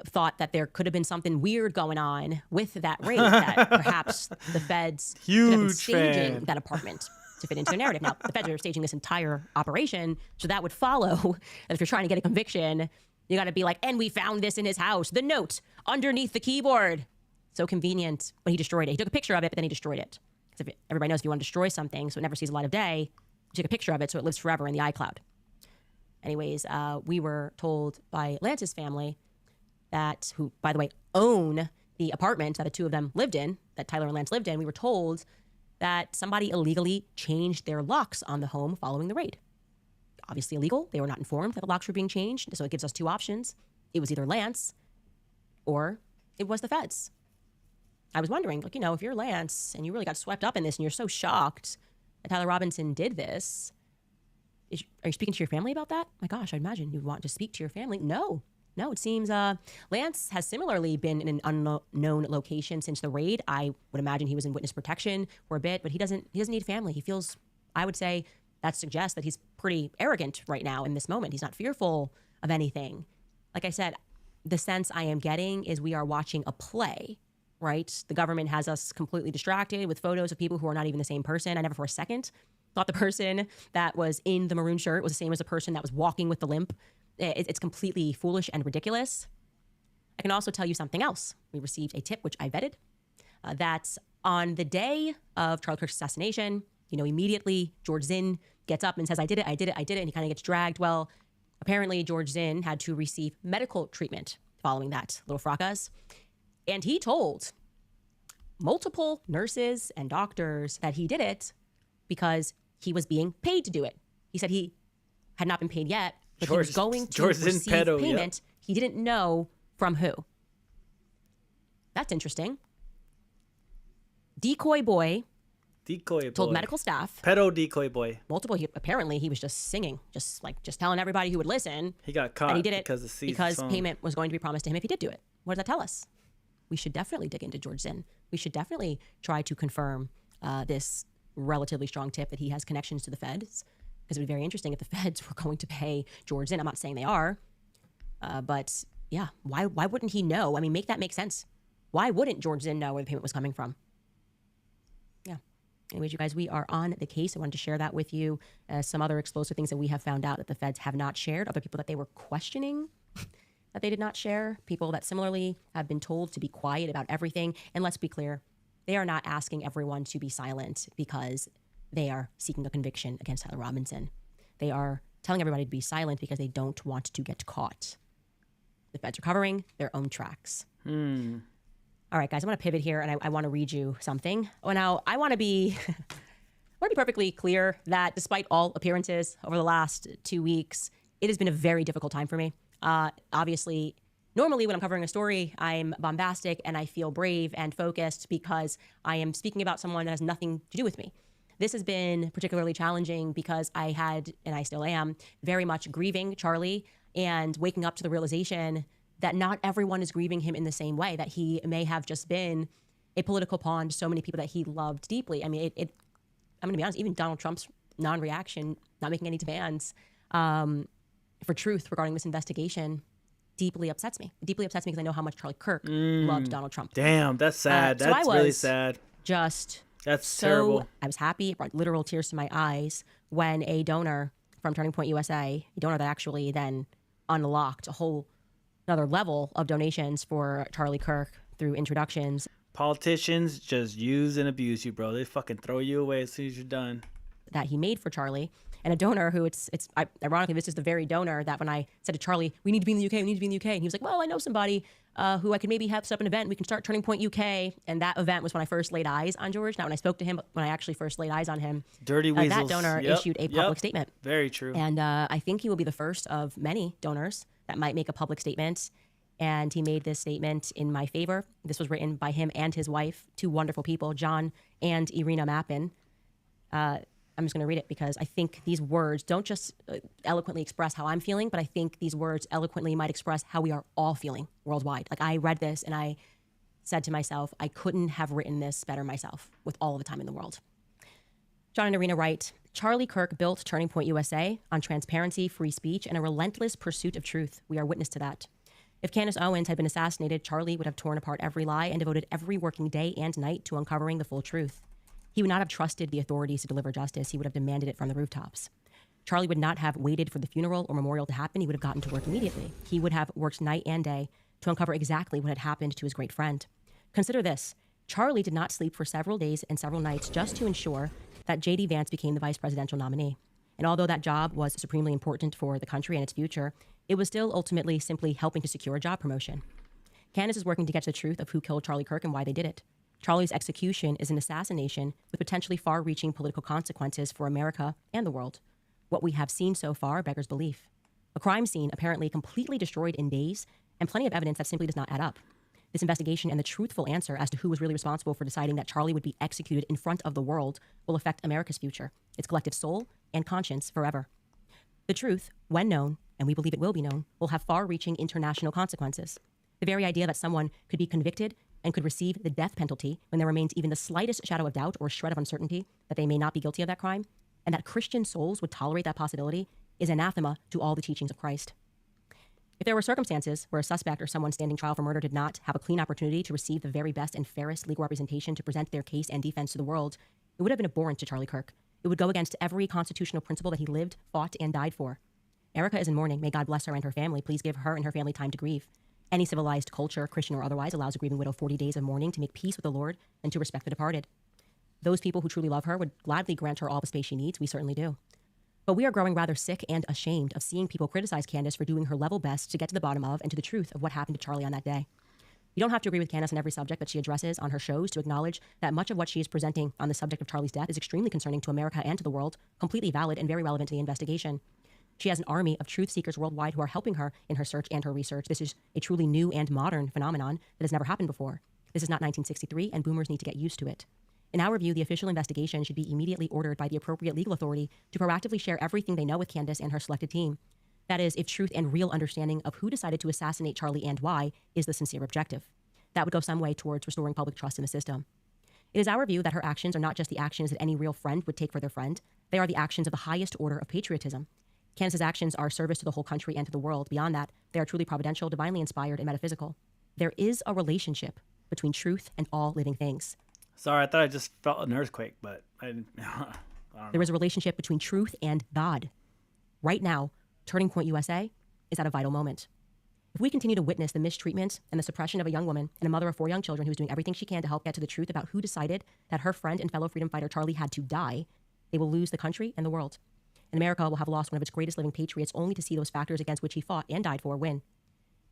thought that there could have been something weird going on with that raid, that perhaps the feds could have been staging that apartment to fit into their narrative. Now, the feds are staging this entire operation, so that would follow that if you're trying to get a conviction, you got to be like, and we found this in his house, the note underneath the keyboard. So convenient, but he destroyed it. He took a picture of it, but then he destroyed it. Because everybody knows if you want to destroy something so it never sees the light of day, you take a picture of it so it lives forever in the iCloud. Anyways, we were told by Lance's family that, who, by the way, own the apartment that the two of them lived in, that Tyler and Lance lived in, we were told that somebody illegally changed their locks on the home following the raid. Obviously illegal. They were not informed that the locks were being changed. So it gives us two options. It was either Lance or it was the feds. I was wondering, like, if you're Lance and you really got swept up in this and you're so shocked that Tyler Robinson did this, are you speaking to your family about that? My gosh, I'd imagine you'd want to speak to your family. No, it seems Lance has similarly been in an unknown location since the raid. I would imagine he was in witness protection for a bit, but he doesn't need family. He feels, I would say, that suggests that he's pretty arrogant right now in this moment. He's not fearful of anything. Like I said, the sense I am getting is we are watching a play, right? The government has us completely distracted with photos of people who are not even the same person. I never for a second thought the person that was in the maroon shirt was the same as the person that was walking with the limp. It's completely foolish and ridiculous. I can also tell you something else. We received a tip, which I vetted, that on the day of Charlie Kirk's assassination, immediately George Zinn gets up and says, I did it, and he kind of gets dragged. Well, apparently George Zinn had to receive medical treatment following that little fracas. And he told multiple nurses and doctors that he did it because he was being paid to do it. He said he had not been paid yet, but he was going to receive payment. He didn't know from who. That's interesting. Decoy boy told medical staff. Pedo decoy boy. Multiple. Apparently, he was just singing, just telling everybody who would listen. He got caught and he did it because payment was going to be promised to him if he did do it. What does that tell us? We should definitely dig into George Zinn. We should definitely try to confirm this relatively strong tip that he has connections to the feds, because it would be very interesting if the feds were going to pay George Zinn. I'm not saying they are, but yeah, why wouldn't he know? I mean, make that make sense. Why wouldn't George Zinn know where the payment was coming from? Yeah. Anyways, you guys, we are on the case. I wanted to share that with you. Some other explosive things that we have found out that the feds have not shared. Other people that they were questioning that they did not share. People that similarly have been told to be quiet about everything. And let's be clear, they are not asking everyone to be silent because they are seeking a conviction against Tyler Robinson. They are telling everybody to be silent because they don't want to get caught. The feds are covering their own tracks. All right, guys, I'm going to pivot here, and I want to read you something. Well, now, I want to be perfectly clear that despite all appearances over the last 2 weeks, it has been a very difficult time for me. Obviously, normally when I'm covering a story, I'm bombastic and I feel brave and focused because I am speaking about someone that has nothing to do with me. This has been particularly challenging because I had, and I still am, very much grieving Charlie and waking up to the realization that not everyone is grieving him in the same way, that he may have just been a political pawn to so many people that he loved deeply. I mean, I'm going to be honest, even Donald Trump's non-reaction, not making any demands for truth regarding this investigation deeply upsets me. It deeply upsets me because I know how much Charlie Kirk loved Donald Trump. Damn, that's sad. So that's really sad. That's terrible. I was happy. It brought literal tears to my eyes when a donor from Turning Point USA, a donor that actually then unlocked a whole another level of donations for Charlie Kirk through introductions. Politicians just use and abuse you, bro. They fucking throw you away as soon as you're done. That he made for Charlie. And a donor who ironically, this is the very donor that when I said to Charlie, we need to be in the UK, we need to be in the UK. And he was like, well, I know somebody who I could maybe have set up an event. We can start Turning Point UK. And that event was when I first laid eyes on George. Not when I spoke to him, but when I actually first laid eyes on him. Dirty weasels. That donor issued a public statement. Very true. And I think he will be the first of many donors that might make a public statement. And he made this statement in my favor. This was written by him and his wife, two wonderful people, John and Irina Mappin. I'm just going to read it because I think these words don't just eloquently express how I'm feeling, but I think these words eloquently might express how we are all feeling worldwide. Like, I read this and I said to myself, I couldn't have written this better myself with all of the time in the world. John and Irina write, Charlie Kirk built Turning Point USA on transparency, free speech, and a relentless pursuit of truth. We are witness to that. If Candace Owens had been assassinated, Charlie would have torn apart every lie and devoted every working day and night to uncovering the full truth. He would not have trusted the authorities to deliver justice. He would have demanded it from the rooftops. Charlie would not have waited for the funeral or memorial to happen. He would have gotten to work immediately. He would have worked night and day to uncover exactly what had happened to his great friend. Consider this. Charlie did not sleep for several days and several nights just to ensure that J.D. Vance became the vice presidential nominee. And although that job was supremely important for the country and its future, it was still ultimately simply helping to secure a job promotion. Candace is working to get to the truth of who killed Charlie Kirk and why they did it. Charlie's execution is an assassination with potentially far-reaching political consequences for America and the world. What we have seen so far beggars belief. A crime scene apparently completely destroyed in days, and plenty of evidence that simply does not add up. This investigation and the truthful answer as to who was really responsible for deciding that Charlie would be executed in front of the world will affect America's future, its collective soul and conscience forever. The truth, when known, and we believe it will be known, will have far-reaching international consequences. The very idea that someone could be convicted and could receive the death penalty when there remains even the slightest shadow of doubt or shred of uncertainty that they may not be guilty of that crime, and that Christian souls would tolerate that possibility, is anathema to all the teachings of Christ. If there were circumstances where a suspect or someone standing trial for murder did not have a clean opportunity to receive the very best and fairest legal representation to present their case and defense to the world, it would have been abhorrent to Charlie Kirk. It would go against every constitutional principle that he lived, fought, and died for. Erica is in mourning. May God bless her and her family. Please give her and her family time to grieve. Any civilized culture, Christian or otherwise, allows a grieving widow 40 days of mourning to make peace with the Lord and to respect the departed. Those people who truly love her would gladly grant her all the space she needs. We certainly do. But we are growing rather sick and ashamed of seeing people criticize Candace for doing her level best to get to the bottom of and to the truth of what happened to Charlie on that day. You don't have to agree with Candace on every subject that she addresses on her shows to acknowledge that much of what she is presenting on the subject of Charlie's death is extremely concerning to America and to the world, completely valid and very relevant to the investigation. She has an army of truth seekers worldwide who are helping her in her search and her research. This is a truly new and modern phenomenon that has never happened before. This is not 1963, and boomers need to get used to it. In our view, the official investigation should be immediately ordered by the appropriate legal authority to proactively share everything they know with Candace and her selected team. That is, if truth and real understanding of who decided to assassinate Charlie and why is the sincere objective. That would go some way towards restoring public trust in the system. It is our view that her actions are not just the actions that any real friend would take for their friend. They are the actions of the highest order of patriotism. Candace's actions are service to the whole country and to the world. Beyond that, they are truly providential, divinely inspired, and metaphysical. There is a relationship between truth and all living things. Sorry, I thought I just felt an earthquake, but I didn't. I don't know. There is a relationship between truth and God. Right now, Turning Point USA is at a vital moment. If we continue to witness the mistreatment and the suppression of a young woman and a mother of 4 young children who's doing everything she can to help get to the truth about who decided that her friend and fellow freedom fighter Charlie had to die, they will lose the country and the world. And America will have lost one of its greatest living patriots only to see those factors against which he fought and died for win.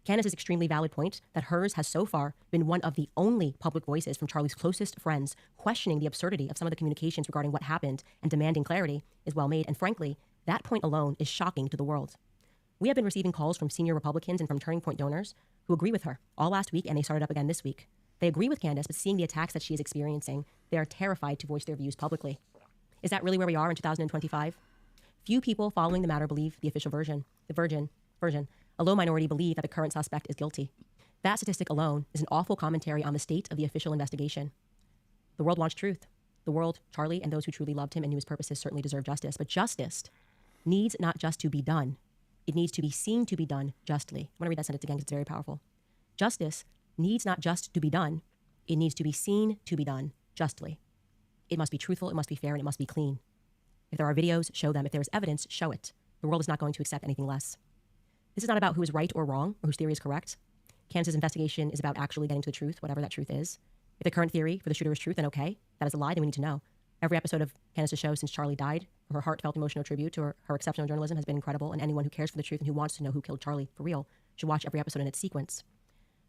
Candace's extremely valid point that hers has so far been one of the only public voices from Charlie's closest friends questioning the absurdity of some of the communications regarding what happened and demanding clarity is well made, and frankly, that point alone is shocking to the world. We have been receiving calls from senior Republicans and from Turning Point donors who agree with her all last week, and they started up again this week. They agree with Candace, but seeing the attacks that she is experiencing, they are terrified to voice their views publicly. Is that really where we are in 2025? Few people following the matter believe the official version. A low minority believe that the current suspect is guilty. That statistic alone is an awful commentary on the state of the official investigation. The world wants truth. The world, Charlie, and those who truly loved him and knew his purposes certainly deserve justice. But justice needs not just to be done. It needs to be seen to be done justly. I want to read that sentence again because it's very powerful. Justice needs not just to be done. It needs to be seen to be done justly. It must be truthful, it must be fair, and it must be clean. If there are videos, show them. If there is evidence, show it. The world is not going to accept anything less. This is not about who is right or wrong or whose theory is correct. Candace's investigation is about actually getting to the truth, whatever that truth is. If the current theory for the shooter is truth, then okay. That is a lie, then we need to know. Every episode of Candace's show since Charlie died, from her heartfelt emotional tribute to her exceptional journalism, has been incredible, and anyone who cares for the truth and who wants to know who killed Charlie for real should watch every episode in its sequence.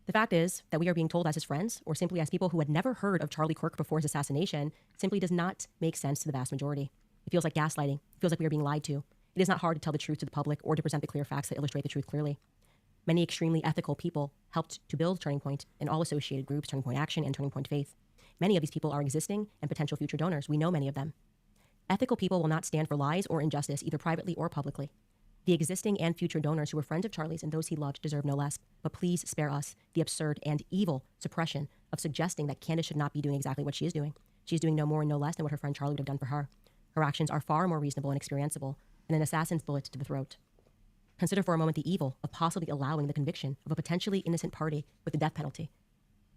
The fact is that we are being told as his friends, or simply as people who had never heard of Charlie Kirk before his assassination, simply does not make sense to the vast majority. It feels like gaslighting. It feels like we are being lied to. It is not hard to tell the truth to the public or to present the clear facts that illustrate the truth clearly. Many extremely ethical people helped to build Turning Point and all associated groups, Turning Point Action and Turning Point Faith. Many of these people are existing and potential future donors. We know many of them. Ethical people will not stand for lies or injustice, either privately or publicly. The existing and future donors who were friends of Charlie's and those he loved deserve no less. But please spare us the absurd and evil suppression of suggesting that Candace should not be doing exactly what she is doing. She is doing no more and no less than what her friend Charlie would have done for her. Her actions are far more reasonable and experienceable than an assassin's bullet to the throat. Consider for a moment the evil of possibly allowing the conviction of a potentially innocent party with the death penalty.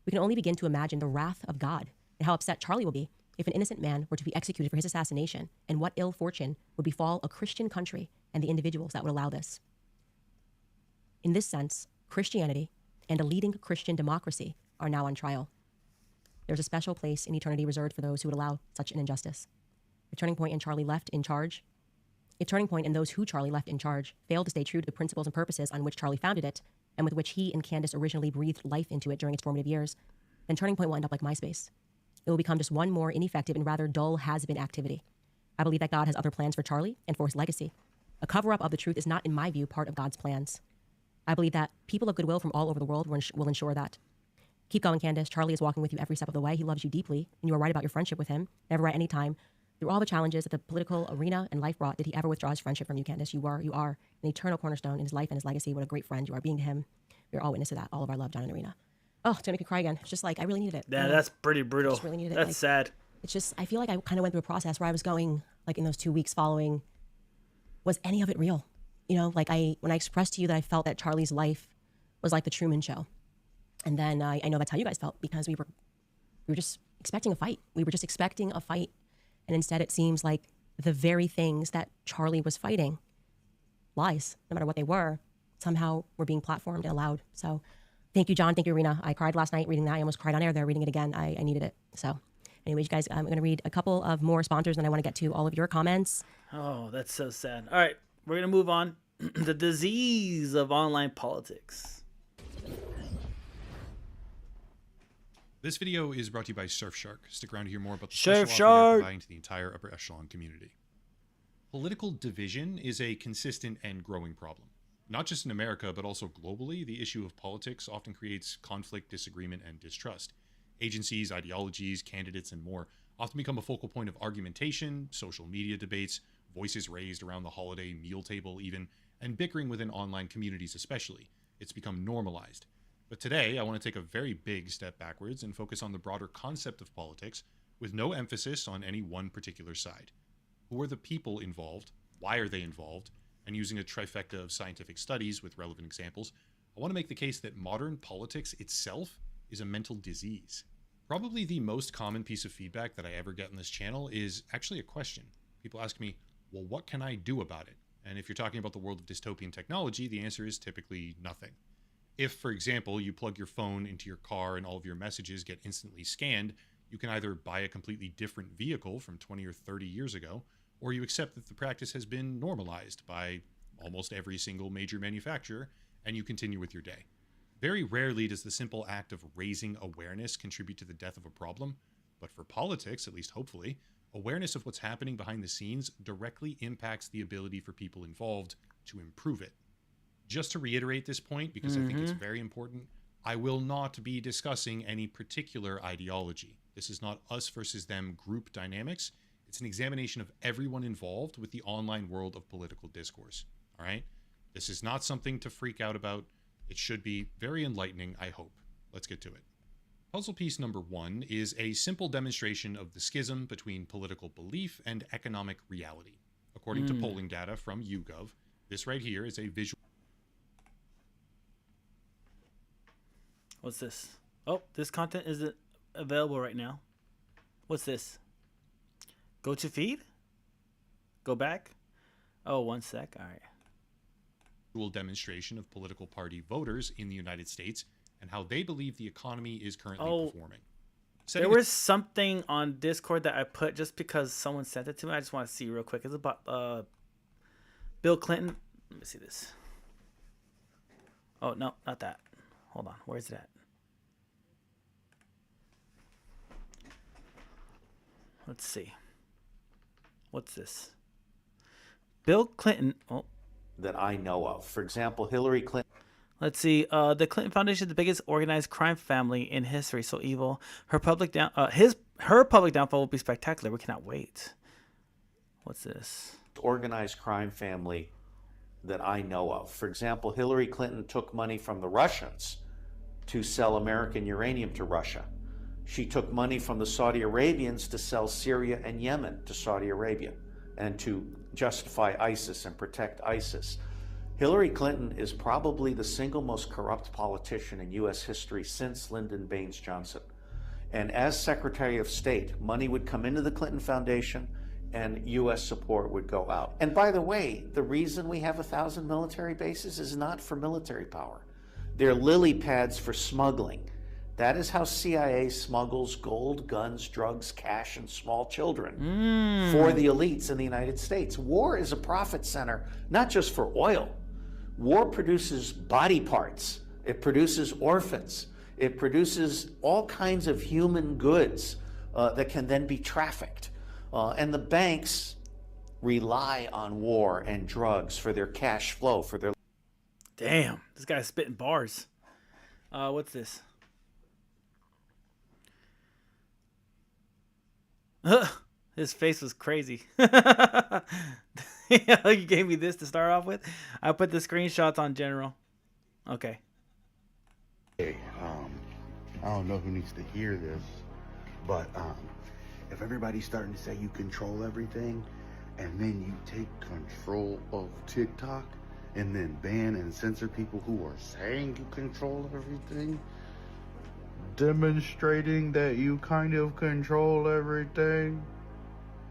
We can only begin to imagine the wrath of God and how upset Charlie will be if an innocent man were to be executed for his assassination, and what ill fortune would befall a Christian country and the individuals that would allow this. In this sense, Christianity and a leading Christian democracy are now on trial. There's a special place in eternity reserved for those who would allow such an injustice. If Turning Point and Charlie left in charge, if Turning Point and those who Charlie left in charge failed to stay true to the principles and purposes on which Charlie founded it, and with which he and Candace originally breathed life into it during its formative years, then Turning Point will end up like MySpace. it will become just one more ineffective and rather dull has-been activity. I believe that God has other plans for Charlie and for his legacy. A cover-up of the truth is not, in my view, part of God's plans. I believe that people of goodwill from all over the world will ensure that. Keep going, Candace. Charlie is walking with you every step of the way. He loves you deeply, and you are right about your friendship with him. Never at any time, through all the challenges that the political arena and life brought, did he ever withdraw his friendship from you, Candace. You are an eternal cornerstone in his life and his legacy. What a great friend you are being to him. We're all witness to that. All of our love, John and Arena. Oh, it's gonna make me cry again. It's just like, I really needed it. Yeah, that's pretty brutal. I just really needed it. That's like, sad. It's just, I feel like I kind of went through a process where I was going, like, in those 2 weeks following, was any of it real? You know, like when I expressed to you that I felt that Charlie's life was like the Truman Show. And then I know that's how you guys felt, because we were just expecting a fight. We were just expecting a fight. And instead it seems like the very things that Charlie was fighting, lies, no matter what they were, somehow were being platformed and allowed. So thank you, John. Thank you, Arena. I cried last night reading that. I almost cried on air there reading it again. I needed it. So anyways, you guys, I'm going to read a couple of more sponsors, and I want to get to all of your comments. Oh, that's so sad. All right, we're going to move on. The disease of online politics. This video is brought to you by Surfshark. Stick around to hear more about the Surfshark special offer they're providing to the entire upper echelon community. Political division is a consistent and growing problem. Not just in America, but also globally, the issue of politics often creates conflict, disagreement, and distrust. Agencies, ideologies, candidates, and more often become a focal point of argumentation, social media debates, voices raised around the holiday meal table even, and bickering within online communities especially. It's become normalized. But today, I want to take a very big step backwards and focus on the broader concept of politics, with no emphasis on any one particular side. Who are the people involved? Why are they involved? And using a trifecta of scientific studies with relevant examples, I want to make the case that modern politics itself is a mental disease. Probably the most common piece of feedback that I ever get on this channel is actually a question. People ask me, well, what can I do about it? And if you're talking about the world of dystopian technology, the answer is typically nothing. If, for example, you plug your phone into your car and all of your messages get instantly scanned, you can either buy a completely different vehicle from 20 or 30 years ago, or you accept that the practice has been normalized by almost every single major manufacturer, and you continue with your day. Very rarely does the simple act of raising awareness contribute to the death of a problem, but for politics, at least hopefully, awareness of what's happening behind the scenes directly impacts the ability for people involved to improve it. Just to reiterate this point, because I think it's very important, I will not be discussing any particular ideology. This is not us versus them group dynamics. It's an examination of everyone involved with the online world of political discourse. All right? This is not something to freak out about. It should be very enlightening, I hope. Let's get to it. Puzzle piece number 1 is a simple demonstration of the schism between political belief and economic reality. According to polling data from YouGov, this right here is a visual. What's this? Oh, this content isn't available right now. What's this? Go to feed? Go back? Oh, 1 sec. All right. Demonstration of political party voters in the United States and how they believe the economy is currently performing. There was something on Discord that I put just because someone sent it to me. I just want to see real quick. It's about Bill Clinton. Let me see this. Oh, no, not that. Hold on. Where's it at? Let's see. What's this? Bill Clinton. Oh. That I know of. For example, Hillary Clinton. Let's see. The Clinton Foundation is the biggest organized crime family in history. So evil. Her public downfall will be spectacular. We cannot wait. What's this? Organized crime family that I know of. For example, Hillary Clinton took money from the Russians to sell American uranium to Russia. She took money from the Saudi Arabians to sell Syria and Yemen to Saudi Arabia and to justify ISIS and protect ISIS. Hillary Clinton is probably the single most corrupt politician in U.S. history since Lyndon Baines Johnson. And as Secretary of State, money would come into the Clinton Foundation and U.S. support would go out. And by the way, the reason we have 1,000 military bases is not for military power. They're lily pads for smuggling. That is how CIA smuggles gold, guns, drugs, cash, and small children for the elites in the United States. War is a profit center, not just for oil. War produces body parts. It produces orphans. It produces all kinds of human goods that can then be trafficked. And the banks rely on war and drugs for their cash flow, for their... Damn, this guy's spitting bars. What's this? His face was crazy. You gave me this to start off with. I put the screenshots on general. Okay. Hey, I don't know who needs to hear this, but if everybody's starting to say you control everything, and then you take control of TikTok, and then ban and censor people who are saying you control everything, demonstrating that you kind of control everything,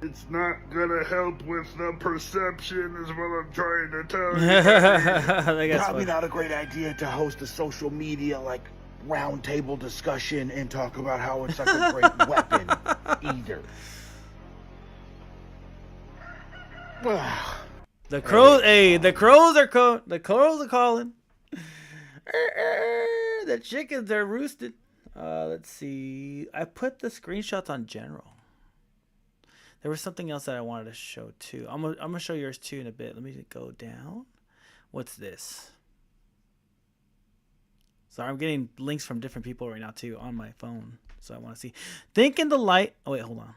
it's not gonna help with the perception is what I'm trying to tell you. Probably not a great idea to host a social media like roundtable discussion and talk about how it's like a great weapon either. The crows, the crows are calling. The chickens are roosted. Let's see. I put the screenshots on general. There was something else that I wanted to show too. I'm gonna show yours too in a bit. Let me go down. What's this? Sorry, I'm getting links from different people right now too on my phone. So I want to see. Think in the light. Oh wait, hold on.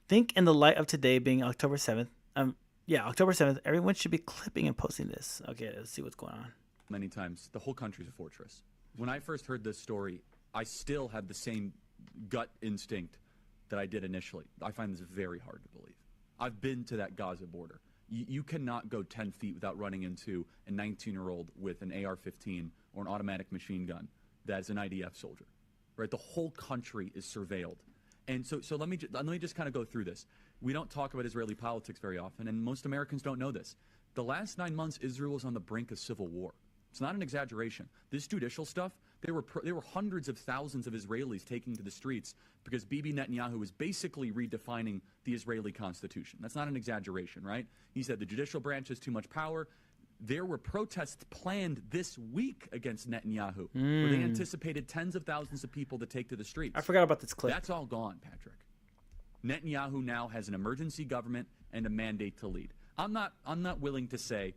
Think in the light of today being October 7th. Yeah, October 7th. Everyone should be clipping and posting this. Okay, let's see what's going on. Many times, the whole country's a fortress. When I first heard this story, I still had the same gut instinct that I did initially. I find this very hard to believe. I've been to that Gaza border. You cannot go 10 feet without running into a 19-year-old with an AR-15 or an automatic machine gun that's an IDF soldier, right? The whole country is surveilled. And so let me just kind of go through this. We don't talk about Israeli politics very often, and most Americans don't know this. The last 9 months, Israel was on the brink of civil war. It's not an exaggeration. This judicial stuff, there were hundreds of thousands of Israelis taking to the streets because Bibi Netanyahu was basically redefining the Israeli constitution. That's not an exaggeration, right? He said the judicial branch has too much power. There were protests planned this week against Netanyahu, where they anticipated tens of thousands of people to take to the streets. I forgot about this clip. That's all gone, Patrick. Netanyahu now has an emergency government and a mandate to lead. I'm not willing to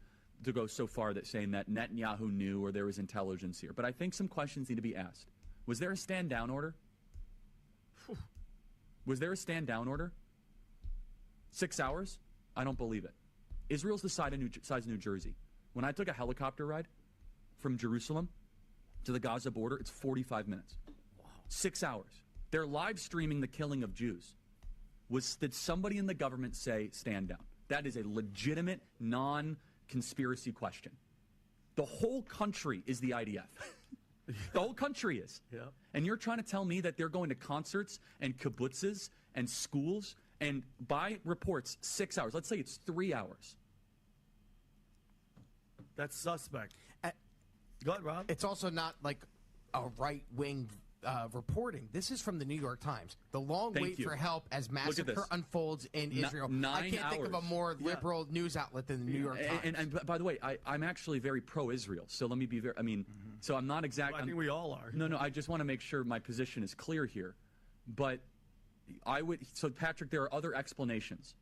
go so far that saying that Netanyahu knew or there was intelligence here, but I think some questions need to be asked. Was there a stand down order? Was there a stand down order? 6 hours? I don't believe it. Israel's the size of New Jersey. When I took a helicopter ride from Jerusalem to the Gaza border, it's 45 minutes. 6 hours. They're live streaming the killing of Jews. Did somebody in the government say stand down? That is a legitimate, non-conspiracy question. The whole country is the IDF. The whole country is. Yeah. And you're trying to tell me that they're going to concerts and kibbutzes and schools and by reports 6 hours. Let's say it's 3 hours. That's suspect. Go ahead, Rob. It's also not like a right-wing reporting. This is from the New York Times. The long wait for help as massacre unfolds in Israel. 9 I can't think of a more liberal news outlet than the New York Times. And by the way, I'm actually very pro-Israel. So let me be very. So I'm not exactly. Well, I think we all are. No. I just want to make sure my position is clear here. But So Patrick, there are other explanations.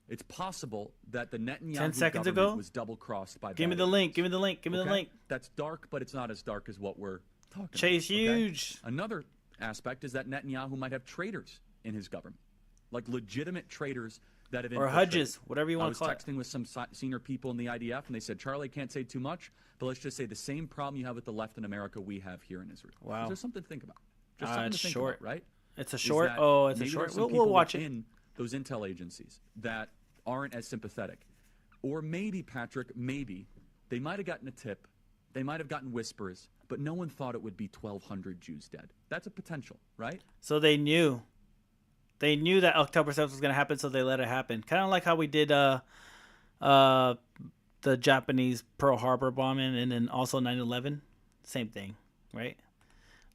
It's possible that the Netanyahu 10 seconds government ago was double-crossed by. Give me the link. Give me the link. Give me the link. That's dark, but it's not as dark as what we're talking Chase about. Huge. Another aspect is that Netanyahu might have traitors in his government, like legitimate traitors that have or Hudges, whatever you want to call it. I was texting with some senior people in the IDF, and they said, Charlie, I can't say too much, but let's just say the same problem you have with the left in America we have here in Israel. Wow. There's something to think about. Just something it's to think short. about, right? It's a short. Oh, it's a short. We'll watch it. Those intel agencies that aren't as sympathetic. Or maybe, Patrick, maybe they might have gotten a tip. They might have gotten whispers, but no one thought it would be 1,200 Jews dead. That's a potential, right? So they knew. They knew that October 7th was going to happen, so they let it happen. Kind of like how we did the Japanese Pearl Harbor bombing and then also 9/11. Same thing, right?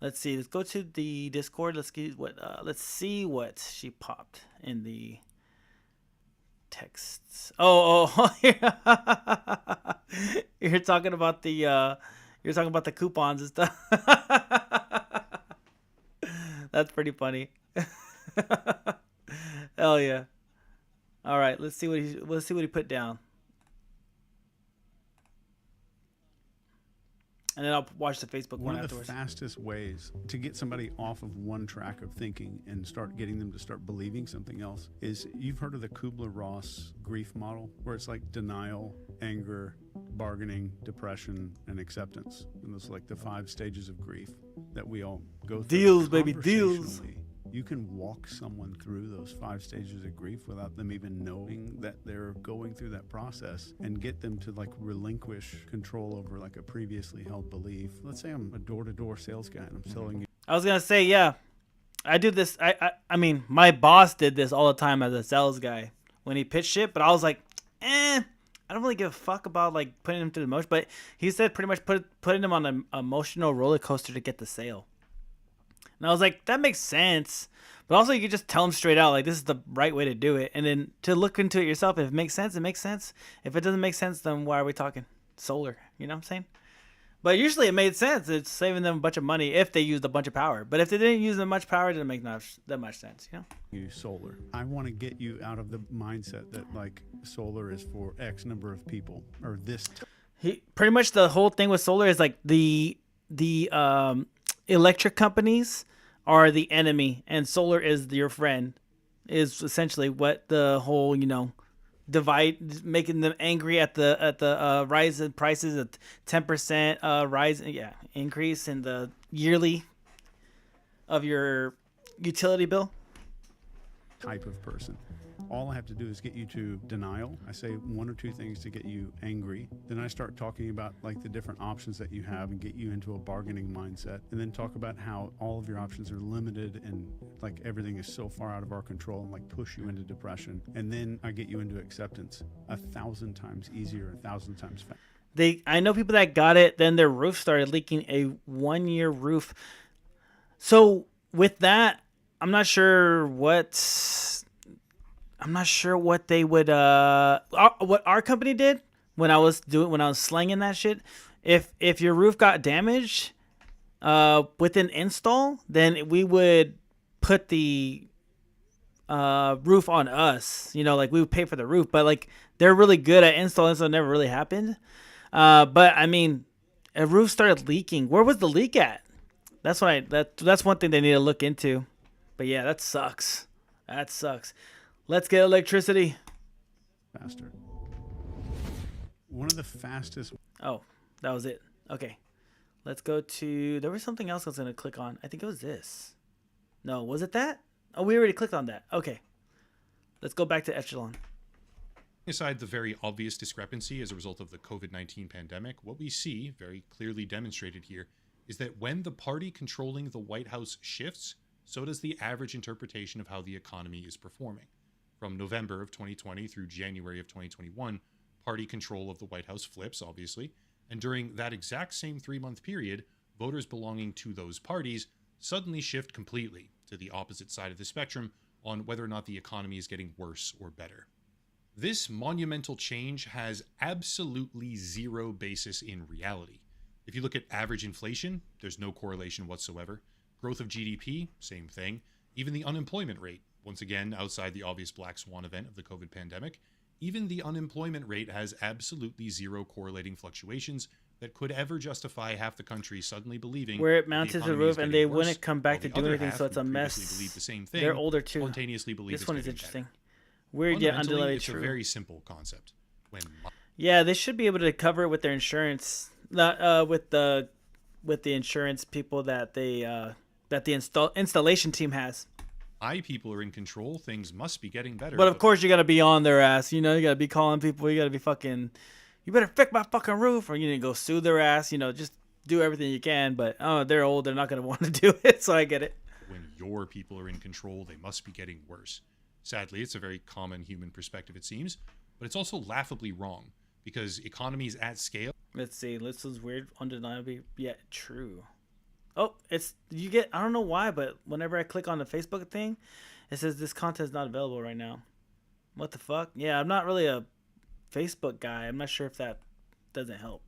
Let's see. Let's go to the Discord. Let's see what she popped in the texts. Oh, you're talking about the coupons and stuff. That's pretty funny. Hell yeah. All right, let's see what he put down. And then I'll watch the Facebook one afterwards. One of the fastest ways to get somebody off of one track of thinking and start getting them to start believing something else is, you've heard of the Kubler-Ross grief model, where it's like denial, anger, bargaining, depression, and acceptance. And those are like the 5 stages of grief that we all go through. Deals, baby, deals. You can walk someone through those 5 stages of grief without them even knowing that they're going through that process, and get them to like relinquish control over like a previously held belief. Let's say I'm a door-to-door sales guy and I'm selling you. I was gonna say, yeah, I do this. I mean, my boss did this all the time as a sales guy when he pitched shit. But I was like, I don't really give a fuck about like putting him through the motion. But he said pretty much putting him on an emotional roller coaster to get the sale. And I was like, that makes sense. But also, you could just tell them straight out, like, this is the right way to do it. And then to look into it yourself. If it makes sense, it makes sense. If it doesn't make sense, then why are we talking solar? You know what I'm saying? But usually it made sense. It's saving them a bunch of money if they used a bunch of power. But if they didn't use that much power, it didn't make that much sense, you know? You solar. I want to get you out of the mindset that, like, solar is for X number of people or this. Pretty much the whole thing with solar is, like, the electric companies are the enemy and solar is your friend, is essentially what the whole, you know, divide, making them angry at the rise in prices at 10% rise, increase in the yearly of your utility bill. Type of person. All I have to do is get you to denial. I say 1 or 2 things to get you angry. Then I start talking about like the different options that you have and get you into a bargaining mindset. And then talk about how all of your options are limited and like everything is so far out of our control and like push you into depression. And then I get you into acceptance 1,000 times easier, 1,000 times faster. I know people that got it, then their roof started leaking, a 1-year roof. So with that, I'm not sure what they would what our company did when I was slanging that shit. If your roof got damaged with an install, then we would put the roof on us. You know, like we would pay for the roof, but like they're really good at installing, so it never really happened. But I mean, a roof started leaking. Where was the leak at? That's one thing they need to look into. But yeah, that sucks. That sucks. Let's get electricity. Faster. One of the fastest. Oh, that was it. Okay. Let's go to... There was something else I was going to click on. I think it was this. No, was it that? Oh, we already clicked on that. Okay. Let's go back to Echelon. Aside the very obvious discrepancy as a result of the COVID-19 pandemic, what we see, very clearly demonstrated here, is that when the party controlling the White House shifts, so does the average interpretation of how the economy is performing. From November of 2020 through January of 2021, party control of the White House flips, obviously, and during that exact same 3-month period, voters belonging to those parties suddenly shift completely to the opposite side of the spectrum on whether or not the economy is getting worse or better. This monumental change has absolutely zero basis in reality. If you look at average inflation, there's no correlation whatsoever. Growth of GDP, same thing. Even the unemployment rate, once again, outside the obvious black swan event of the COVID pandemic, even the unemployment rate has absolutely zero correlating fluctuations that could ever justify half the country suddenly believing where it mounted to the roof and they wouldn't come back to do anything, so it's a mess. The same thing, they're older too. Spontaneously believe this one is interesting. Better. Weird yet undeniably it's true. A very simple concept. Yeah, they should be able to cover it with their insurance, not with the insurance people that the installation team has. People are in control. Things must be getting better. But of course, you got to be on their ass. You know, you got to be calling people. You got to be fucking. You better fix my fucking roof, or you need to go sue their ass. You know, just do everything you can. But they're old. They're not gonna want to do it. So I get it. When your people are in control, they must be getting worse. Sadly, it's a very common human perspective, it seems, but it's also laughably wrong because economies at scale. Let's see. This is weird, undeniably yet true. Oh, I don't know why, but whenever I click on the Facebook thing, it says this content is not available right now. What the fuck? Yeah, I'm not really a Facebook guy. I'm not sure if that doesn't help.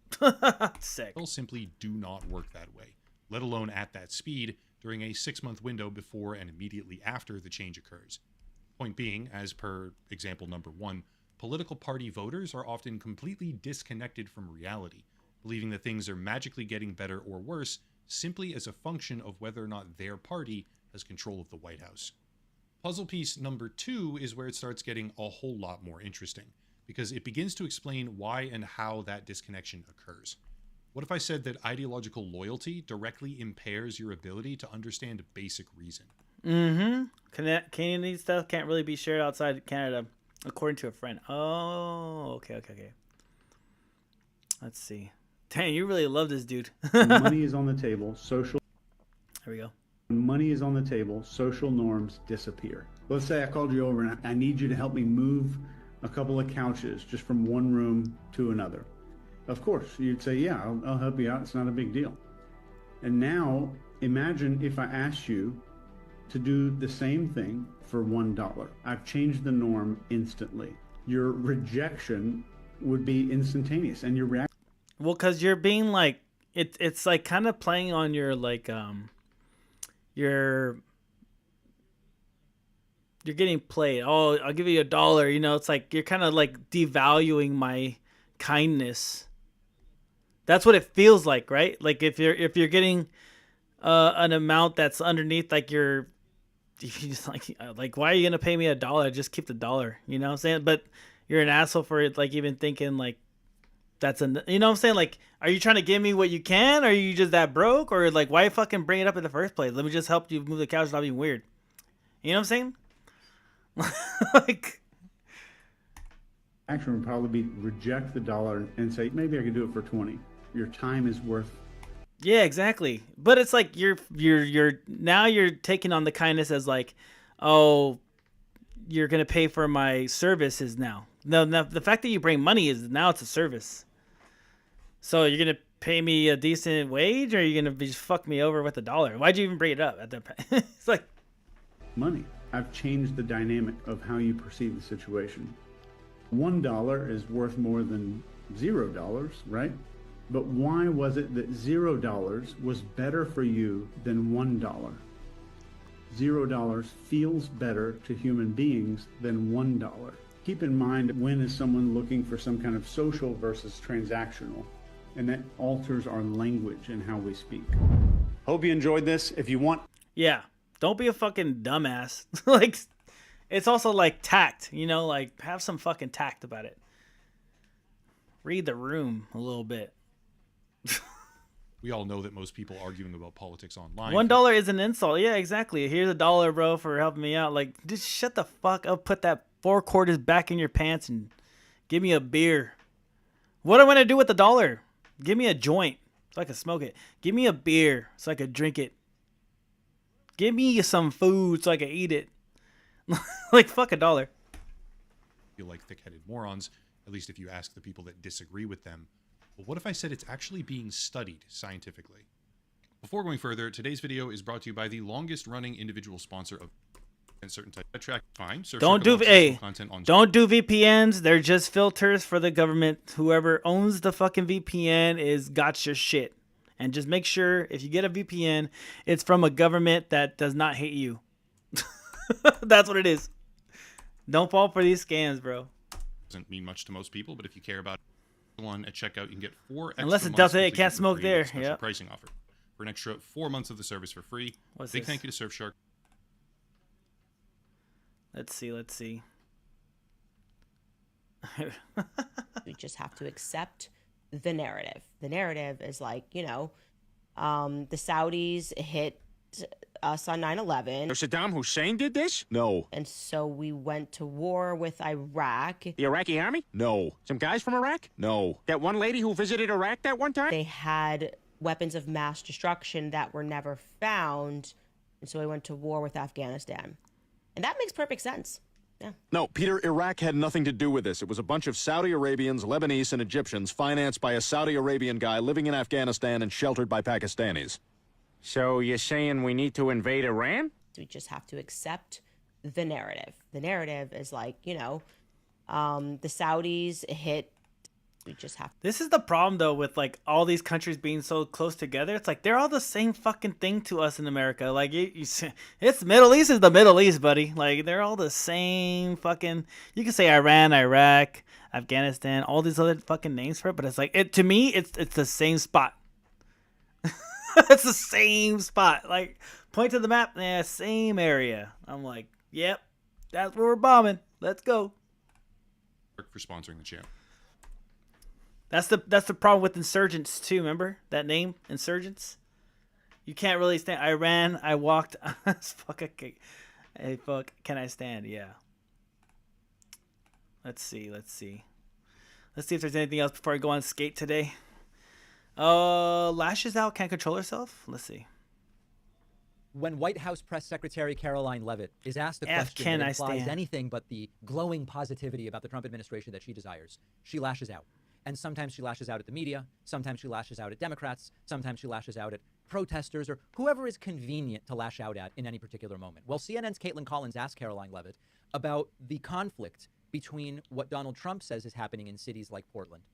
Sick. Simply do not work that way, let alone at that speed, during a 6-month window before and immediately after the change occurs. Point being, as per example number 1, political party voters are often completely disconnected from reality, believing that things are magically getting better or worse simply as a function of whether or not their party has control of the White House. Puzzle piece number 2 is where it starts getting a whole lot more interesting, because it begins to explain why and how that disconnection occurs. What if I said that ideological loyalty directly impairs your ability to understand basic reason? Canadian stuff can't really be shared outside Canada, according to a friend. Oh, okay. Let's see. Dang, you really love this dude. When money is on the table, social... There we go. When money is on the table, social norms disappear. Let's say I called you over and I need you to help me move a couple of couches just from one room to another. Of course, you'd say, yeah, I'll help you out. It's not a big deal. And now, imagine if I asked you to do the same thing for $1. I've changed the norm instantly. Your rejection would be instantaneous, and your reaction... Well, because you're being like... It's like kind of playing on your, like, you're getting played. Oh, I'll give you $1. You know, it's like you're kind of like devaluing my kindness. That's what it feels like, right? Like if you're getting an amount that's underneath, like you're just like why are you gonna pay me $1? Just keep the $1. You know what I'm saying? But you're an asshole for it, like even thinking like that's you know what I'm saying? Like, are you trying to give me what you can? Or are you just that broke? Or like, why fucking bring it up in the first place? Let me just help you move the couch without being weird. You know what I'm saying? Like, action would probably be reject the $1 and say, maybe I could do it for 20. Your time is worth... Yeah, exactly. But it's like you're now you're taking on the kindness as like, oh, you're going to pay for my services now. No, the fact that you bring money is now it's a service. So you're going to pay me a decent wage, or are you going to just fuck me over with $1? Why'd you even bring it up at that point? It's like... Money. I've changed the dynamic of how you perceive the situation. $1 is worth more than $0, right? But why was it that $0 was better for you than $1? $0 feels better to human beings than $1. Keep in mind, when is someone looking for some kind of social versus transactional? And that alters our language and how we speak. Hope you enjoyed this. If you want... Yeah, don't be a fucking dumbass. Like, it's also like tact, you know? Like, have some fucking tact about it. Read the room a little bit. We all know that most people arguing about politics online... $1 is an insult. Yeah, exactly. Here's $1, bro, for helping me out. Like, just shut the fuck up. Put that 4 quarters back in your pants and give me a beer. What do I want to do with $1? Give me a joint so I can smoke it. Give me a beer so I can drink it. Give me some food so I can eat it. Like, fuck $1. Feel like thick-headed morons, at least if you ask the people that disagree with them. But what if I said it's actually being studied scientifically? Before going further, today's video is brought to you by the longest-running individual sponsor of certain type of track. Fine. Don't do VPNs. They're just filters for the government. Whoever owns the fucking VPN is got your shit. And just make sure if you get a VPN, it's from a government that does not hate you. That's what it is. Don't fall for these scams, bro. Doesn't mean much to most people, but if you care about one at checkout, you can get 4 extra unless it months does it, can't for smoke free there. with a special Yeah. pricing offer for an extra 4 months of the service for free. What's Big this? thank you to Surfshark. Let's see. We just have to accept the narrative. The narrative is like, you know, the Saudis hit us on 9/11. Saddam Hussein did this? No. And so we went to war with Iraq. The Iraqi army? No. Some guys from Iraq? No. That one lady who visited Iraq that one time? They had weapons of mass destruction that were never found. And so we went to war with Afghanistan. And that makes perfect sense. Yeah. No, Peter, Iraq had nothing to do with this. It was a bunch of Saudi Arabians, Lebanese, and Egyptians financed by a Saudi Arabian guy living in Afghanistan and sheltered by Pakistanis. So you're saying we need to invade Iran? We just have to accept the narrative. The narrative is like, you know, the Saudis hit We just have. This is the problem though with like all these countries being so close together. It's like they're all the same fucking thing to us in America. Like it's Middle East is the Middle East, buddy. Like they're all the same fucking. You can say Iran, Iraq, Afghanistan, all these other fucking names for it, but it's like to me it's the same spot. It's the same spot. Like point to the map, yeah, same area. I'm like, yep, that's where we're bombing. Let's go. For sponsoring the channel. That's the problem with insurgents too. Remember that name, insurgents? You can't really stand. I ran. I walked. Fuck. Hey, fuck. Can I stand? Yeah. Let's see. Let's see if there's anything else before I go on skate today. Lashes out. Can't control herself. Let's see. When White House Press Secretary Caroline Leavitt is asked a question that implies anything but the glowing positivity about the Trump administration that she desires, she lashes out. And sometimes she lashes out at the media, sometimes she lashes out at Democrats, sometimes she lashes out at protesters or whoever is convenient to lash out at in any particular moment. Well, CNN's Caitlin Collins asked Caroline Leavitt about the conflict between what Donald Trump says is happening in cities like Portland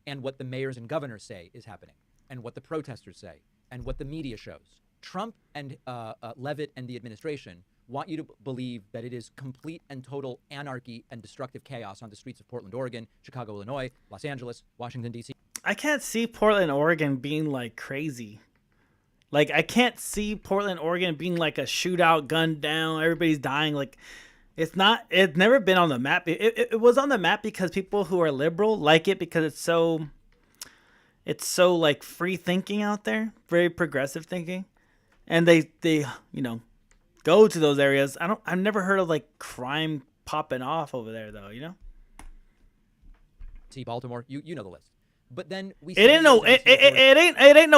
and what the mayors and governors say is happening and what the protesters say and what the media shows. Trump and Leavitt and the administration want you to believe that it is complete and total anarchy and destructive chaos on the streets of Portland, Oregon, Chicago, Illinois, Los Angeles, Washington, D.C. I can't see Portland, Oregon being like crazy. Like I can't see Portland, Oregon being like a shootout, gun down, everybody's dying. Like it's never been on the map. It was on the map because people who are liberal like it because it's so like free thinking out there, very progressive thinking. And they go to those areas. I've never heard of like crime popping off over there though, See Baltimore, you know the list. But then it ain't no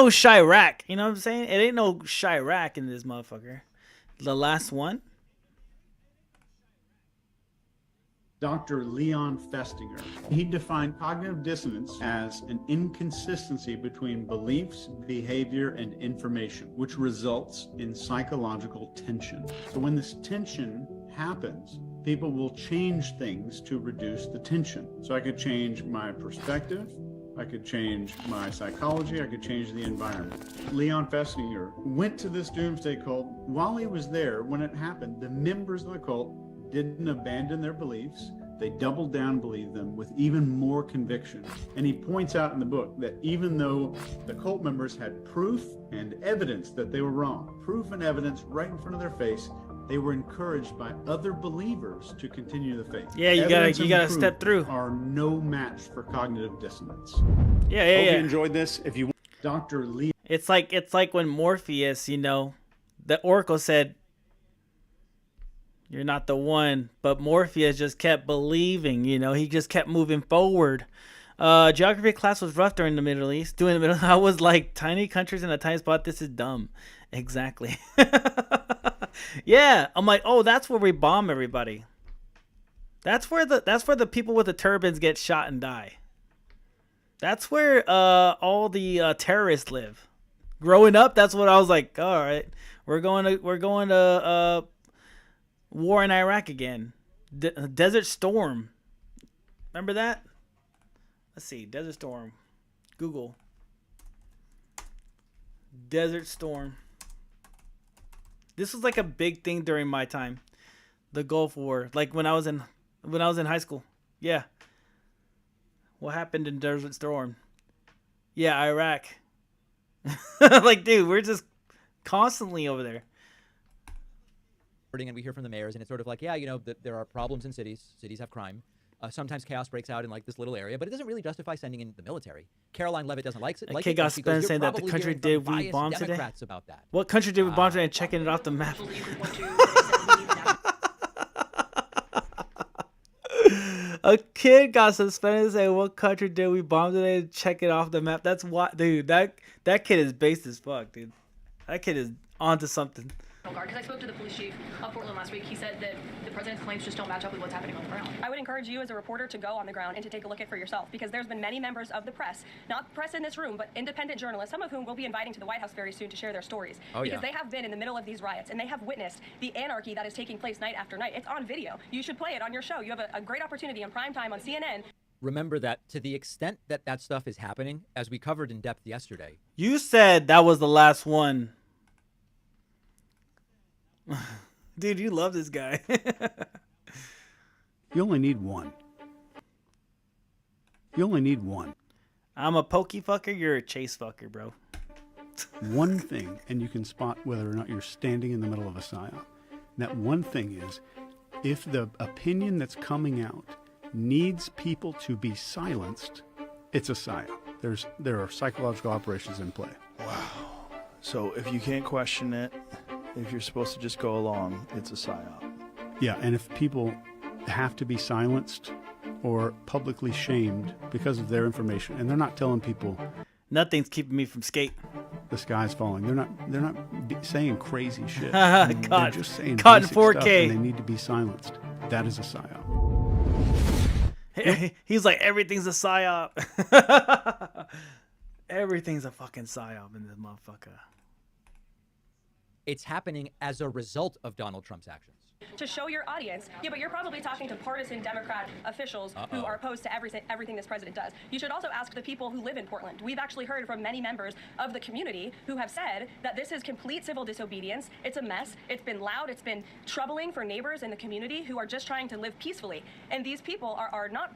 Chirac. You know what I'm saying? It ain't no Chirac in this motherfucker. The last one. Dr. Leon Festinger. He defined cognitive dissonance as an inconsistency between beliefs, behavior, and information, which results in psychological tension. So when this tension happens, people will change things to reduce the tension. So I could change my perspective, I could change my psychology, I could change the environment. Leon Festinger went to this doomsday cult. While he was there, when it happened, the members of the cult didn't abandon their beliefs. They doubled down, believed them with even more conviction. And he points out in the book that even though the cult members had proof and evidence that they were wrong, proof and evidence right in front of their face, they were encouraged by other believers to continue the faith. Yeah, you gotta step through. Are no match for cognitive dissonance. Yeah. Hope you enjoyed this. If you, Dr. Lee. It's like when Morpheus, the Oracle said, "You're not the one," but Morpheus just kept believing. He just kept moving forward. Geography class was rough during the Middle East. I was like, tiny countries in a tiny spot. This is dumb. Exactly. Yeah, I'm like, oh, that's where we bomb everybody. That's where the people with the turbans get shot and die. That's where all the terrorists live. Growing up, that's what I was like. All right, we're going to war in Iraq again. Desert Storm. Remember that? Let's see. Desert Storm. Google. Desert Storm. This was like a big thing during my time. The Gulf War. Like when I was in high school. Yeah. What happened in Desert Storm? Yeah, Iraq. Like, dude, we're just constantly over there. And we hear from the mayors, and it's sort of like, yeah, there are problems in cities. Cities have crime. Sometimes chaos breaks out in like this little area, but it doesn't really justify sending in the military. Caroline Leavitt doesn't like it. A kid got spent saying that the country did we bomb today. About that. What country did we bomb today? And checking it off the map. A kid got suspended saying, "What country did we bomb today?" And check it off the map. That's what, dude. That kid is based as fuck, dude. That kid is onto something. Because I spoke to the police chief of Portland last week. He said that the president's claims just don't match up with what's happening on the ground. I would encourage you as a reporter to go on the ground and to take a look at it for yourself, because there's been many members of the press, not press in this room, but independent journalists, some of whom we'll be inviting to the White House very soon to share their stories. Because they have been in the middle of these riots and they have witnessed the anarchy that is taking place night after night. It's on video. You should play it on your show. You have a great opportunity in prime time on CNN. remember that to the extent that that stuff is happening, as we covered in depth yesterday. You said that was the last one. Dude, you love this guy. You only need one. You only need one. I'm a pokey fucker, you're a chase fucker, bro. One thing, and you can spot whether or not you're standing in the middle of a psyop. That one thing is, if the opinion that's coming out needs people to be silenced, it's a psyop. There are psychological operations in play. Wow. So if you can't question it, if you're supposed to just go along, it's a psyop. Yeah, and if people have to be silenced or publicly shamed because of their information, and they're not telling people nothing's keeping me from skate. The sky's falling. They're not saying crazy shit. They're just saying caught in basic 4K. stuff, and they need to be silenced. That is a psyop. He's like, everything's a psyop. Everything's a fucking psyop in this motherfucker. It's happening as a result of Donald Trump's actions. To show your audience, yeah, but you're probably talking to partisan Democrat officials who are opposed to everything this president does. You should also ask the people who live in Portland. We've actually heard from many members of the community who have said that this is complete civil disobedience. It's a mess. It's been loud. It's been troubling for neighbors in the community who are just trying to live peacefully. And these people are not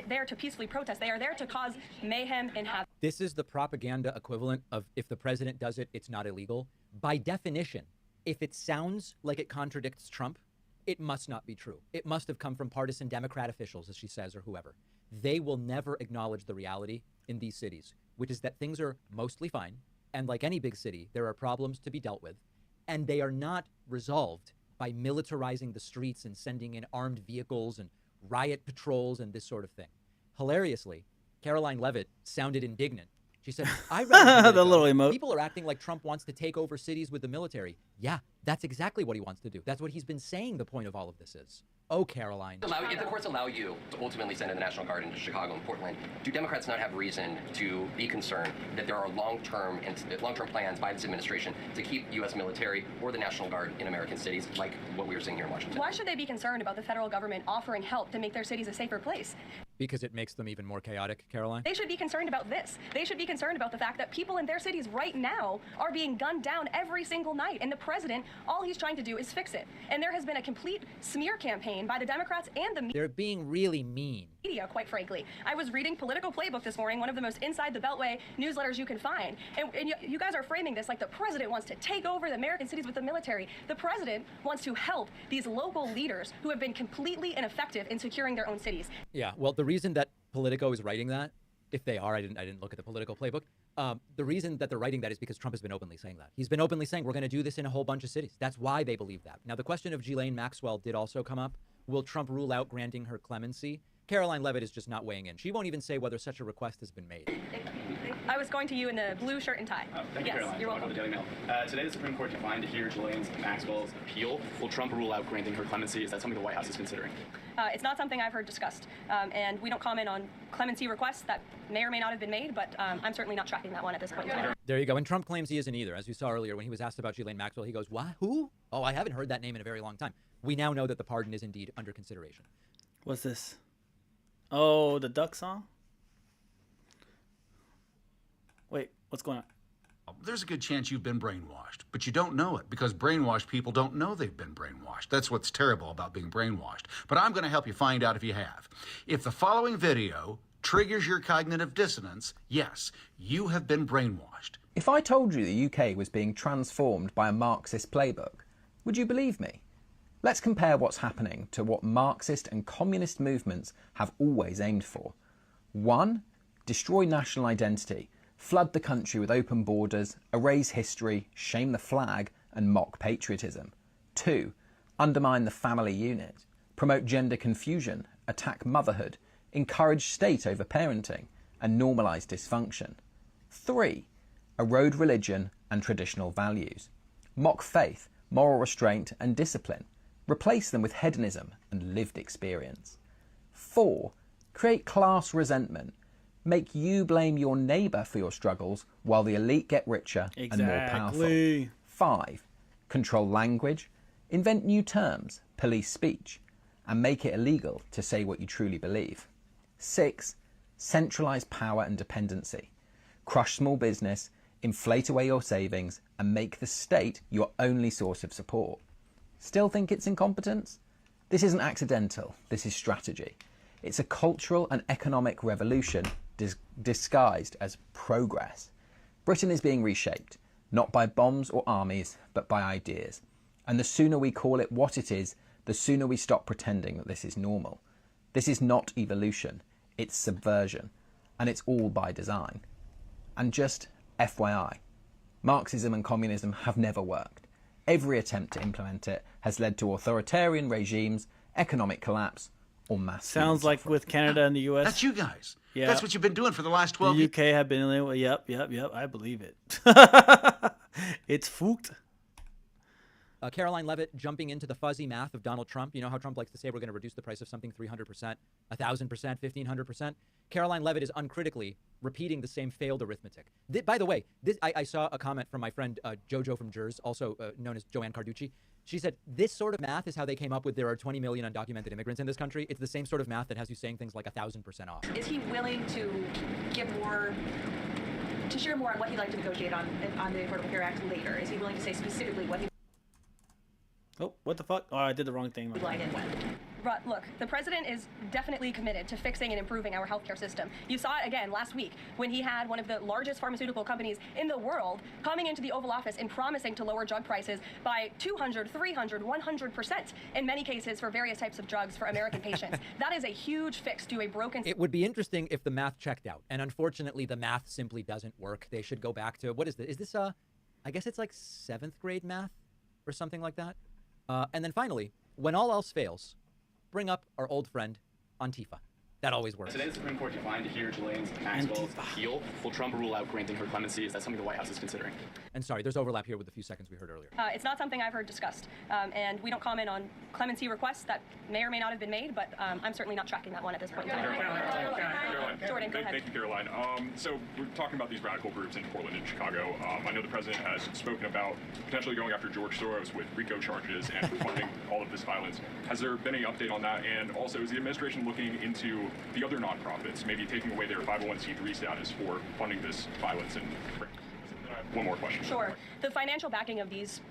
there to peacefully protest. They are there to cause mayhem and havoc. This is the propaganda equivalent of if the president does it, it's not illegal. By definition, if it sounds like it contradicts Trump, it must not be true. It must have come from partisan Democrat officials, as she says, or whoever. They will never acknowledge the reality in these cities, which is that things are mostly fine. And like any big city, there are problems to be dealt with. And they are not resolved by militarizing the streets and sending in armed vehicles and riot patrols and this sort of thing. Hilariously, Caroline Leavitt sounded indignant. She said, I read the little emote. People are acting like Trump wants to take over cities with the military. Yeah, that's exactly what he wants to do. That's what he's been saying the point of all of this is. Oh, Caroline. If the courts allow you to ultimately send in the National Guard into Chicago and Portland, do Democrats not have reason to be concerned that there are long-term plans by this administration to keep U.S. military or the National Guard in American cities, like what we were seeing here in Washington? Why should they be concerned about the federal government offering help to make their cities a safer place? Because it makes them even more chaotic, Caroline? They should be concerned about this. They should be concerned about the fact that people in their cities right now are being gunned down every single night. And the president, all he's trying to do is fix it. And there has been a complete smear campaign by the Democrats and the They're being really mean. Media, quite frankly. I was reading Political Playbook this morning, one of the most inside the Beltway newsletters you can find. And you guys are framing this like the president wants to take over the American cities with the military. The president wants to help these local leaders who have been completely ineffective in securing their own cities. Yeah, well, the reason that Politico is writing that, if they are, I didn't look at the Political Playbook. The reason that they're writing that is because Trump has been openly saying that. He's been openly saying we're going to do this in a whole bunch of cities. That's why they believe that. Now, the question of Ghislaine Maxwell did also come up. Will Trump rule out granting her clemency? Caroline Leavitt is just not weighing in. She won't even say whether such a request has been made. I was going to you in the blue shirt and tie. Thank you, yes, Caroline. you're welcome. The Daily Mail. Today, the Supreme Court declined to hear Ghislaine Maxwell's appeal. Will Trump rule out granting her clemency? Is that something the White House is considering? It's not something I've heard discussed, and we don't comment on clemency requests that may or may not have been made, but I'm certainly not tracking that one at this point in time. There you go. And Trump claims he isn't either. As you saw earlier, when he was asked about Ghislaine Maxwell, he goes, what? Who? Oh, I haven't heard that name in a very long time. We now know that the pardon is indeed under consideration. What's this? Oh, the duck song? Wait, what's going on? There's a good chance you've been brainwashed, but you don't know it because brainwashed people don't know they've been brainwashed. That's what's terrible about being brainwashed. But I'm going to help you find out if you have. If the following video triggers your cognitive dissonance, yes, you have been brainwashed. If I told you the UK was being transformed by a Marxist playbook, would you believe me? Let's compare what's happening to what Marxist and communist movements have always aimed for. 1. Destroy national identity, flood the country with open borders, erase history, shame the flag, and mock patriotism. 2. Undermine the family unit, promote gender confusion, attack motherhood, encourage state over parenting, and normalise dysfunction. 3. Erode religion and traditional values, mock faith, moral restraint, and discipline. Replace them with hedonism and lived experience. 4. Create class resentment. Make you blame your neighbour for your struggles while the elite get richer and more powerful. 5. Control language. Invent new terms, police speech, and make it illegal to say what you truly believe. 6. Centralize power and dependency. Crush small business, inflate away your savings, and make the state your only source of support. Still think it's incompetence? This isn't accidental, this is strategy. It's a cultural and economic revolution disguised as progress. Britain is being reshaped, not by bombs or armies, but by ideas. And the sooner we call it what it is, the sooner we stop pretending that this is normal. This is not evolution, it's subversion, and it's all by design. And just FYI, Marxism and communism have never worked. Every attempt to implement it has led to authoritarian regimes, economic collapse, or mass. Sounds like with Canada and the U.S. That's you guys. Yeah. That's what you've been doing for the last 12 years. The UK have been, yep, I believe it. It's fooked. Caroline Levitt jumping into the fuzzy math of Donald Trump. You know how Trump likes to say we're going to reduce the price of something 300%, 1,000%, 1,500%? Caroline Levitt is uncritically repeating the same failed arithmetic. By the way, I saw a comment from my friend Jojo from Jers, also known as Joanne Carducci. She said, this sort of math is how they came up with there are 20 million undocumented immigrants in this country. It's the same sort of math that has you saying things like 1,000% off. Is he willing to give more, to share more on what he'd like to negotiate on the Affordable Care Act later? Is he willing to say specifically what he... Oh, what the fuck? Oh, I did the wrong thing. But look, the president is definitely committed to fixing and improving our healthcare system. You saw it again last week when he had one of the largest pharmaceutical companies in the world coming into the Oval Office and promising to lower drug prices by 200, 300, 100% in many cases for various types of drugs for American patients. That is a huge fix to a broken... It would be interesting if the math checked out. And unfortunately, the math simply doesn't work. They should go back to, what is this? Is this, I guess it's like 7th grade math or something like that? And then finally, when all else fails, bring up our old friend, Antifa. That always works. Today, the Supreme Court declined to hear Ghislaine Maxwell's appeal. Will Trump rule out granting her clemency? Is that something the White House is considering? And sorry, there's overlap here with the few seconds we heard earlier. It's not something I've heard discussed. And we don't comment on clemency requests that may or may not have been made, but I'm certainly not tracking that one at this point in time. Caroline. Jordan, go ahead. Thank you, Caroline. So we're talking about these radical groups in Portland and Chicago. I know the president has spoken about potentially going after George Soros with RICO charges and funding all of this violence. Has there been any update on that? And also, is the administration looking into the other nonprofits, maybe taking away their 501c3 status for funding this violence? And one more question. Sure. The financial backing of these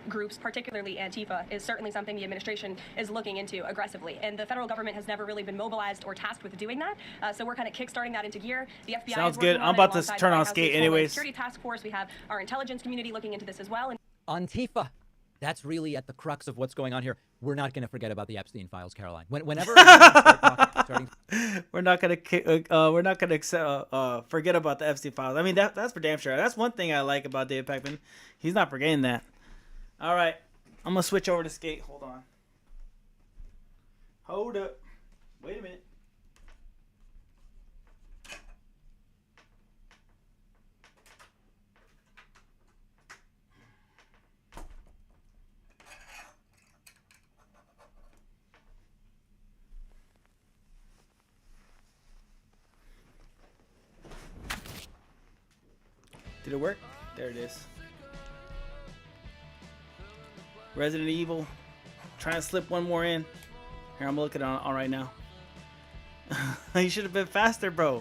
groups, particularly Antifa, is certainly something the administration is looking into aggressively. And the federal government has never really been mobilized or tasked with doing that. So we're kind of kickstarting that into gear. The FBI sounds good. I'm about to turn on skate anyways. Security task force. We have our intelligence community looking into this as well. And Antifa. That's really at the crux of what's going on here. We're not going to forget about the Epstein files, Caroline. Whenever we're not going to forget about the Epstein files. I mean, that's for damn sure. That's one thing I like about David Pakman. He's not forgetting that. All right, I'm gonna switch over to skate. Hold on. Hold up. Wait a minute. Did it work? There it is. Resident Evil. Trying to slip one more in. Here, I'm looking on right now. You should have been faster, bro.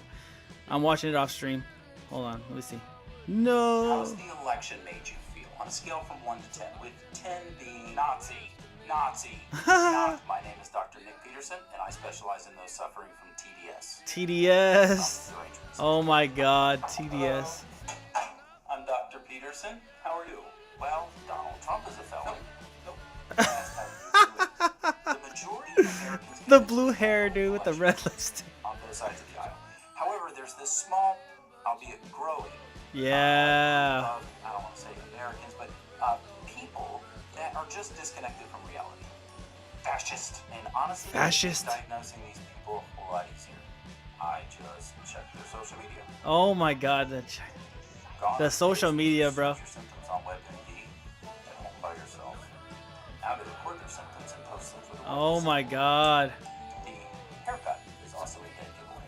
I'm watching it off stream. Hold on. Let me see. No. How's the election made you feel on a scale from 1 to 10, with 10 being Nazi? My name is Dr. Nick Peterson, and I specialize in those suffering from TDS. TDS. Oh my God, TDS. I'm Dr. Peterson. How are you? Well, Donald Trump is a felon. Nope. The majority of Americans... The blue hair dude with the red lipstick. On both sides of the aisle. However, there's this small, albeit growing... Yeah. I don't want to say Americans, but people that are just disconnected from reality. Fascist. And honestly, diagnosing these people a whole lot easier. I just checked their social media. Oh my God, the social media, bro. Your symptoms on WebMD at home by yourself. Now they record their symptoms and post them for the world. Oh my God. The haircut is also a dead giveaway.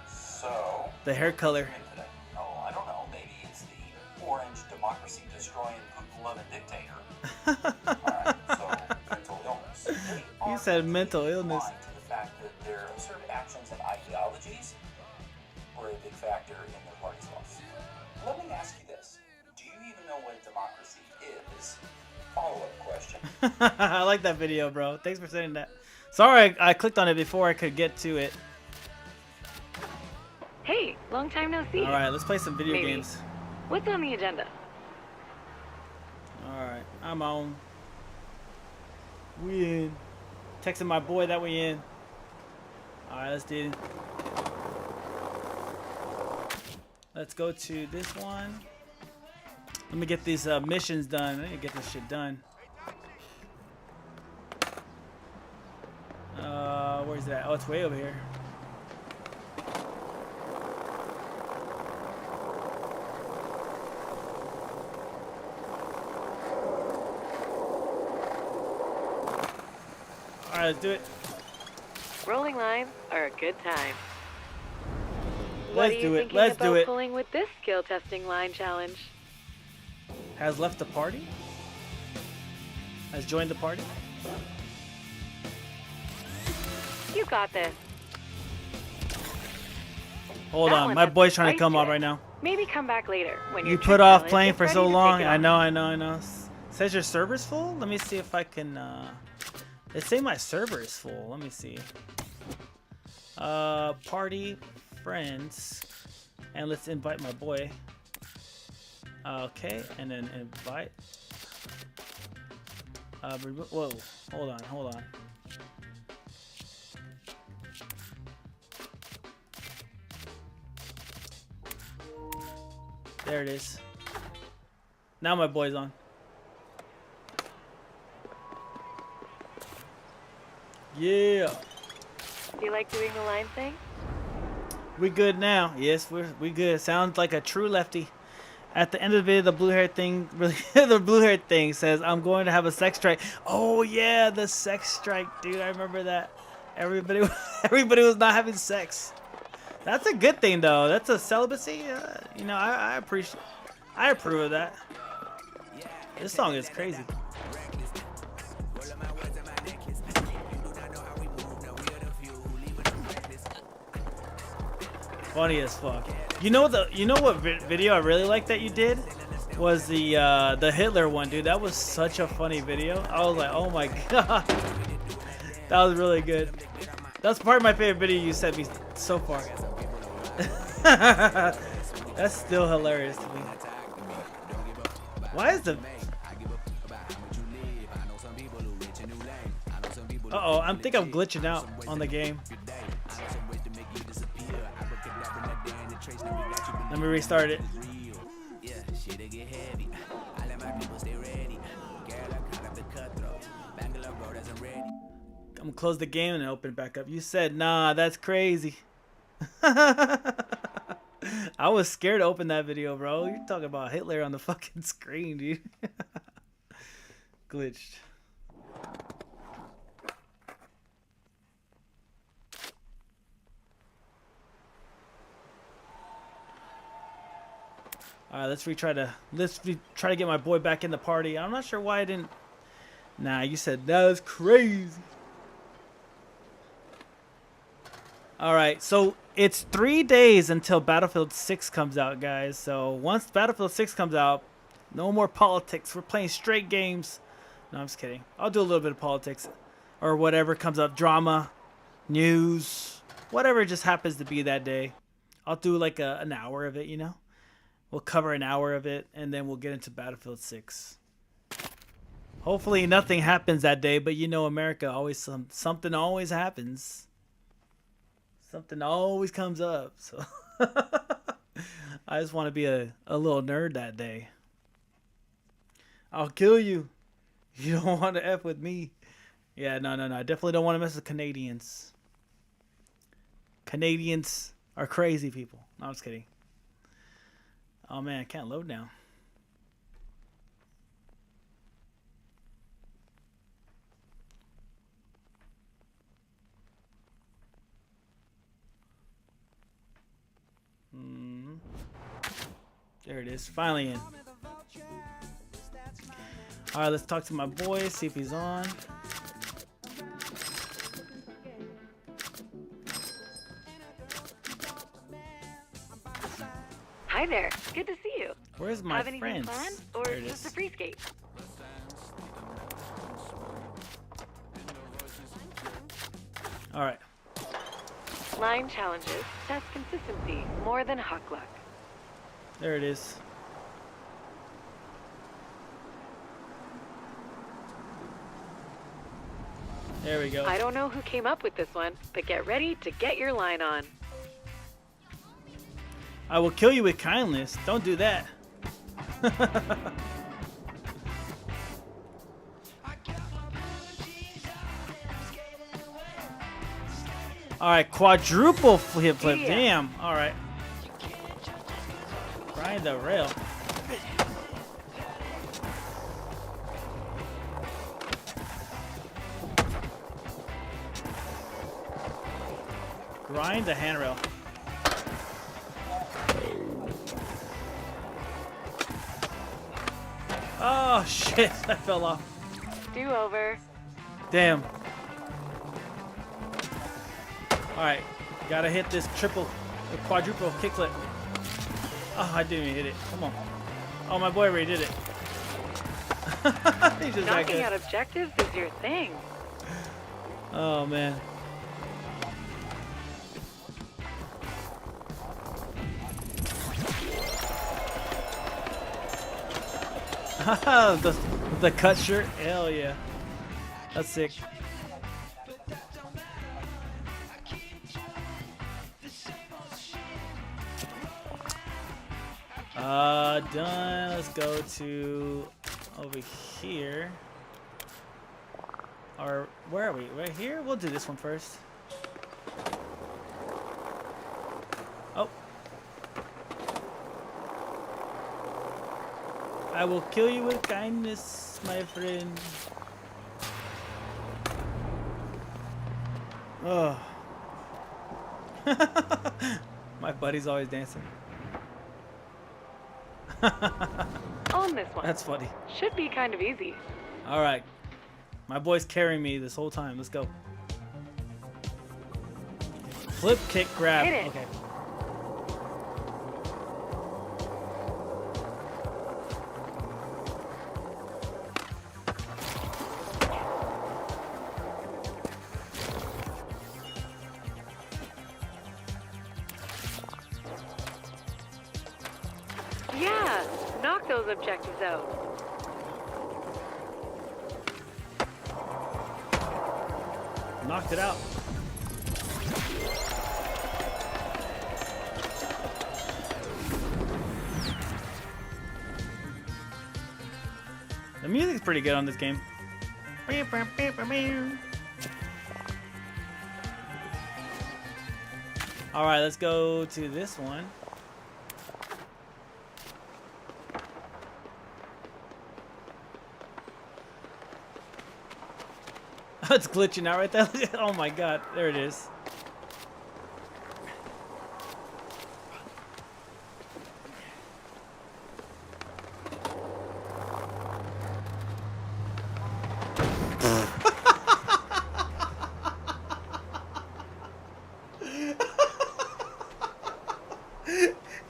So the hair color. Oh, I don't know. Maybe it's the orange democracy destroying Putin loving dictator. Alright, so mental illness. You said mental illness. To the fact that their absurd actions and ideology I like that video, bro. Thanks for sending that. Sorry, I clicked on it before I could get to it. Hey, long time no see. All right, let's play some video Maybe. games. What's on the agenda? All right, I'm on. We in. Texting my boy that we in. All right, let's do it. Let's go to this one. Let me get these missions done. I need to get this shit done. Where's that? Oh, it's way over here. All right, let's do it. Rolling lines are a good time. Let's do it. Let's do it. Pulling with this skill testing line challenge. Has left the party? Has joined the party? You got this. Hold on, my boy's trying to come up right now. Maybe come back later when You put off playing for so long. I know. Says your server's full? Let me see if I can, They say my server is full. Let me see. Party, friends, and let's invite my boy. Okay, and then invite. Whoa, hold on. There it is. Now my boy's on. Yeah. Do you like doing the line thing? We good now. Yes, we good. Sounds like a true lefty. At the end of the video, the blue hair thing the blue hair thing says, "I'm going to have a sex strike." Oh yeah, the sex strike, dude. I remember that. Everybody was not having sex. That's a good thing though. That's a celibacy. You know, I approve of that. This song is crazy. Funny as fuck. You know what video I really like that you did was the Hitler one, dude. That was such a funny video. I was like, oh my god, that was really good. That's part of my favorite video you sent me so far. That's still hilarious to me. Why is the? Uh-oh, I think I'm glitching out on the game. Let me restart it. I'm gonna close the game and open it back up. You said, nah, that's crazy. I was scared to open that video, bro. You're talking about Hitler on the fucking screen, dude. Glitched. All right, let's try to get my boy back in the party. I'm not sure why I didn't. Nah, you said that was crazy. All right, so it's 3 days until Battlefield 6 comes out, guys. So once Battlefield 6 comes out, no more politics. We're playing straight games. No, I'm just kidding. I'll do a little bit of politics or whatever comes up, drama, news, whatever just happens to be that day. I'll do like an hour of it, you know. We'll cover an hour of it, and then we'll get into Battlefield 6. Hopefully nothing happens that day, but you know America, always something always happens. Something always comes up, so I just want to be a little nerd that day. I'll kill you. You don't want to F with me. Yeah, no. I definitely don't want to mess with Canadians. Canadians are crazy people. No, I'm just kidding. Oh man, I can't load now. There it is, finally in. All right, let's talk to my boy, see if he's on. Hi there. Good to see you. Where's my Have anything friends? planned, or There it just is. a free skate? All right. Line challenges test consistency more than huck luck. There it is. There we go. I don't know who came up with this one, but get ready to get your line on. I will kill you with kindness. Don't do that. All right, quadruple flip. Yeah. Damn. All right. Grind the rail. Grind the handrail. Oh shit! I fell off. Do over. Damn. Alright, gotta hit this quadruple kickflip. Oh, I didn't even hit it. Come on. Oh, my boy already did it. He's just Knocking out objectives is your thing. Oh, man. the cut shirt? Hell yeah. That's sick. Done. Let's go to over here. Or where are we? Right here? We'll do this one first. Oh. I will kill you with kindness, my friend. Oh. My buddy's always dancing. On this one. That's funny. Should be kind of easy. All right. My boy's carrying me this whole time. Let's go. Flip, kick, grab. Hit it. Okay. Yeah, knock those objectives out. Knocked it out. The music's pretty good on this game. Alright, let's go to this one. It's glitching out right there. Oh my god, there it is.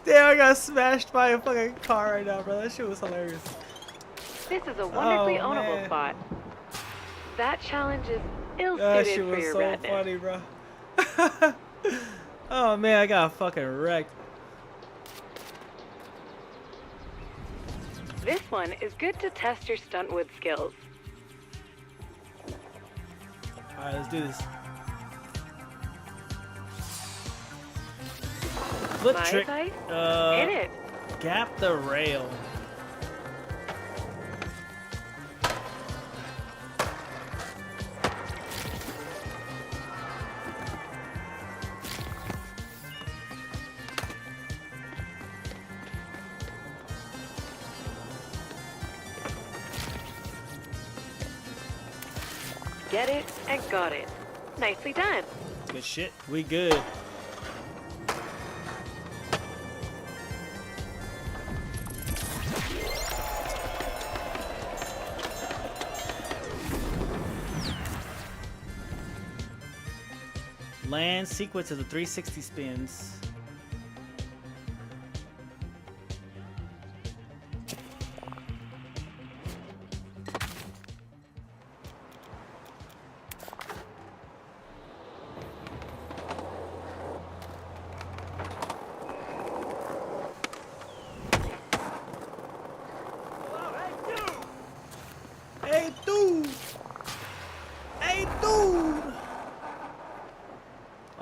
Damn, I got smashed by a fucking car right now, bro. That shit was hilarious. This is a wonderfully ownable man. spot. That challenge is That ill-suited shit for was your so redness. funny, bro. Oh man, I got fucking wrecked. This one is good to test your stuntwood skills. Alright, let's do this. Flip My trick. advice? Hit it. Gap the rail. Get it and got it. Nicely done. Good shit. We good. Land sequence of the 360 spins.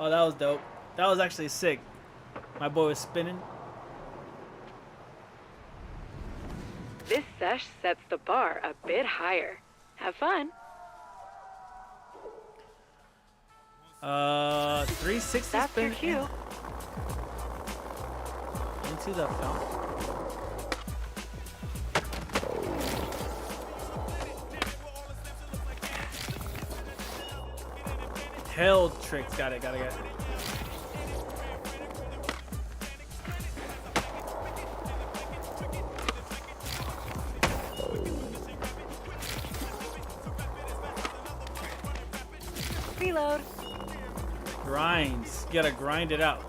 Oh, that was dope. That was actually sick. My boy was spinning. This sesh sets the bar a bit higher. Have fun. 360 That's spin your cue. Into the fountain. Held tricks. Got it. Reload. Grinds. You gotta grind it out.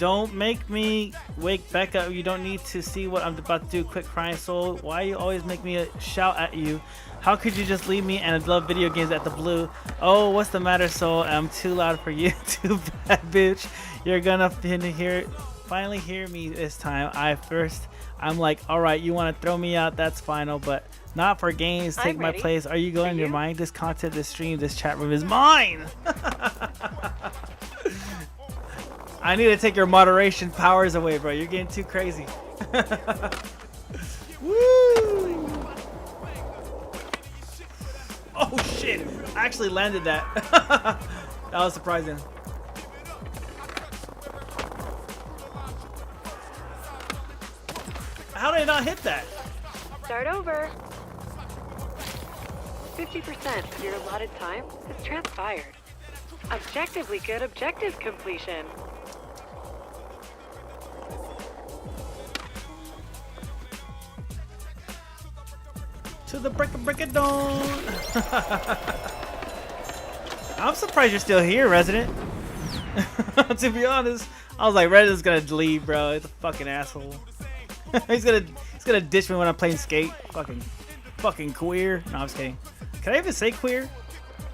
Don't make me wake back up. You don't need to see what I'm about to do. Quit crying, soul. Why you always make me shout at you? How could you just leave me and I love video games at the blue? Oh, what's the matter, soul? I'm too loud for you. Too bad, bitch. You're gonna finally hear me this time. I'm like, alright, you want to throw me out? That's final, but not for games. Take my place. Are you going in your mind? This content, this stream, this chat room is mine. I need to take your moderation powers away, bro. You're getting too crazy. Woo! Oh shit! I actually landed that. That was surprising. How did I not hit that? Start over. 50% of your allotted time has transpired. Objectively good objective completion. To the break of dawn. I'm surprised you're still here, Resident. To be honest, I was like, Resident's gonna leave, bro. It's a fucking asshole. he's gonna ditch me when I'm playing Skate. Fucking queer. No, I'm just kidding. Can I even say queer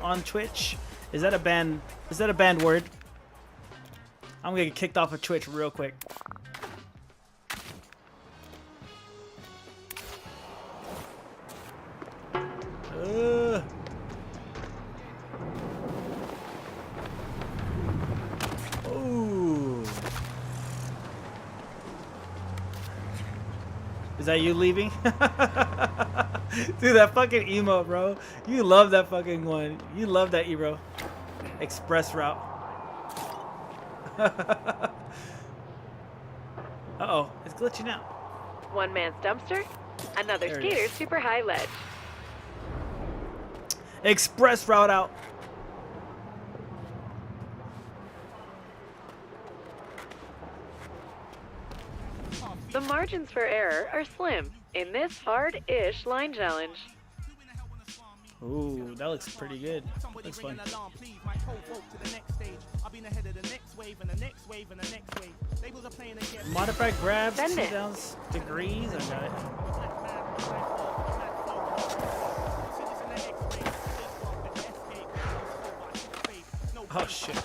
on Twitch? Is that a banned word? I'm gonna get kicked off of Twitch real quick. Ooh. Is that you leaving? Dude, that fucking emote, bro. You love that fucking one. You love that Ebro. Express route. Uh-oh, it's glitching out. One man's dumpster, another There it skater's is. super high ledge. Express route out. The margins for error are slim in this hard-ish line challenge. Ooh, that looks pretty good. Looks fun. Modified grabs, Send it. 2 down degrees. I got it. Oh shit.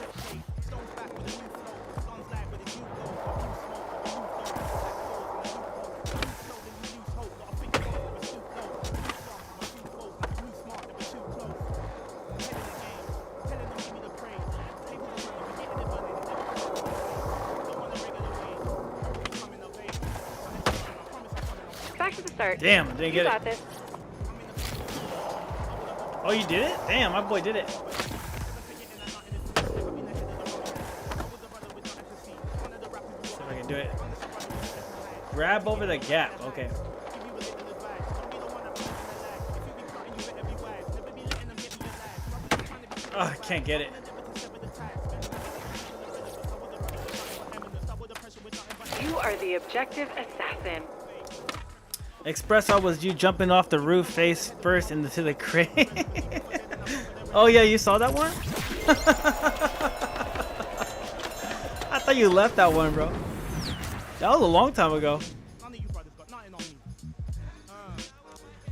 Back to the start. Damn, didn't You get got it. this. Oh, you did it? Damn, my boy did it. See if I can do it. Grab over the gap. Okay. Oh, I can't get it. You are the objective assassin. Espresso was you jumping off the roof face first into the crate. Oh yeah, you saw that one? I thought you left that one, bro. That was a long time ago.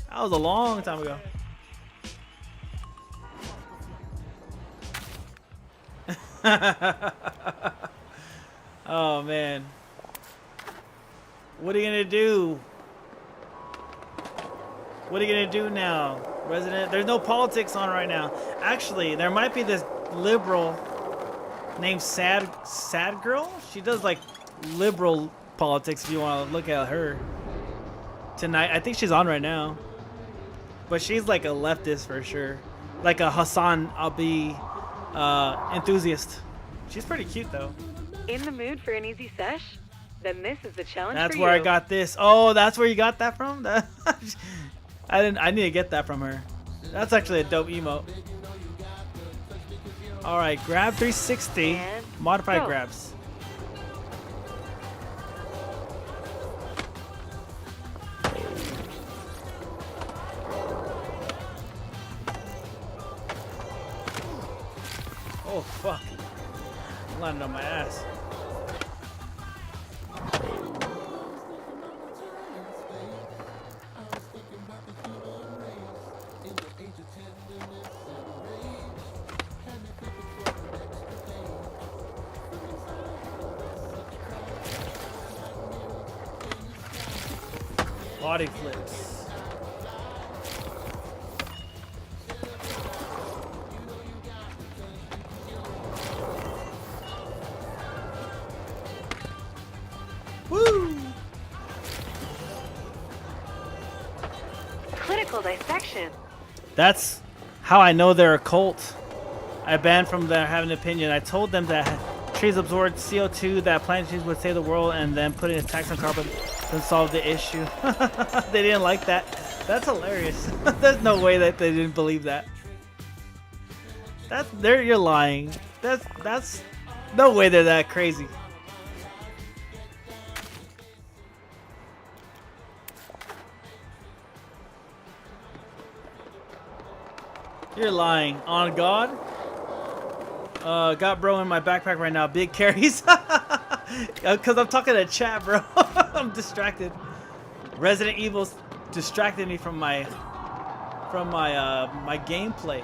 That was a long time ago. Oh man. What are you gonna do? What are you gonna do now, resident? There's no politics on right now. Actually, there might be this liberal named Sad Girl. She does like liberal politics if you want to look at her tonight. I think she's on right now, but she's like a leftist for sure, like a Hassan Abi enthusiast. She's pretty cute though. In the mood for an easy sesh? Then this is the challenge. That's for where you. I got this. Oh, that's where you got that from? I need to get that from her. That's actually a dope emote. All right, grab 360, and modify go. grabs. Oh fuck! I'm landing on my ass. Body flips. Woo! Clinical dissection. That's how I know they're a cult. I banned from their having an opinion. I told them that trees absorb CO2, that plant trees would save the world, and then putting a tax on carbon would solve the issue. They didn't like that. That's hilarious. There's no way that they didn't believe that. You're lying. That's no way they're that crazy. You're lying. On God? Got bro in my backpack right now. Big carries. Because I'm talking to chat, bro. I'm distracted. Resident Evil's distracted me from my my gameplay.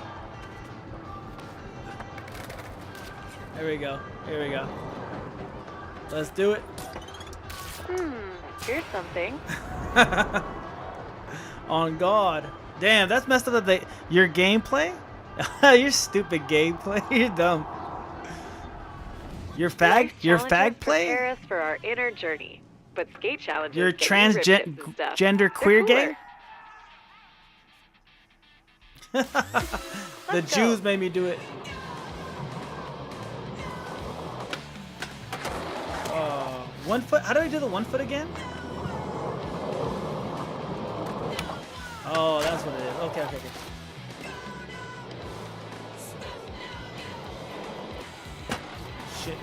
Here we go. Here we go. Let's do it. Here's something. On God. Damn, that's messed up. Your gameplay? Your stupid gameplay. You're dumb. Your fag play? Prepare us for our inner journey, but skate challenges. Your get you rip tips and stuff. transgender queer They're game? The Jews made me do it. 1 foot? How do I do the 1 foot again? Oh, that's what it is. Okay, okay, okay. Shit.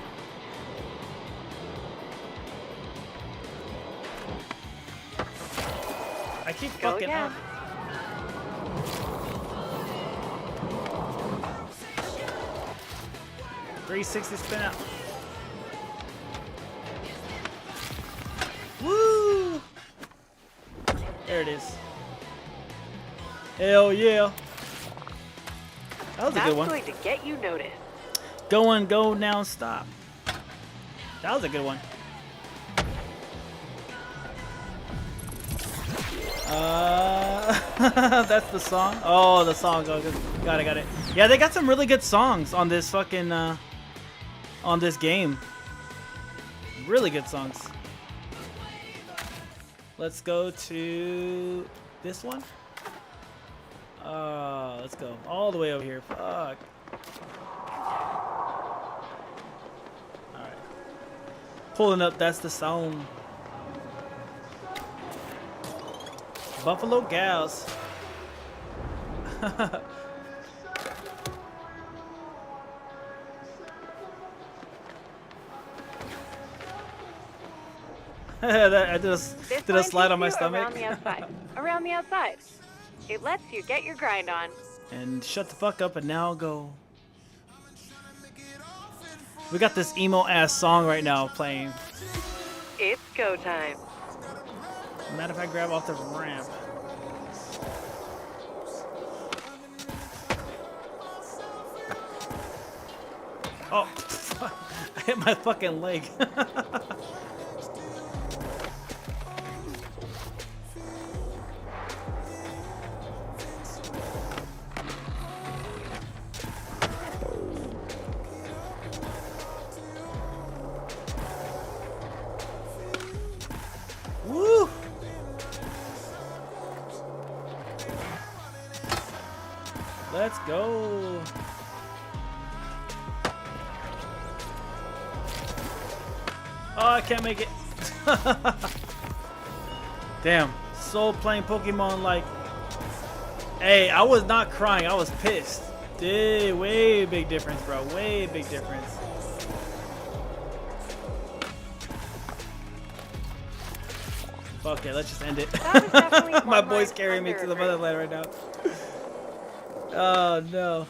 I keep fucking up. 360 spin out. Woo! There it is. Hell yeah. That was a good one. That's going to get you noticed. Go now, stop. That was a good one. That's the song. Oh, the song. Oh, got it. Yeah, they got some really good songs on this fucking on this game. Really good songs. Let's go to this one. Let's go all the way over here. Fuck. All right. Pulling up. That's the song. Buffalo Gals. I did a slide on my stomach. Around the outside. Around the outside. It lets you get your grind on. And shut the fuck up and now go. We got this emo ass song right now playing. It's go time. Matter if I grab off the ramp. Oh, fuck. I hit my fucking leg. Let's go. Oh, I can't make it. Damn. Soul playing Pokemon like... Hey, I was not crying. I was pissed. Dude, way big difference, bro. Way big difference. Fuck it, let's just end it. My boy's carrying me to the motherland right now. Oh, no.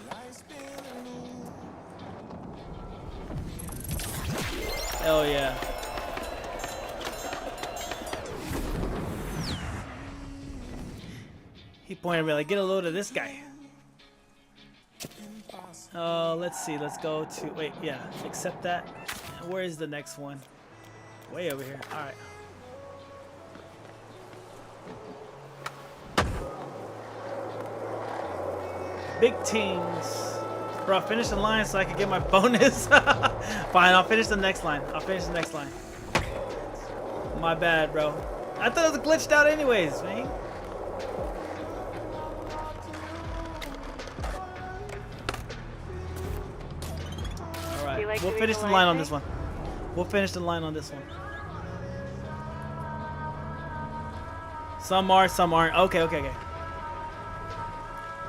Hell yeah. He pointed at me like, get a load of this guy. Let's see. Let's go to... Wait, yeah. Accept that. Where is the next one? Way over here. All right. Big teams. Bro, finish the line so I can get my bonus. Fine, I'll finish the next line. I'll finish the next line. My bad, bro. I thought it was glitched out anyways, man. Alright, like we'll finish the line on this one. We'll finish the line on this one. Some are, some aren't. Okay, okay, okay.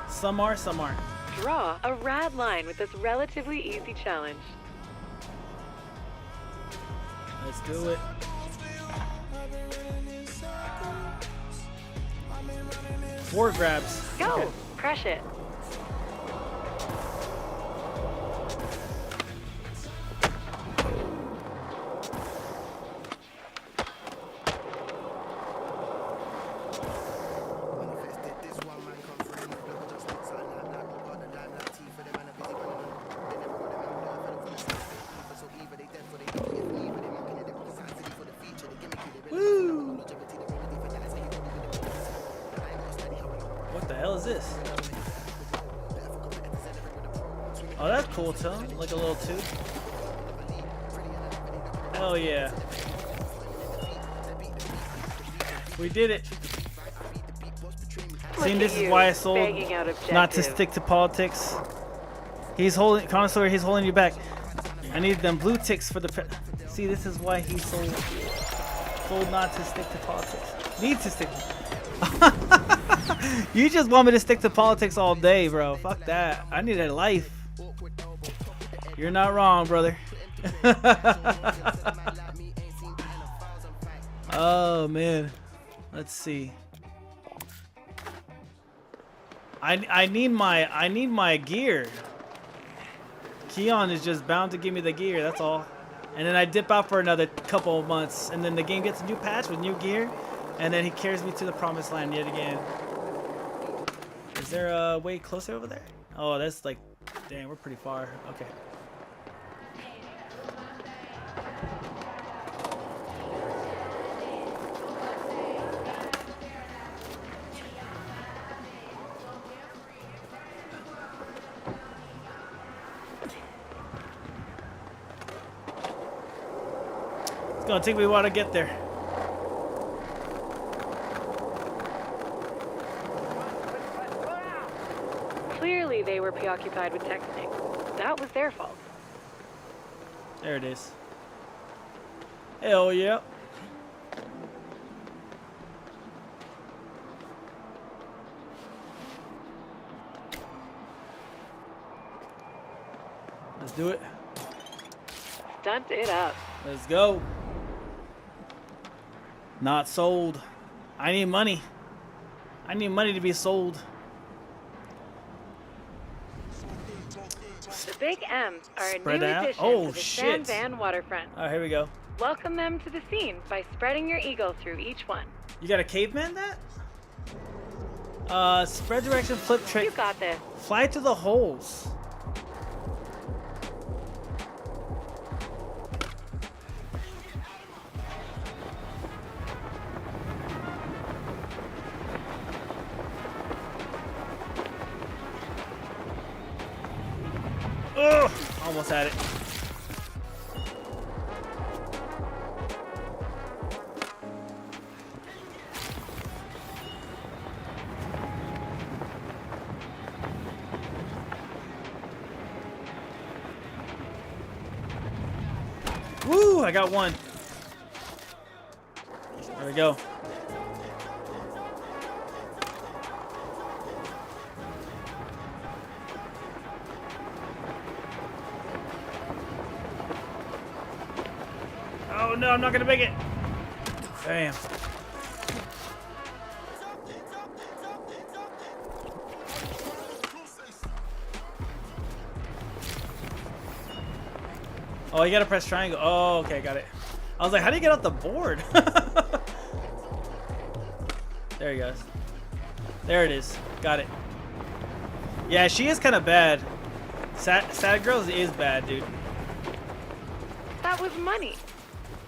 Some are, some aren't. Draw a rad line with this relatively easy challenge. Let's do it. Four grabs. Go. Okay. Crush it. Like a little tube. Hell yeah. We did it. See, this is why I sold not to stick to politics. He's holding, Connoisseur, he's holding you back. I need them blue ticks for the... See, this is why he sold not to stick to politics. Need to stick to... You just want me to stick to politics all day, bro. Fuck that. I need a life. You're not wrong, brother. Oh man, let's see. I need my gear. Keon is just bound to give me the gear. That's all. And then I dip out for another couple of months, and then the game gets a new patch with new gear, and then he carries me to the promised land yet again. Is there a way closer over there? Oh, that's like, damn, we're pretty far. Okay. It's gonna take me a while to get there. Clearly they were preoccupied with texting. That was their fault. There it is. Hell yeah. Let's do it. Stunt it up. Let's go. Not sold. I need money. I need money to be sold. The Big M's are a Spread new out. addition Oh, to the shit. San Van waterfront. All right, here we go. Welcome them to the scene by spreading your eagle through each one. You got a caveman that? Spread direction, flip trick. You got this. Fly to the holes. Ugh, almost had it. I got one. There we go. Oh no, I'm not gonna make it. Damn. Oh, you gotta press triangle. Oh, okay, got it. I was like, how do you get off the board? There he goes. There it is. Got it. Yeah, she is kind of bad. Sad Girls is bad, dude. That was money.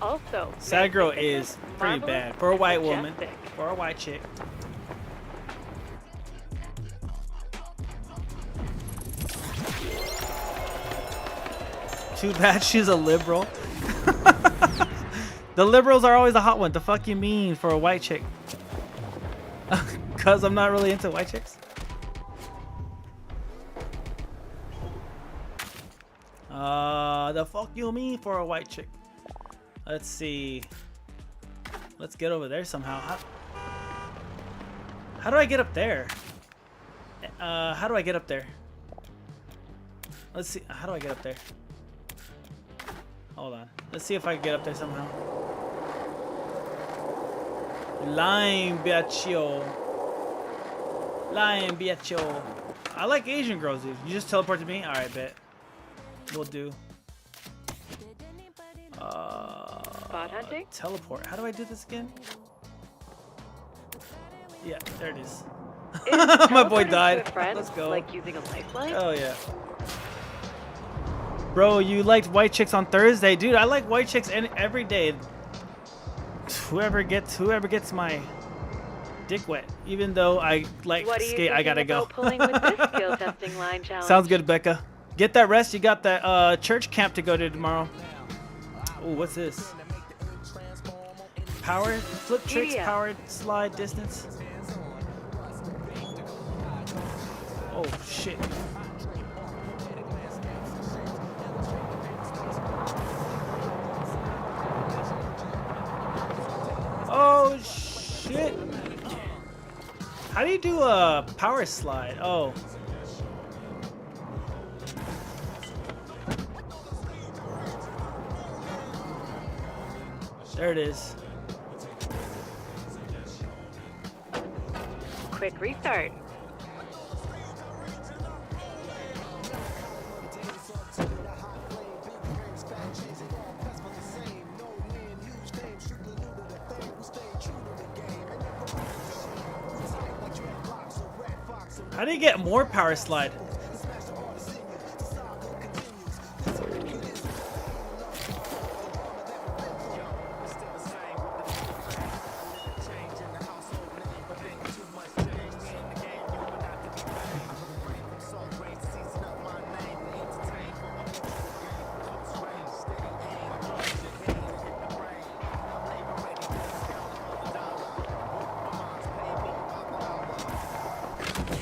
Also, Sad Girl is pretty bad for a white woman. For a white chick. Too bad she's a liberal. The liberals are always the hot one. The fuck you mean for a white chick? Cause I'm not really into white chicks. The fuck you mean for a white chick? Let's see. Let's get over there somehow. How do I get up there? How do I get up there? Let's see. How do I get up there? Hold on. Let's see if I can get up there somehow. Lime biatcho. Lime biatcho. I like Asian girls, dude. You just teleport to me? Alright, bet. We'll do. Spot hunting? Teleport. How do I do this again? Yeah, there it is. My boy died. Let's go. Like using a lifeline? Oh yeah. Bro, you liked white chicks on Thursday, dude. I like white chicks every day. Whoever gets my dick wet, even though I like skate, I gotta go. Pulling with this skill testing line challenge? Sounds good, Becca. Get that rest. You got that church camp to go to tomorrow. Oh, what's this? Power flip tricks, powered slide distance. Oh shit. Oh shit. How do you do a power slide? Oh. There it is. Quick restart. How do you get more power slide?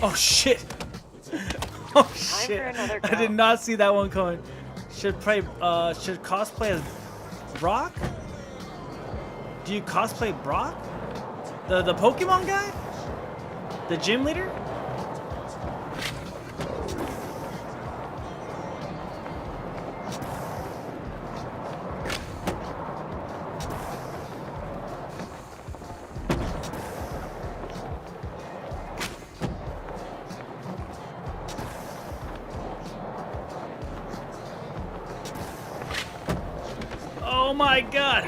Oh shit! Oh shit! I did not see that one coming. Should cosplay as Brock? Do you cosplay Brock? The Pokemon guy? The gym leader? Oh my god!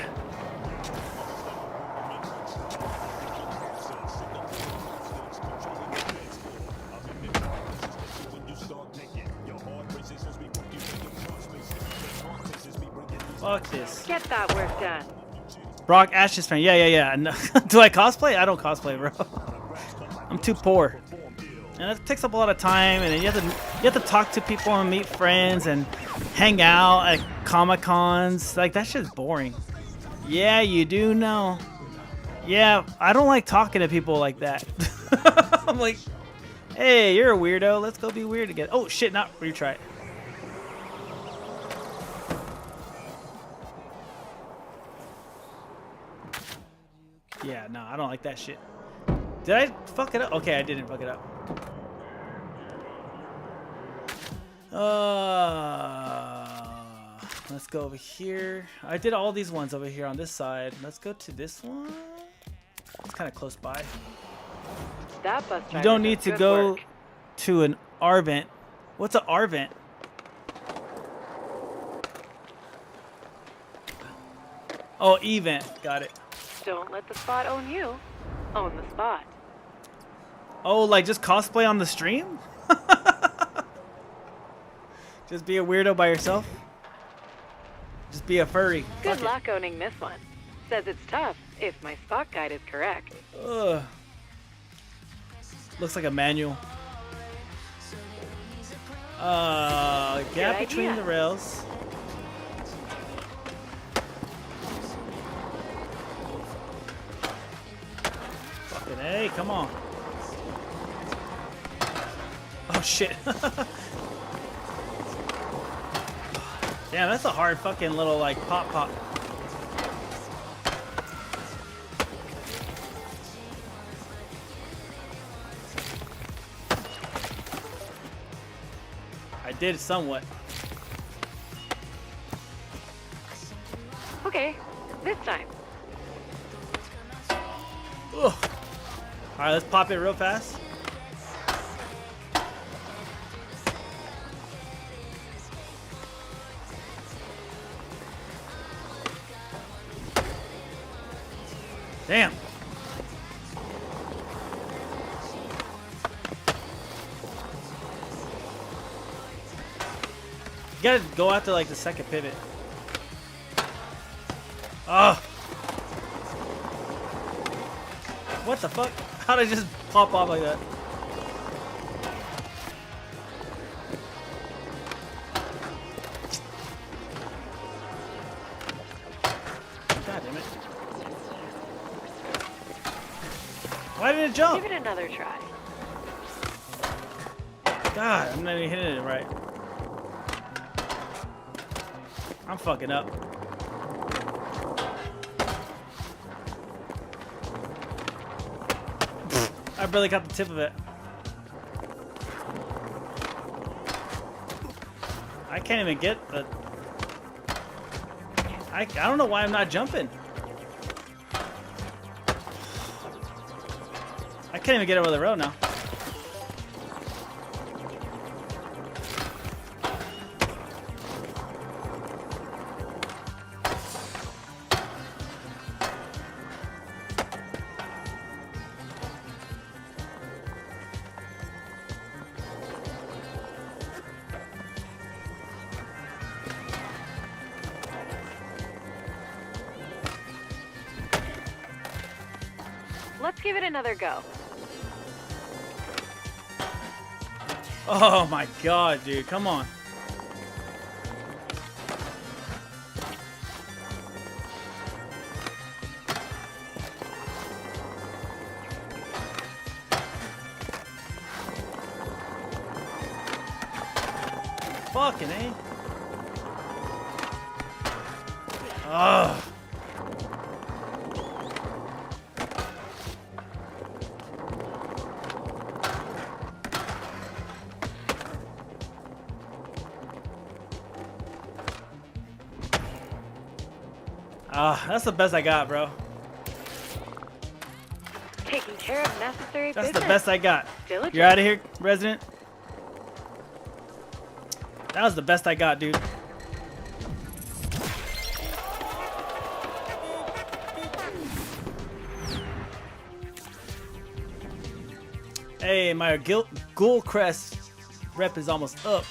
Fuck this. Get that work done. Brock Ashes fan. Yeah. No. Do I cosplay? I don't cosplay, bro. I'm too poor. And it takes up a lot of time, and then you have to talk to people and meet friends and hang out at Comic-Cons. Like, that shit's boring. Yeah, you do know. Yeah, I don't like talking to people like that. I'm like, hey, you're a weirdo. Let's go be weird together. Oh shit, not retry it. no, I don't like that shit. Did I fuck it up? Okay, I didn't fuck it up. Let's go over here. I did all these ones over here on this side. Let's go to this one. It's kind of close by. That bus You don't need to go to an R vent. What's an R vent? Oh, event. Got it. Don't let the spot own you. Own the spot. Oh, like just cosplay on the stream? Just be a weirdo by yourself? Just be a furry. Good luck owning this one. Says it's tough, if my spot guide is correct. Ugh. Looks like a manual. Gap between the rails. Fucking hey, come on. Oh shit. Damn, that's a hard fucking little like pop. I did somewhat. Okay, this time. Ugh. Alright, let's pop it real fast. Damn. You gotta go after like the second pivot. Oh. What the fuck? How'd I just pop off like that? God damn it. Why did it jump? Give it another try. God, I'm not even hitting it right. I'm fucking up. I barely got the tip of it. I can't even get the... I don't know why I'm not jumping. I can't even get over the road now. Let's give it another go. Oh my god, dude. Come on. Fucking A. Ugh. That's the best I got, bro. Taking care of necessary That's business. the best I got. Diligent. You're out of here, resident. That was the best I got, dude. Hey, my Ghoul Crest rep is almost up.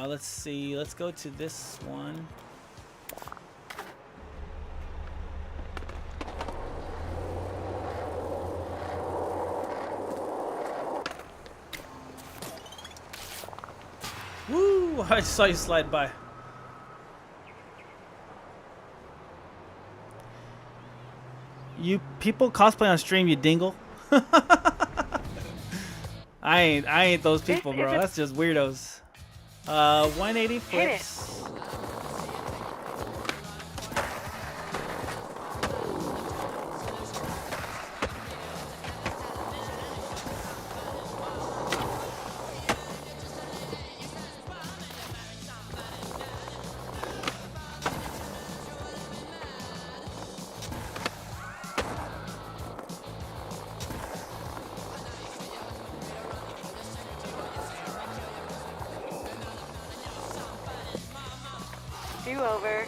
Let's see. Let's go to this one. Woo! I just saw you slide by. You people cosplay on stream, you dingle. I ain't those people, bro. That's just weirdos. 180 flips. over.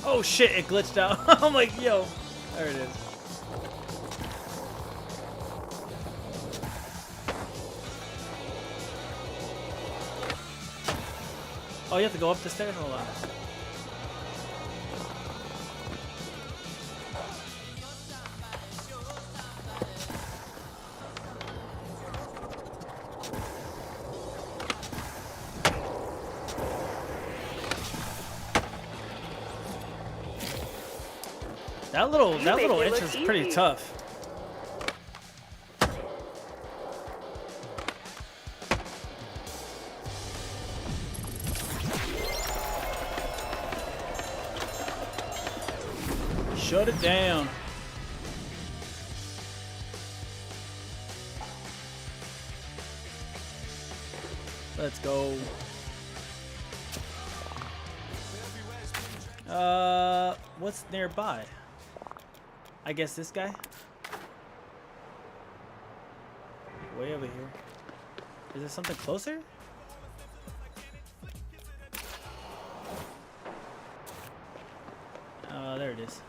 Oh shit, it glitched out. I'm like, yo. There it is. Oh, you have to go up the stairs? Hold on. That little inch is pretty tough. Shut it down. Let's go. What's nearby? I guess this guy? Way over here. Is there something closer? There it is.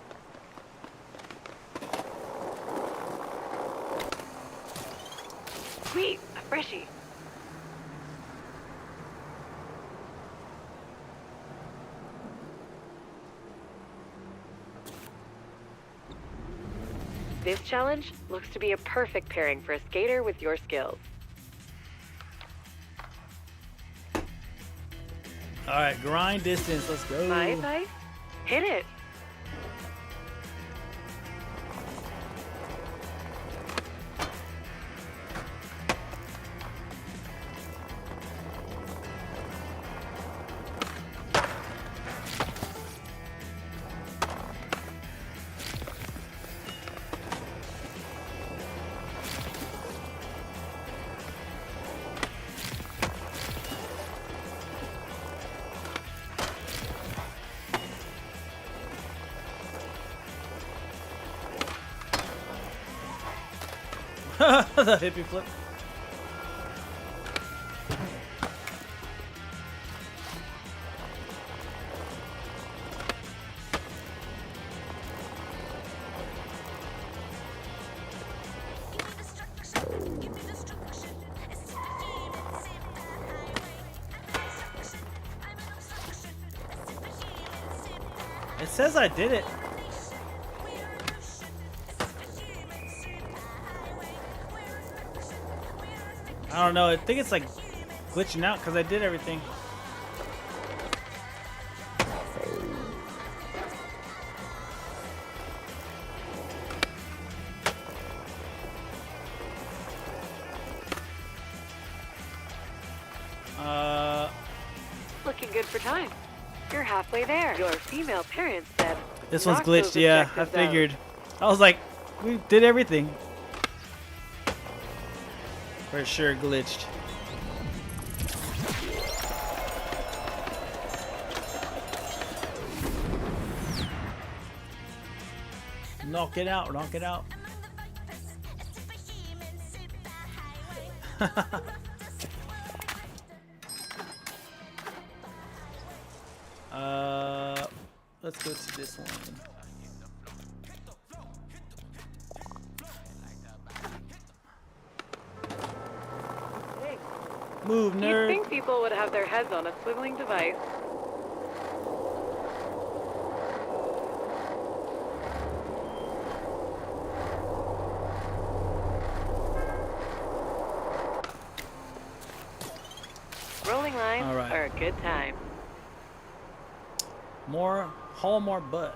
Sweet, a freshie. This challenge looks to be a perfect pairing for a skater with your skills. Alright, grind distance, let's go. Nice. Hit it. The hippie flip. It says I did it. I don't know. I think it's like glitching out because I did everything. Looking good for time. You're halfway there. Your female parents said. This one's glitched. Yeah, I figured. I was like, we did everything. For sure glitched. Knock it out, knock it out. Let's go to this one. Move, nerd. You'd think people would have their heads on a swiveling device. Rolling lines are a good time. Haul more butt.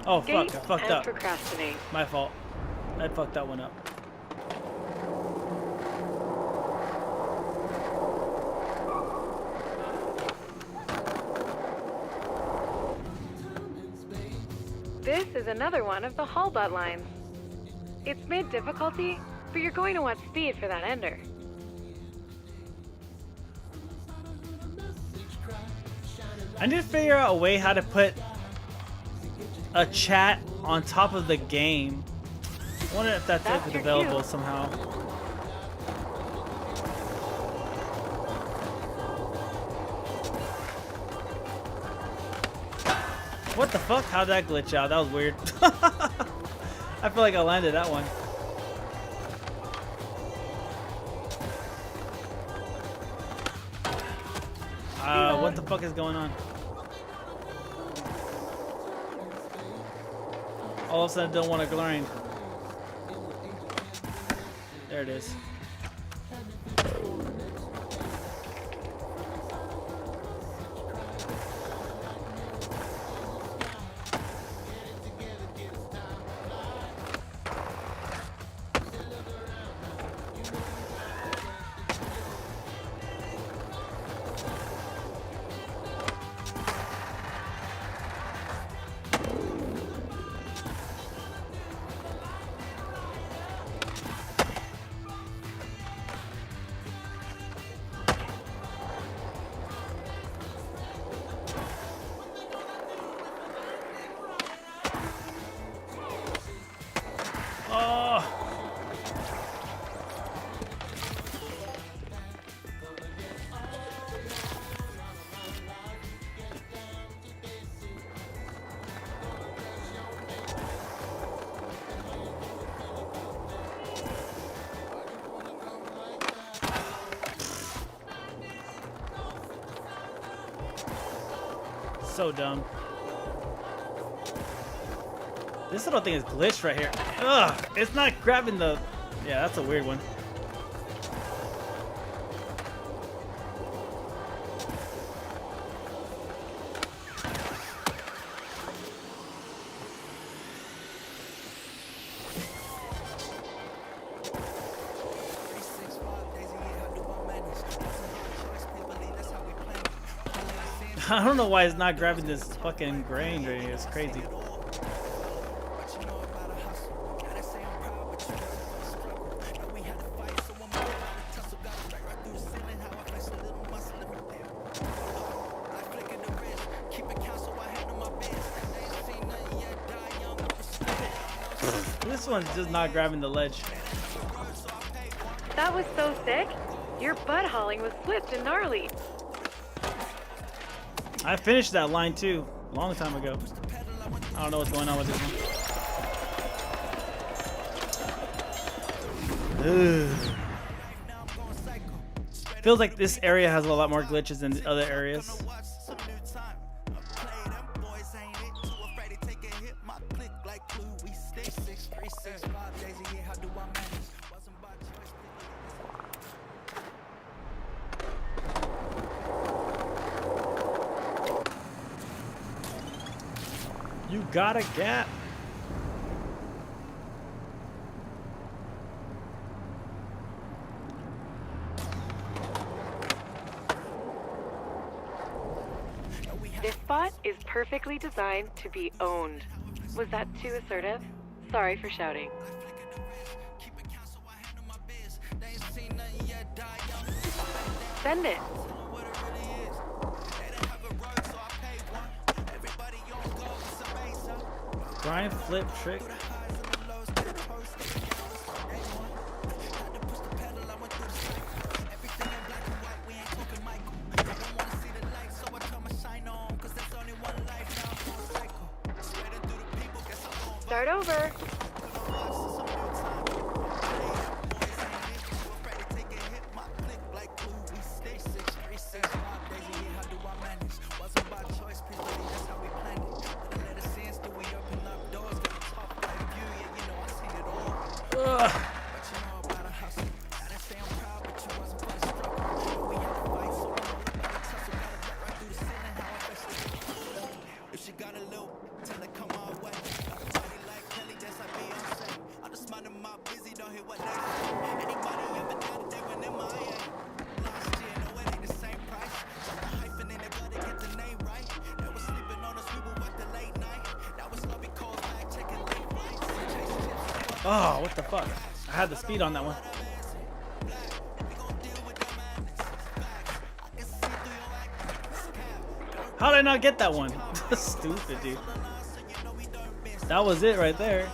Oh fuck, I fucked up. Procrastinate. My fault. I fucked that one up. This is another one of the haul butt lines. It's mid difficulty, but you're going to want speed for that ender. I need to figure out a way how to put a chat on top of the game. I wonder if that's available somehow. What the fuck? How'd that glitch out? That was weird. I feel like I landed that one. What the fuck is going on? All of a sudden, I don't want to grind. There it is. So dumb. This little thing is glitched right here. Ugh, it's not grabbing the... Yeah, that's a weird one. I don't know why it's not grabbing this fucking grain right here. It's crazy. This one's just not grabbing the ledge. That was so sick. Your butt hauling was swift and gnarly. I finished that line too, a long time ago. I don't know what's going on with this one. Ugh. Feels like this area has a lot more glitches than the other areas. You got a gap. This spot is perfectly designed to be owned. Was that too assertive? Sorry for shouting. Send it. Grind flip trick. Start over. Oh, what the fuck? I had the speed on that one. How did I not get that one? Stupid, dude. That was it right there.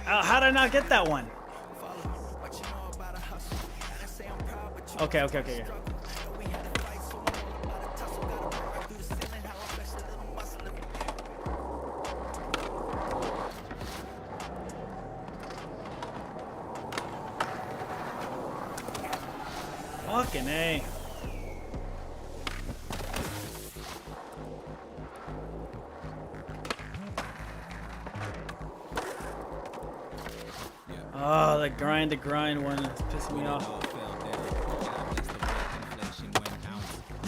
How did I not get that one? Okay. Fucking A. Oh, the grind one is pissing me off.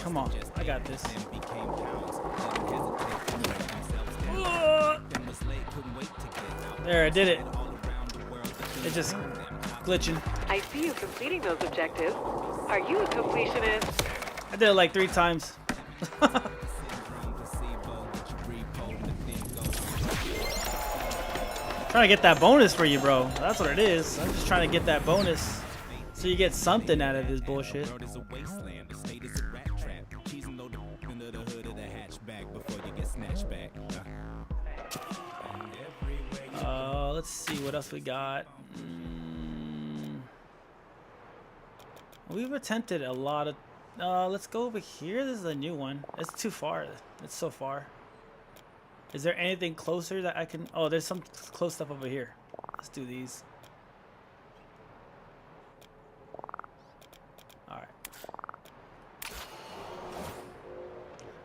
Come on, I got this. There, I did it. It's just glitching. I see you completing those objectives. Are you a completionist? I did it like 3 times. Trying to get that bonus for you, bro. That's what it is. I'm just trying to get that bonus so you get something out of this bullshit. Let's see what else we got. We've attempted a lot of. Let's go over here. This is a new one. It's too far. It's so far. Is there anything closer that I can? Oh, there's some close stuff over here. Let's do these. All right.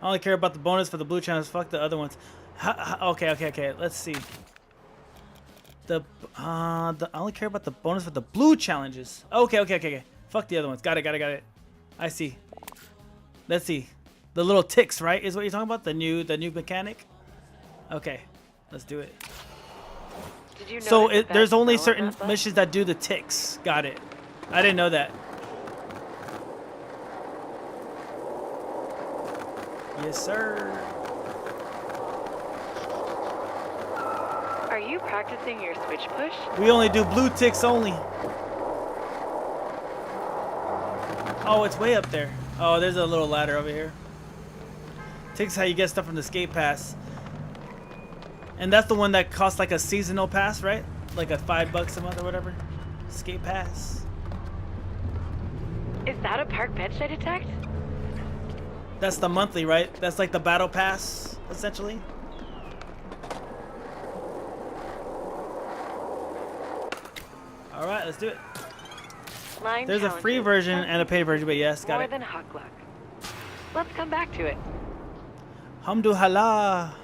I only care about the bonus for the blue channels. Fuck the other ones. Okay. Let's see. I only care about the bonus for the blue challenges. Okay. Fuck the other ones. Got it. I see. Let's see. The little ticks, right? Is what you're talking about? The new mechanic? Okay. Let's do it. Did you know so there's only certain missions that do the ticks. Got it. I didn't know that. Yes, sir. Are you practicing your switch push? We only do blue ticks only. Oh, it's way up there. Oh, there's a little ladder over here. Ticks how you get stuff from the skate pass. And that's the one that costs like a seasonal pass, right? Like a $5 a month or whatever. Skate pass. Is that a park bench I detect? That's the monthly, right? That's like the battle pass, essentially. All right, let's do it. There's a free version and a paid version, but yes, got more it. More than Huck Luck. Let's come back to it. Hamdulillah.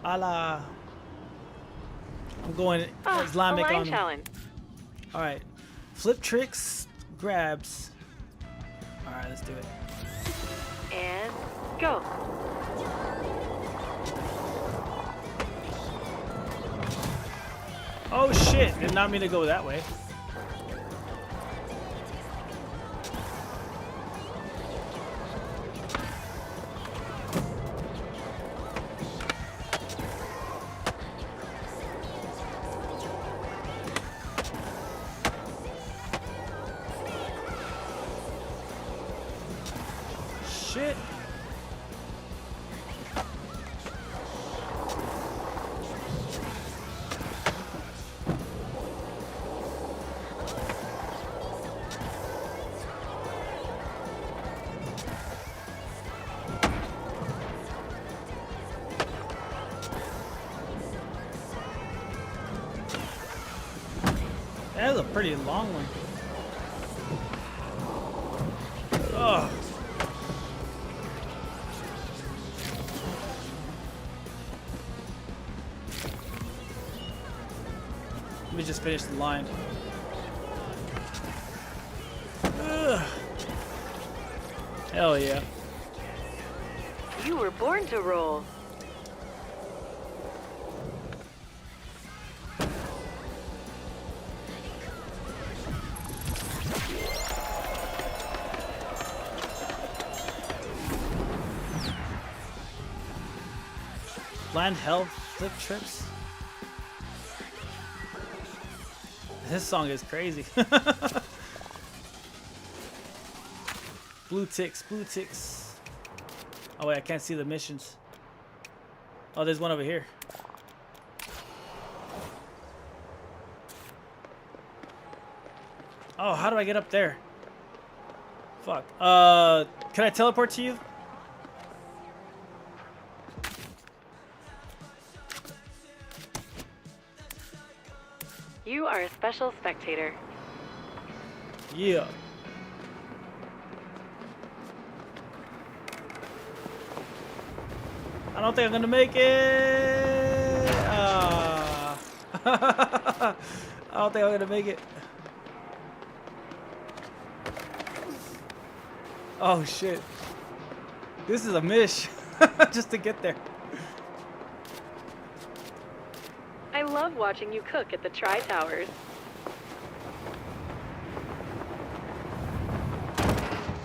Allah. I'm going Islamic on challenge. All right. Flip tricks, grabs. All right, let's do it. And go. Oh shit, did not mean to go that way. Shit. That was a pretty long one. Oh. Let me just finish the line. Ugh. Hell yeah. You were born to roll. Land health flip trips. This song is crazy. Blue ticks, blue ticks. Oh wait, I can't see the missions. Oh, there's one over here. Oh, how do I get up there? Fuck. Can I teleport to you? You are a special spectator. Yeah. I don't think I'm gonna make it. I don't think I'm gonna make it. Oh shit. This is a mish just to get there. I love watching you cook at the Tri-Towers.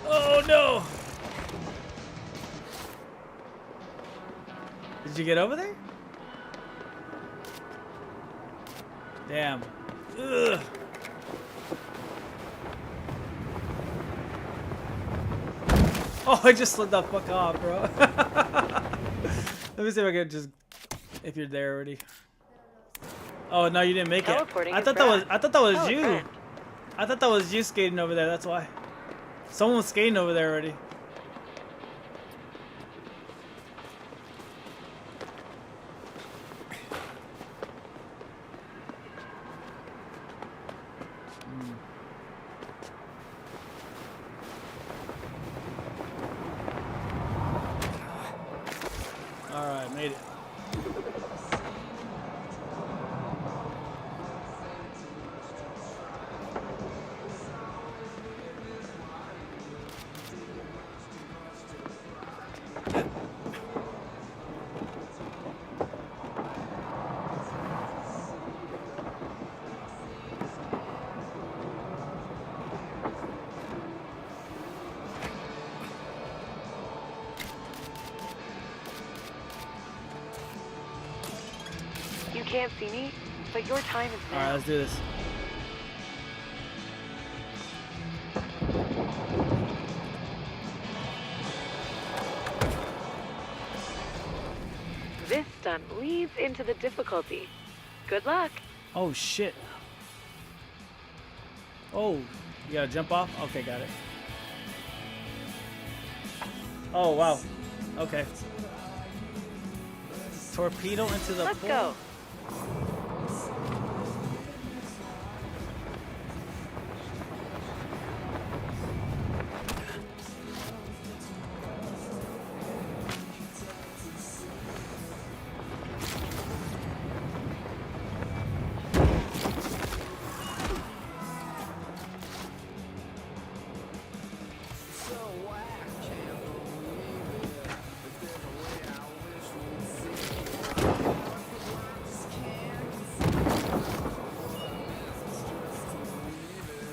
Oh no! Did you get over there? Damn. Ugh. Oh, I just slid the fuck off, bro. Let me see if I can just... If you're there already. Oh no, you didn't make it. I thought that was you. Friend. I thought that was you skating over there. That's why. Someone was skating over there already. All right, made it. You can't see me, but your time is now. All right, let's do this. This stunt leads into the difficulty. Good luck. Oh shit. Oh, you gotta jump off? Okay, got it. Oh wow. Okay. Torpedo into the Let's pool. go.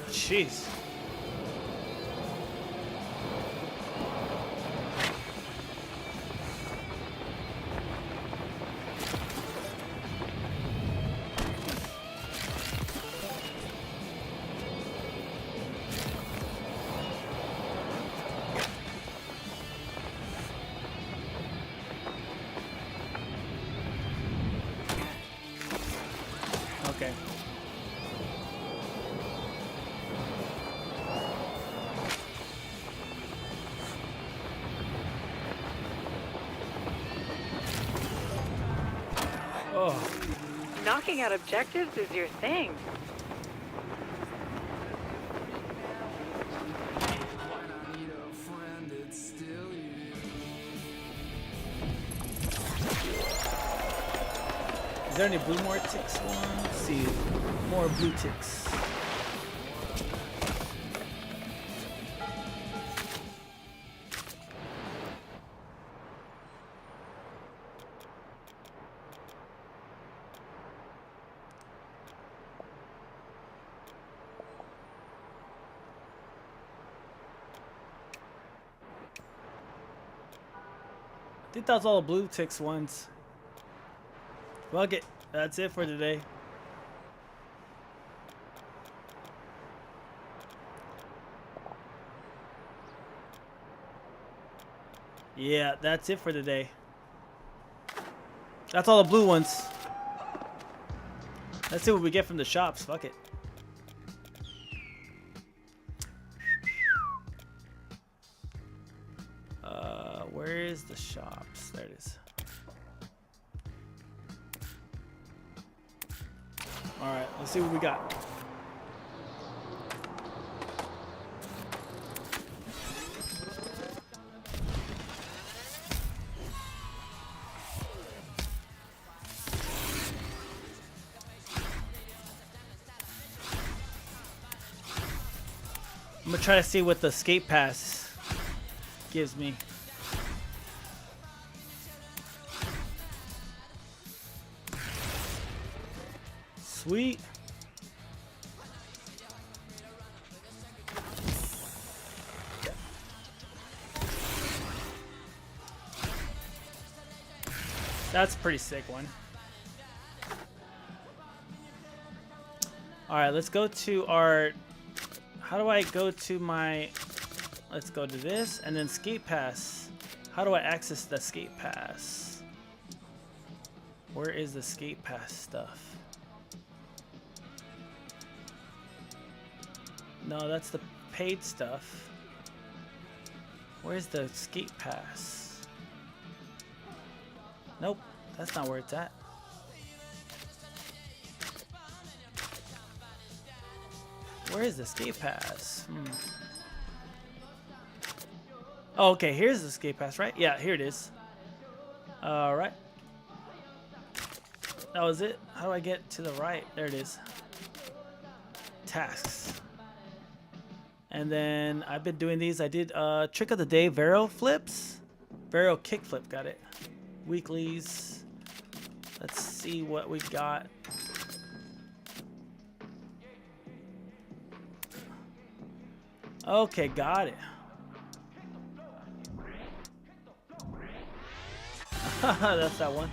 Jeez. Okay. Oh. Knocking out objectives is your thing. Is there any blue more ticks one? Let's see. More blue ticks. I think that's all the blue ticks ones. Fuck it. That's it for today. Yeah, that's it for today. That's all the blue ones. Let's see what we get from the shops. Fuck it. Where is the shops? There it is. Alright, let's see what we got. I'm gonna try to see what the skate pass gives me. Sweet. That's a pretty sick one. All right, let's go to our, how do I go to my, let's go to this and then skate pass. How do I access the skate pass? Where is the skate pass stuff? No, that's the paid stuff. Where's the skate pass? Nope, that's not where it's at. Where is the skate pass? Oh, okay, here's the skate pass, right? Yeah, here it is. All right. That was it. How do I get to the right? There it is. Tasks. And then I've been doing these. I did trick of the day, Vero flips. Vero kick flip, got it. Weeklies. Let's see what we got. Okay, got it. That's that one.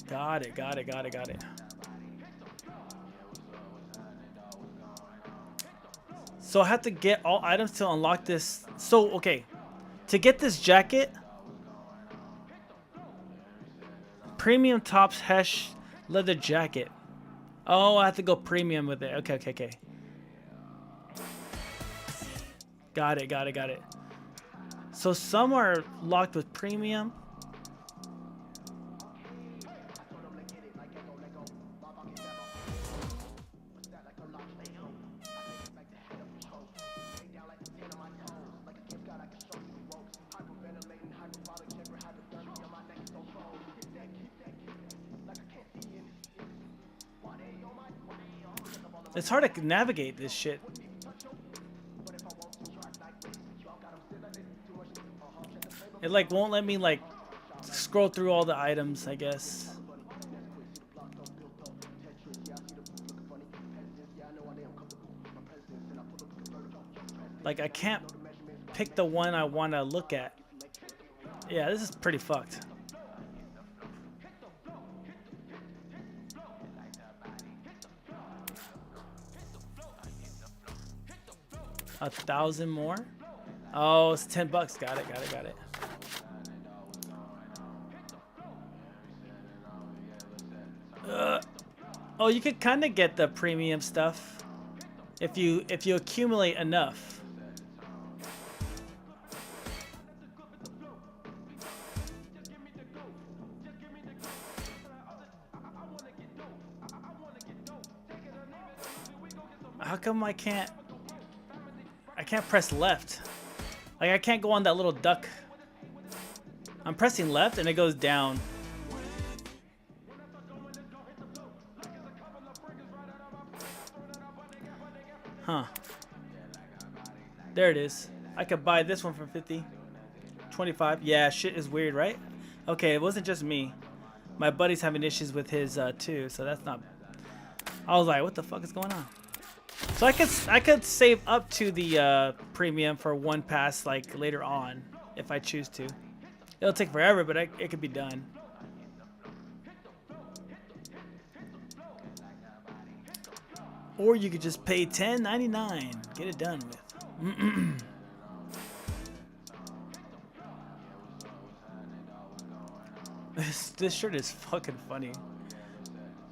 Got it, got it, got it, got it. So I have to get all items to unlock this. So, okay. To get this jacket, premium tops hash leather jacket. Oh, I have to go premium with it. Okay, okay, okay. Got it, got it, got it. So some are locked with premium. It's hard to navigate this shit. It like won't let me like scroll through all the items, I guess. Like I can't pick the one I want to look at. Yeah, this is pretty fucked. $1,000 more? Oh, it's $10. Got it, got it, got it. Oh, you could kind of get the premium stuff if you accumulate enough. How come I can't press left? Like I can't go on that little duck. I'm pressing left and it goes down. Huh. There it is. I could buy this one for 50. 25. Yeah, shit is weird, right? Okay, it wasn't just me. My buddy's having issues with his too, so that's not. I was like, what the fuck is going on? So I could save up to the premium for one pass like later on if I choose to. It'll take forever, but it could be done. Or you could just pay $10.99. Get it done with. This shirt is fucking funny.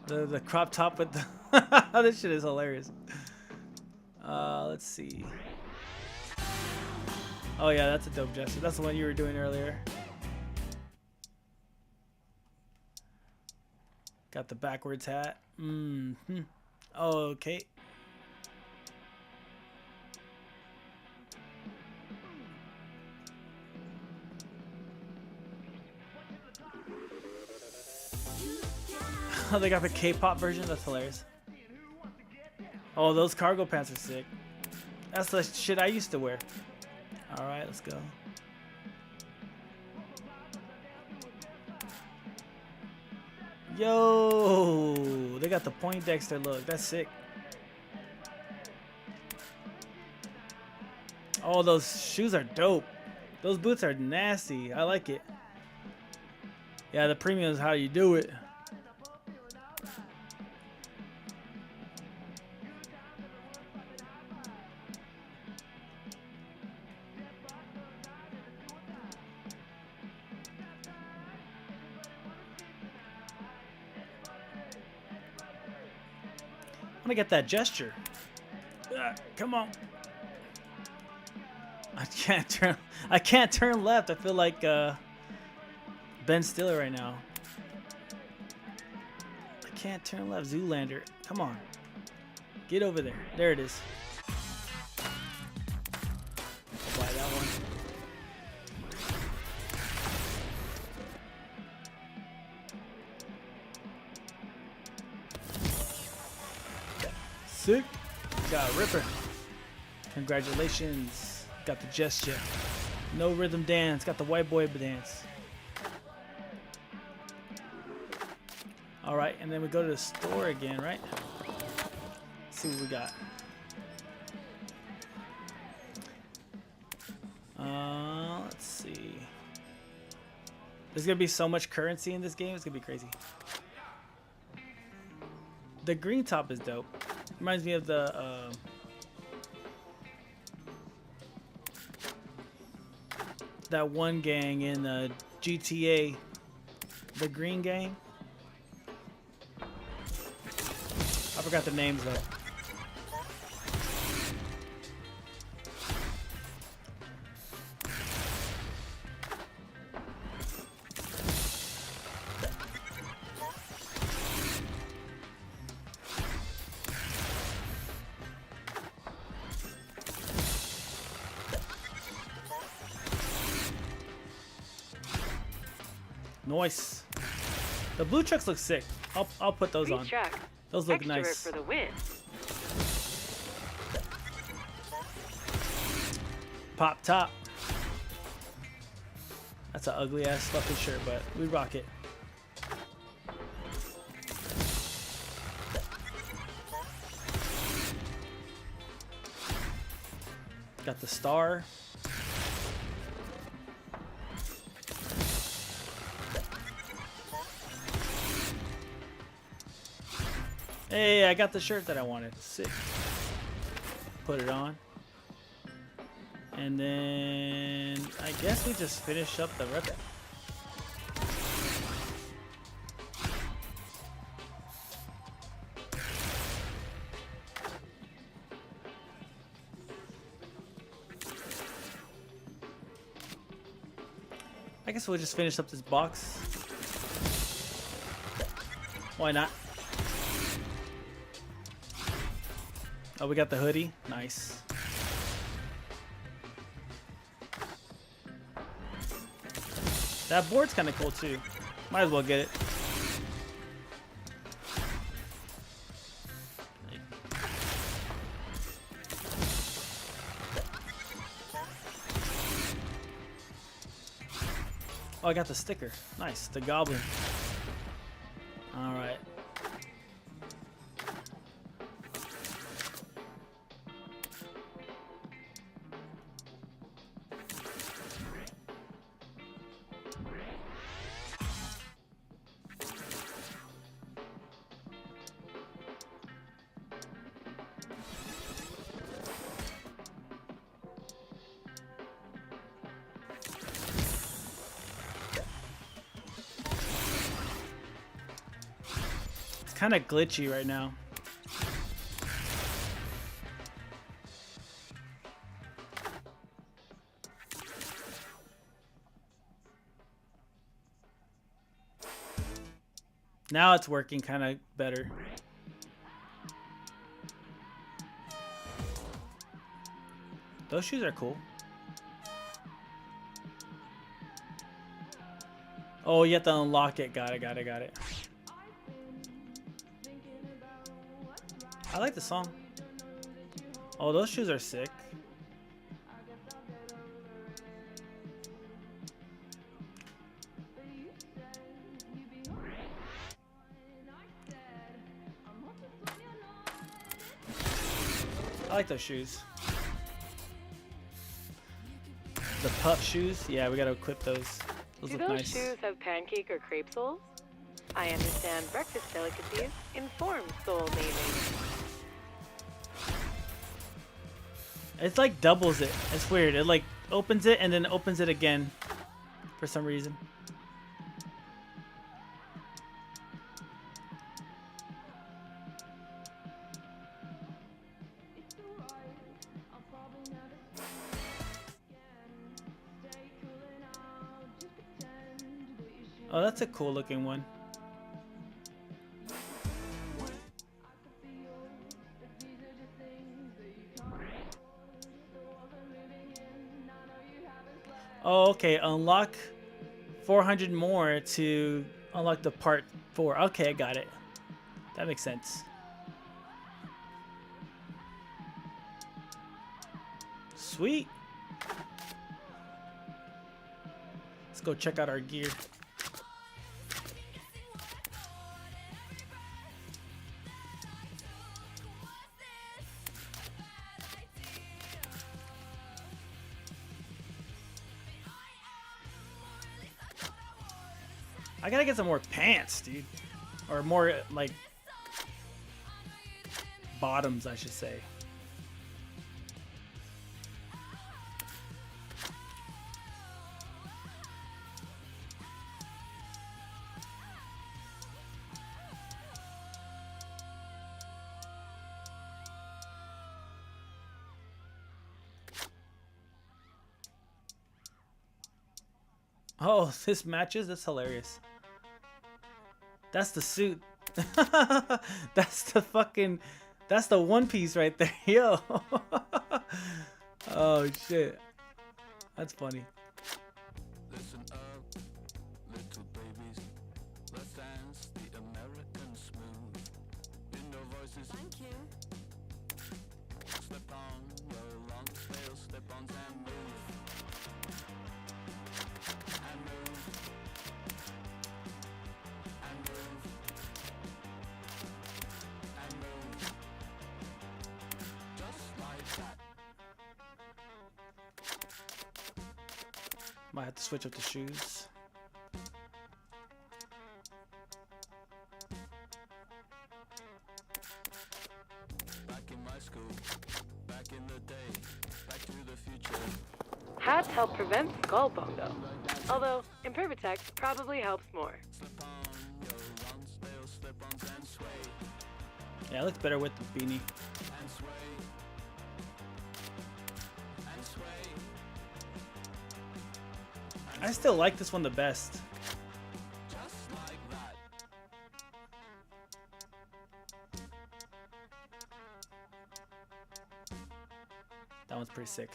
The crop top with the this shit is hilarious. Let's see. Oh yeah, that's a dope gesture. That's the one you were doing earlier. Got the backwards hat. Okay. Oh, they got the K-pop version? That's hilarious. Oh, those cargo pants are sick. That's the shit I used to wear. Alright, let's go. Yo, they got the Poindexter look. That's sick. Oh, those shoes are dope. Those boots are nasty. I like it. Yeah, the premium is how you do it. I want to get that gesture. Come on. I can't turn left. I feel like Ben Stiller right now. I can't turn left. Zoolander. Come on. Get over there. There it is. I'll buy that one. Sick. Got a ripper. Congratulations. Got the gesture. No rhythm dance. Got the white boy dance. Alright, and then we go to the store again, right? Let's see what we got. Let's see. There's gonna be so much currency in this game. It's gonna be crazy. The green top is dope. Reminds me of the that one gang in GTA, the Green Gang. I forgot the names though. Nice. The blue trucks look sick. I'll put those on. Those look nice. For the win. Pop top. That's an ugly ass fucking shirt, but we rock it. Got the star. Hey, I got the shirt that I wanted. Sick. Put it on. And then I guess we just finish up the rep. I guess we'll just finish up this box. Why not? Oh, we got the hoodie. Nice. That board's kind of cool too. Might as well get it. Oh, I got the sticker. Nice. The goblin. All right. kind of glitchy right now. Now it's working kind of better. Those shoes are cool. Oh, you have to unlock it. Got it, got it, got it. I like the song. Oh, those shoes are sick. I like those shoes. The puff shoes, yeah, we gotta equip those. Those Do look those nice. shoes have pancake or crepe soles? I understand breakfast delicacies inform sole naming. It's like doubles it. It's weird. It like opens it and then opens it again for some reason. Oh, that's a cool looking one. Oh, okay. Unlock 400 more to unlock the part 4. Okay, I got it. That makes sense. Sweet. Let's go check out our gear. I gotta get some more pants, dude. Or more, like, bottoms, I should say. Oh, this matches? That's hilarious. That's the suit. That's the fucking... That's the one piece right there. Yo. Oh, shit. That's funny. Listen up, little babies. Let's dance the American smooth. In your voices. Thank you. Slip on your long tail slip-ons and move. And move. And move. And move. Just like that. Might have to switch up the shoes. Back in my school, back in the day, back to the future. Hats help prevent skull bongo, although Impervatex probably helps more. Yeah, it looks better with the beanie. I still like this one the best. That one's pretty sick.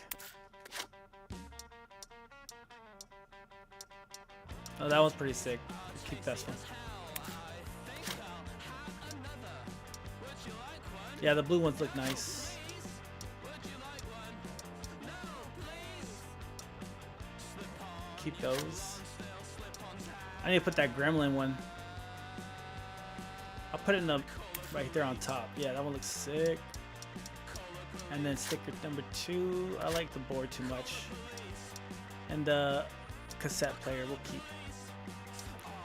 Oh, that one's pretty sick. Keep this one. Yeah, the blue ones look nice. Keep those. I need to put that gremlin one. I'll put it in the right there on top. Yeah, that one looks sick. And then sticker number 2. I like the board too much. And the cassette player we'll keep.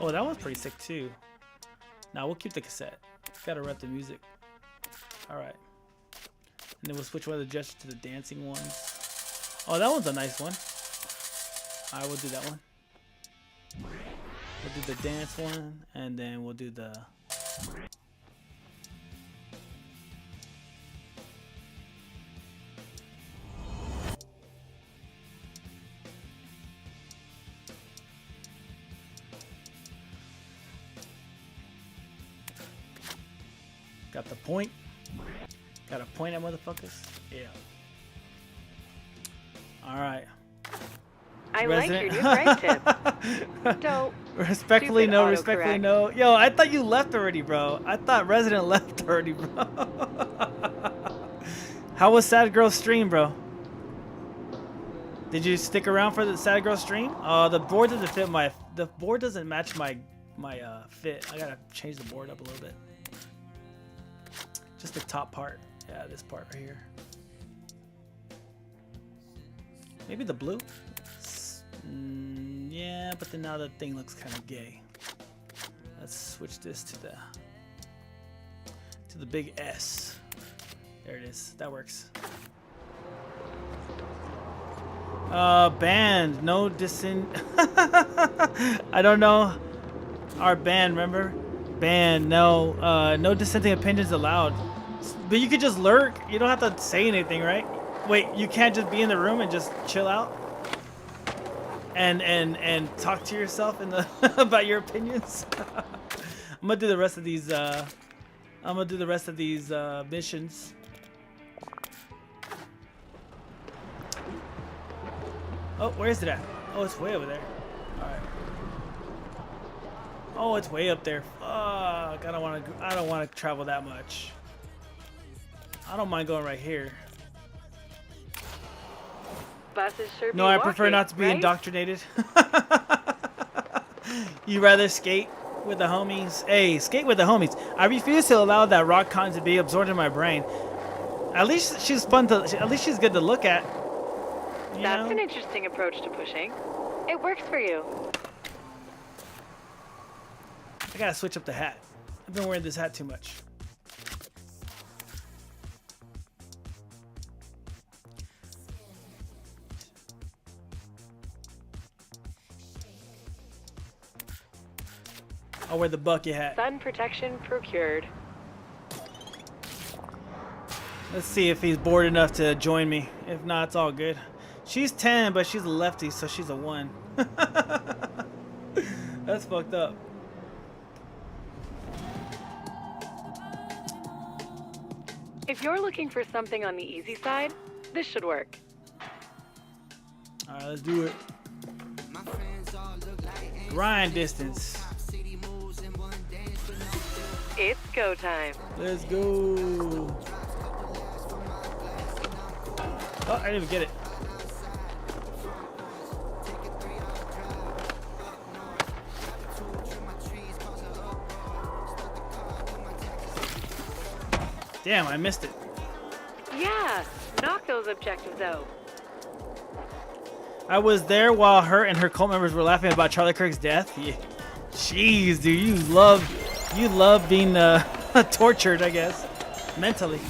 Oh, that one's pretty sick too. Now we'll keep the cassette. Gotta rep the music. Alright. And then we'll switch one of the gestures to the dancing ones. Oh, that one's a nice one. Alright, we'll do that one. We'll do the dance one, and then we'll do the Got the point. Got a point at motherfuckers. Yeah. All right. I like your new right tip. Don't. Respectfully no, respectfully no. Yo, I thought you left already, bro. I thought Resident left already, bro. How was Sad Girl stream, bro? Did you stick around for the Sad Girl stream? The board doesn't fit my. The board doesn't match my fit. I gotta change the board up a little bit. Just the top part. Yeah, this part right here. Maybe the blue. Yeah, but then now the thing looks kind of gay. Let's switch this to the big S. There it is. That works. Banned. No dissin. I don't know. Our ban, remember? Banned. No. No dissenting opinions allowed. But you could just lurk. You don't have to say anything, right? Wait, you can't just be in the room and just chill out? And talk to yourself in the about your opinions. I'm gonna do the rest of these. Missions. Oh, where is it at? Oh, it's way over there. All right. Oh, it's way up there. Fuck! I don't want to travel that much. I don't mind going right here. Buses sure No, I prefer not to be indoctrinated. You rather skate with the homies? Hey, skate with the homies. I refuse to allow that rock con to be absorbed in my brain. At least she's fun to. At least she's good to look at. That's an interesting approach to pushing. It works for you. I gotta switch up the hat. I've been wearing this hat too much. I'll wear the bucket hat. Sun protection procured. Let's see if he's bored enough to join me. If not, it's all good. She's 10, but she's a lefty, so she's a 1. That's fucked up. If you're looking for something on the easy side, this should work. All right, let's do it. Grind distance. It's go time. Let's go. Oh, I didn't even get it. Damn, I missed it. Yeah, knock those objectives out. I was there while her and her cult members were laughing about Charlie Kirk's death. Yeah. Jeez, dude, you love being tortured, I guess, mentally.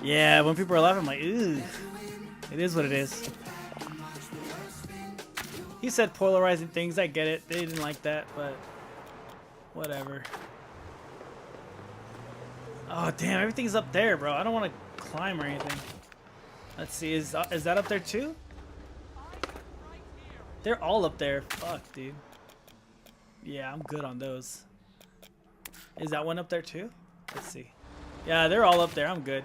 Yeah, when people are laughing, I'm like, ooh, it is what it is. He said polarizing things. I get it. They didn't like that, but whatever. Oh damn, everything's up there, bro. I don't want to climb or anything. Let's see, is that up there too? They're all up there. Fuck, dude. Yeah, I'm good on those. Is that one up there too? Let's see. Yeah, they're all up there. I'm good.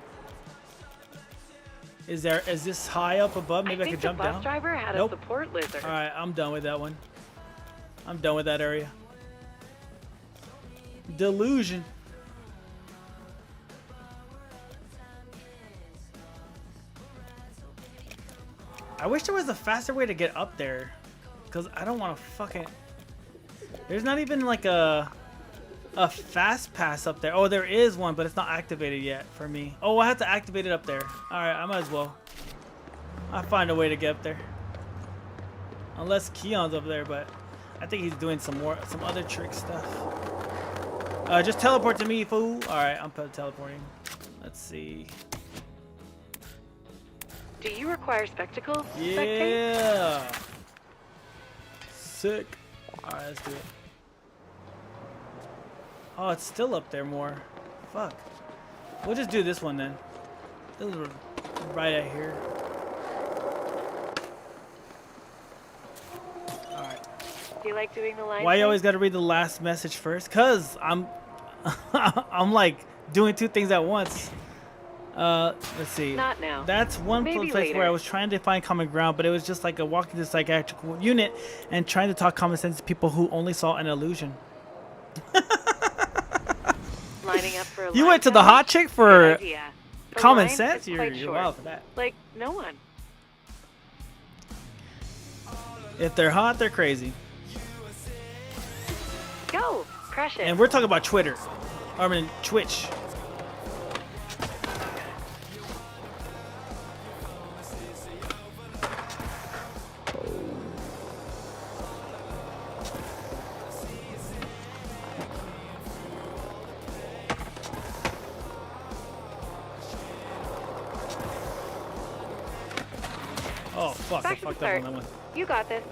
Is this high up above? Maybe I could jump down. The bus driver had a support lizard. All right, I'm done with that one. I'm done with that area. Delusion. I wish there was a faster way to get up there, because I don't want to fucking... There's not even like a fast pass up there. Oh, there is one, but it's not activated yet for me. Oh, I have to activate it up there. Alright, I might as well. I'll find a way to get up there. Unless Keon's up there, but I think he's doing some other trick stuff. Just teleport to me, fool. Alright, I'm teleporting. Let's see. Do you require spectacles? Yeah. Sick. Alright, let's do it. Oh, it's still up there more. Fuck. We'll just do this one then. This is right out here. feel like doing the line? Why you always got to read the last message first? Cause I'm like doing two things at once. Let's see. Not now. That's one Maybe place where I later. was trying to find common ground, but it was just like a walk into psychiatric unit and trying to talk common sense to people who only saw an illusion. Lining up for a You line went to the challenge? hot chick for Good idea. The common line sense? is You're quite short. wild for that. Like no one. If they're hot, they're crazy. Go, crush it. And we're talking about Twitter. I mean, Twitch. Oh, fuck. I Back to the fucked up start. on that one. You got this.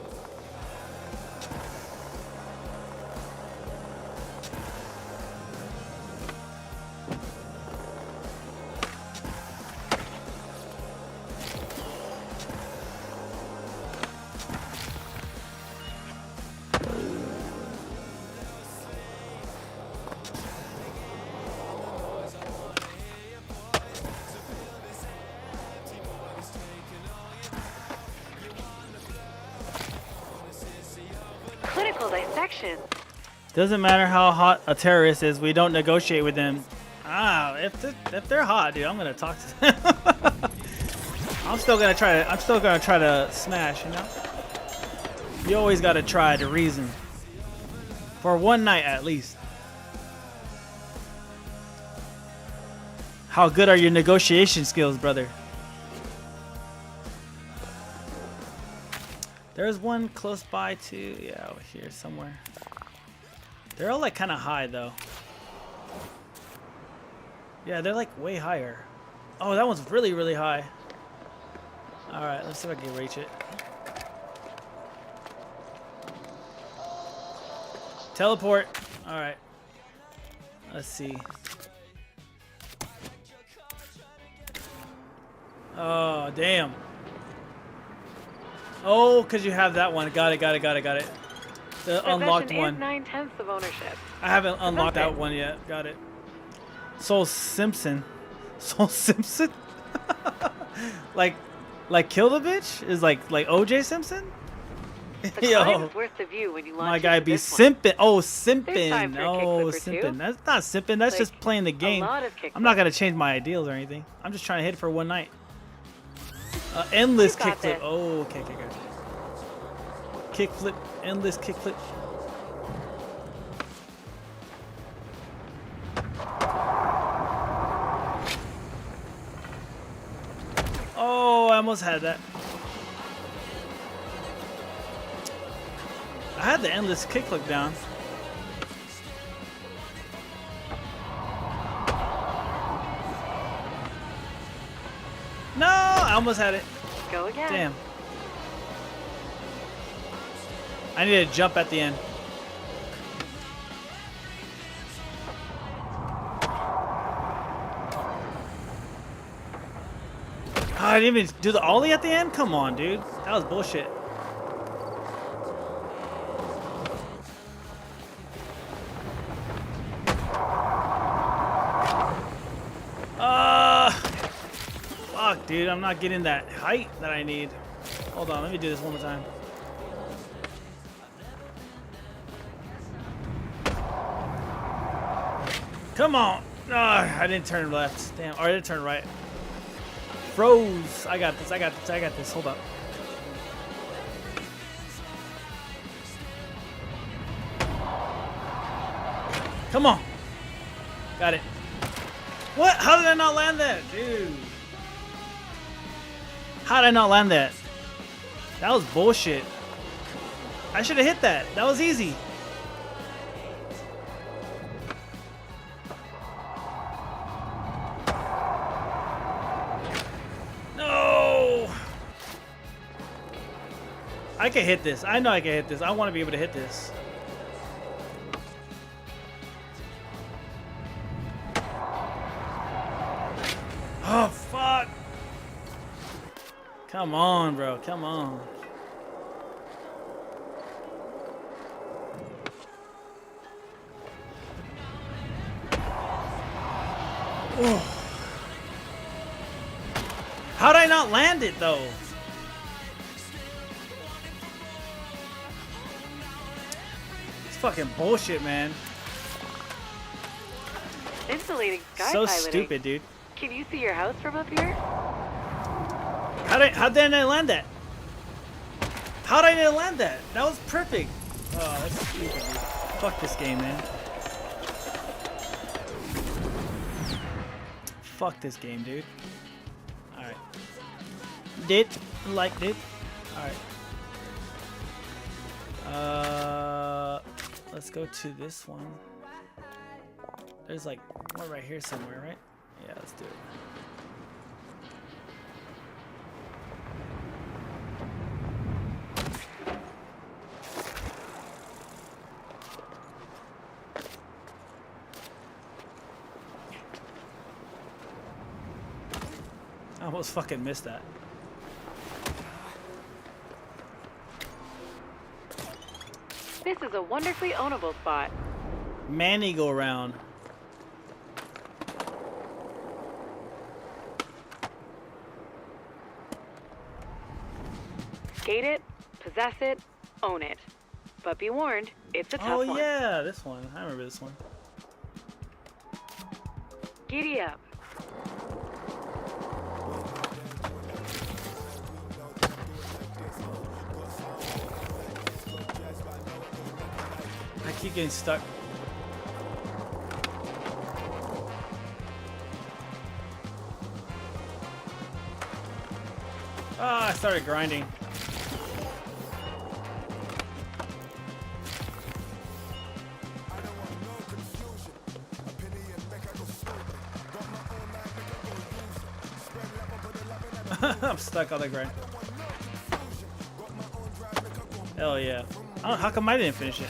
Clinical dissection. Doesn't matter how hot a terrorist is, we don't negotiate with them. Ah, if they're hot, dude, I'm gonna talk to them. I'm still gonna try to smash, you know? You always gotta try to reason. For one night at least. How good are your negotiation skills, brother? There's one close by too. Yeah, over here somewhere. They're all like kind of high though. Yeah, they're like way higher. Oh, that one's really, really high. All right, let's see if I can reach it. Teleport. All right. Let's see. Oh, damn. Oh, because you have that one. Got it. The unlocked Possession one. is 9/10 of ownership. I haven't unlocked that Okay. one yet. Got it. Soul Simpson. Soul Simpson? like kill the bitch? Is like OJ Simpson? The climb is worth the view when you launch My guy into be this one. simping. Oh, There's time simping. for a Oh, kickflip or two. simping. That's not simping. That's Like, just playing the game. lot of I'm not gonna change my ideals or anything. I'm just trying to hit it for one night. Endless You got kickflip. this. Oh, okay. Kickflip. Endless kickflip. Oh, I almost had that. I had the endless kickflip down. No, I almost had it. Go again. Damn. I need to jump at the end. Oh, I didn't even do the ollie at the end? Come on, dude. That was bullshit. Fuck, dude. I'm not getting that height that I need. Hold on. Let me do this one more time. Come on. I didn't turn left. Damn. Or I didn't turn right. Froze. I got this. Hold up. Come on. Got it. What? How did I not land that? Dude. How did I not land that? That was bullshit. I should have hit that. That was easy. No. I can hit this. I know I can hit this. I want to be able to hit this. Oh, fuck. Come on, bro. Come on. Oh. How'd I not land it though? It's fucking bullshit, man. Insulating sky So piloting. stupid, dude. Can you see your house from up here? How did I land that? How did I land that? That was perfect. Oh, that's stupid, dude. Fuck this game, man. Fuck this game, dude. Alright. Liked it. Alright. Let's go to this one. There's like one right here somewhere, right? Yeah, let's do it. I almost fucking missed that. This is a wonderfully ownable spot. Manny go around. Skate it, possess it, own it. But be warned, it's a tough one. Oh yeah, this one. I remember this one. Giddy up. I keep getting stuck. Ah, I started grinding. I'm stuck on the grind. Hell yeah. Oh, how come I didn't finish it?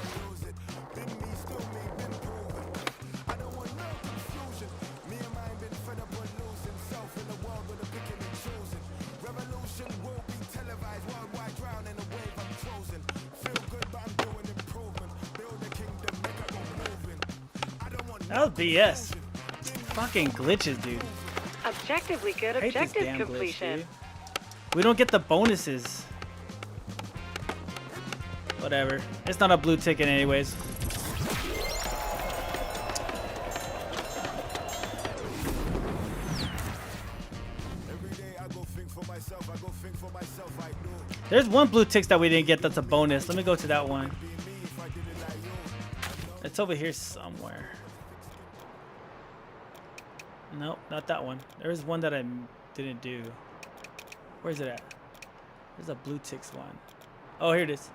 That was BS. Fucking glitches, dude. Objectively good I hate this objective damn glitch, completion. dude. We don't get the bonuses. Whatever. It's not a blue ticket anyways. There's one blue tick that we didn't get that's a bonus. Let me go to that one. It's over here somewhere. Nope, not that one. There's one that I didn't do. Where's it at? There's a blue ticks one. Oh, here it is.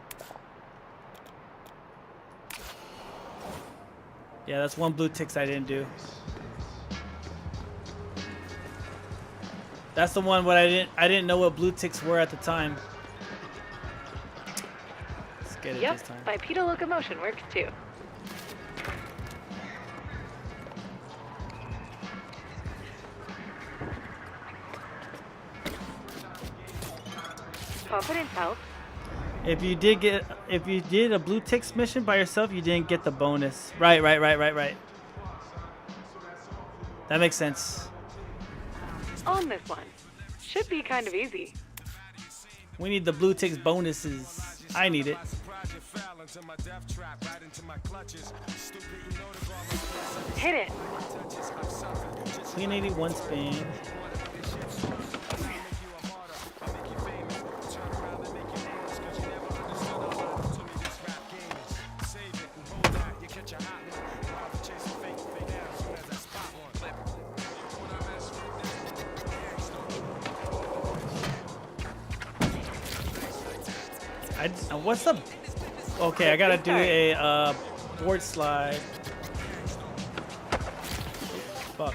Yeah, that's one blue ticks I didn't do. That's the one what I didn't know what blue ticks were at the time. Let's get it this time. Bipedal locomotion works too. Confidence helps. If you did a blue ticks mission by yourself, you didn't get the bonus. Right. That makes sense. On this one. Should be kind of easy. We need the blue ticks bonuses. I need it. Hit it. Clean 81 spin. What's up? Okay, I gotta do a board slide. Fuck.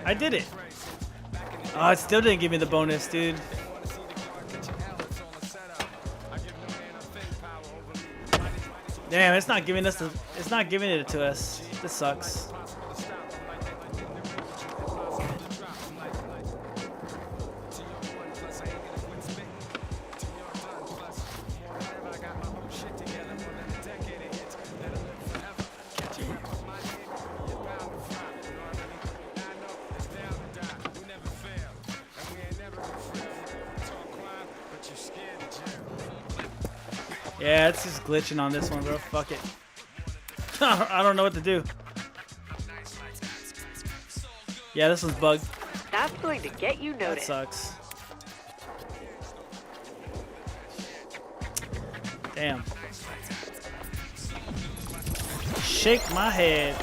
I did it. Oh, it still didn't give me the bonus, dude. Damn, it's not giving us it's not giving it to us. This sucks. Yeah, it's just glitching on this one, bro. Fuck it. I don't know what to do. Yeah, this one's bugged. That's going to get you noticed. That sucks. Damn. Shake my head.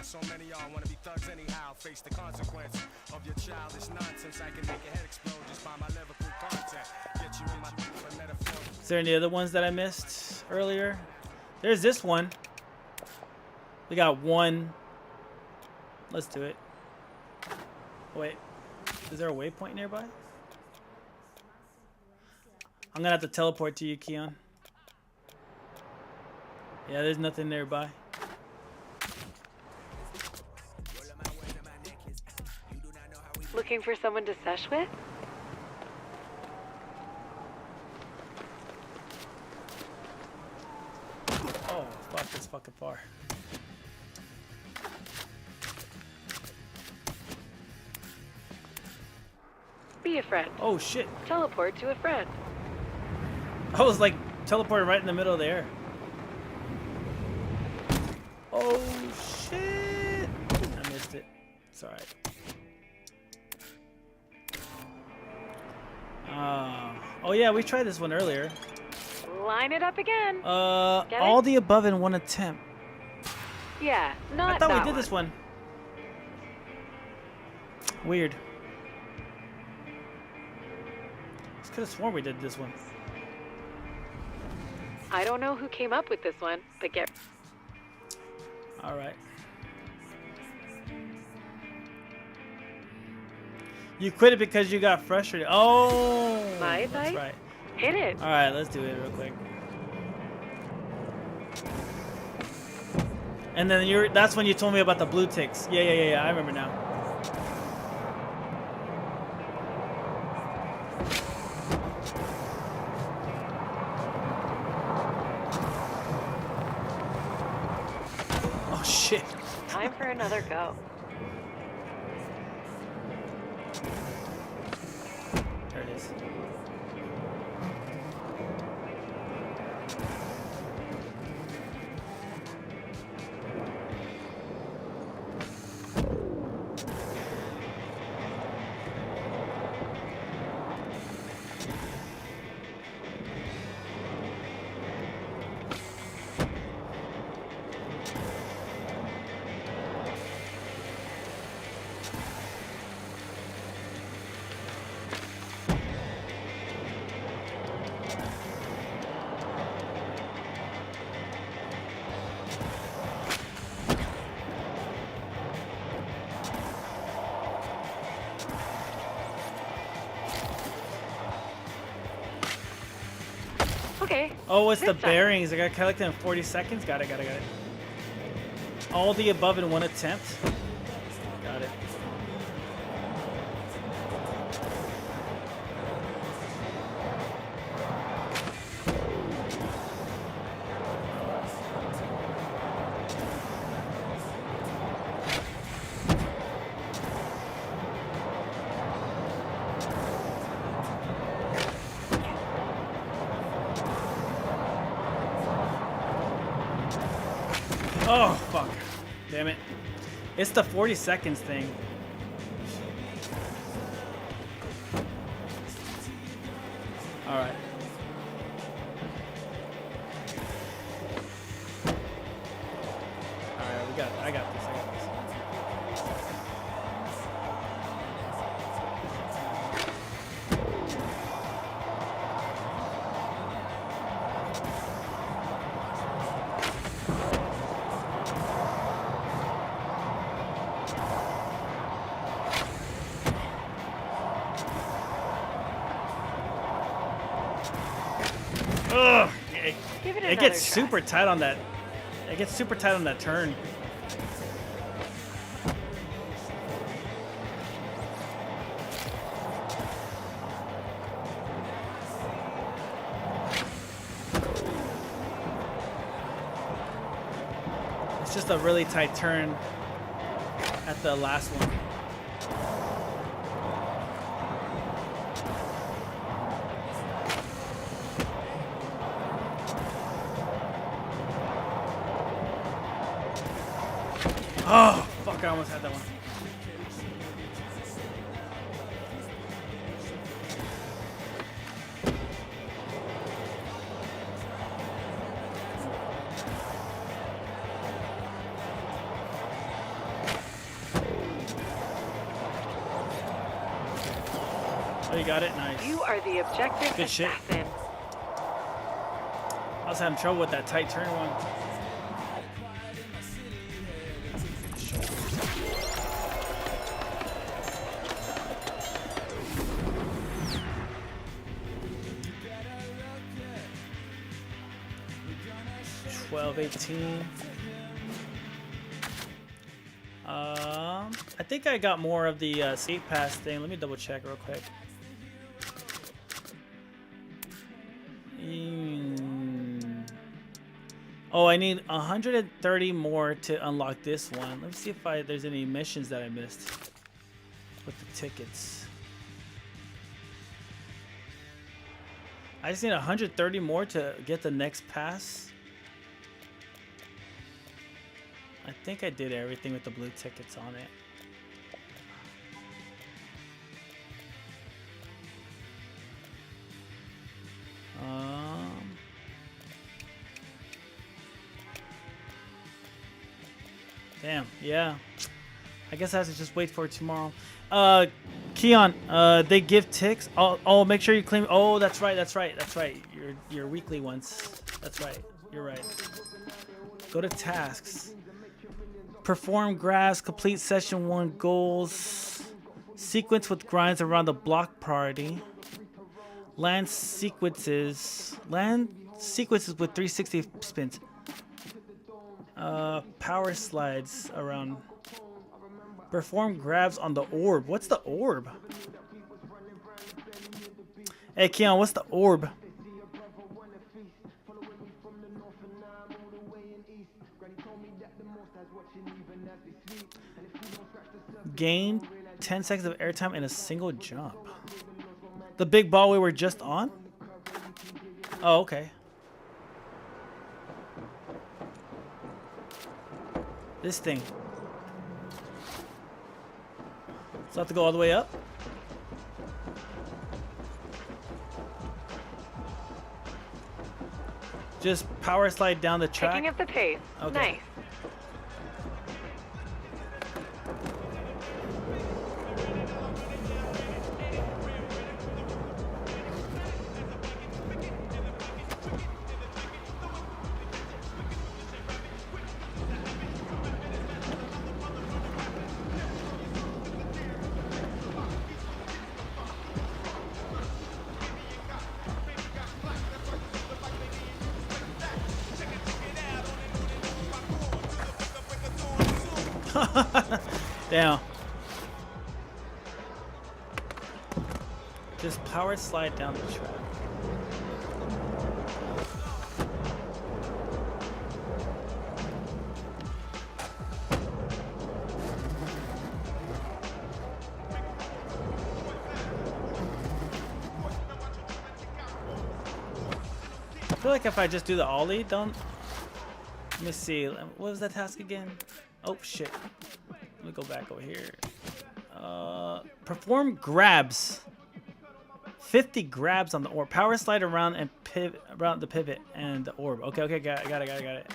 So many y'all want to be thugs anyhow. Face the consequence of your childish nonsense. I can make your head explode just by my lyrical content. Get you in my metaphor. Is there any other ones that I missed earlier? There's this one. We got one. Let's do it. Oh, wait. Is there a waypoint nearby? I'm gonna have to teleport to you, Keon. Yeah, there's nothing nearby. Looking for someone to sesh with? Oh, fuck, it's fucking far. Be a friend. Oh, shit. Teleport to a friend. I was like teleported right in the middle of the air. Oh, shit. I missed it. It's alright. Oh yeah, we tried this one earlier. Line it up again. All the above in one attempt. Yeah, not I thought that we did this one. Weird. I could have sworn we did this one. I don't know who came up with this one, but get. All right. You quit it because you got frustrated. Oh, My that's advice? right. Hit it. All right, let's do it real quick. And then that's when you told me about the blue ticks. Yeah, I remember now. Oh shit. Time for another go. There it is. Okay. Oh, it's the this time. bearings. I got collected in 40 seconds. Got it. All the above in one attempt. Got it. Oh, fuck. Damn it. It's the 40 seconds thing. Alright. Alright, we got it. I got this. Ugh! It gets super tight on that. It gets super tight on that turn. It's just a really tight turn at the last one. Oh, fuck, I almost had that one. Oh, you got it? Nice. You are the objective Good shit. assassin. I was having trouble with that tight turn one. $12.18. I think I got more of the escape pass thing. Let me double check real quick. Oh, I need 130 more to unlock this one. Let me see if there's any missions that I missed with the tickets. I just need 130 more to get the next pass. I think I did everything with the blue tickets on it. Damn, yeah. I guess I have to just wait for it tomorrow. Keon, they give ticks. Oh, make sure you claim. Oh, that's right. Your weekly ones. That's right. You're right. Go to tasks. Perform grabs. Complete session 1 goals. Sequence with grinds around the block party. Land sequences with 360 spins. Power slides around. Perform grabs on the orb. What's the orb? Hey, Keon, what's the orb? Gain 10 seconds of airtime in a single jump. The big ball we were just on? Oh, okay. This thing. So I have to go all the way up? Just power slide down the track? Picking up the pace. Okay. Nice. Damn. Just power slide down the track. I feel like if I just do the ollie, don't... Let me see. What was that task again? Oh, shit. Let me go back over here. Perform grabs. 50 grabs on the orb. Power slide around and pivot around the pivot and the orb. Okay, got it.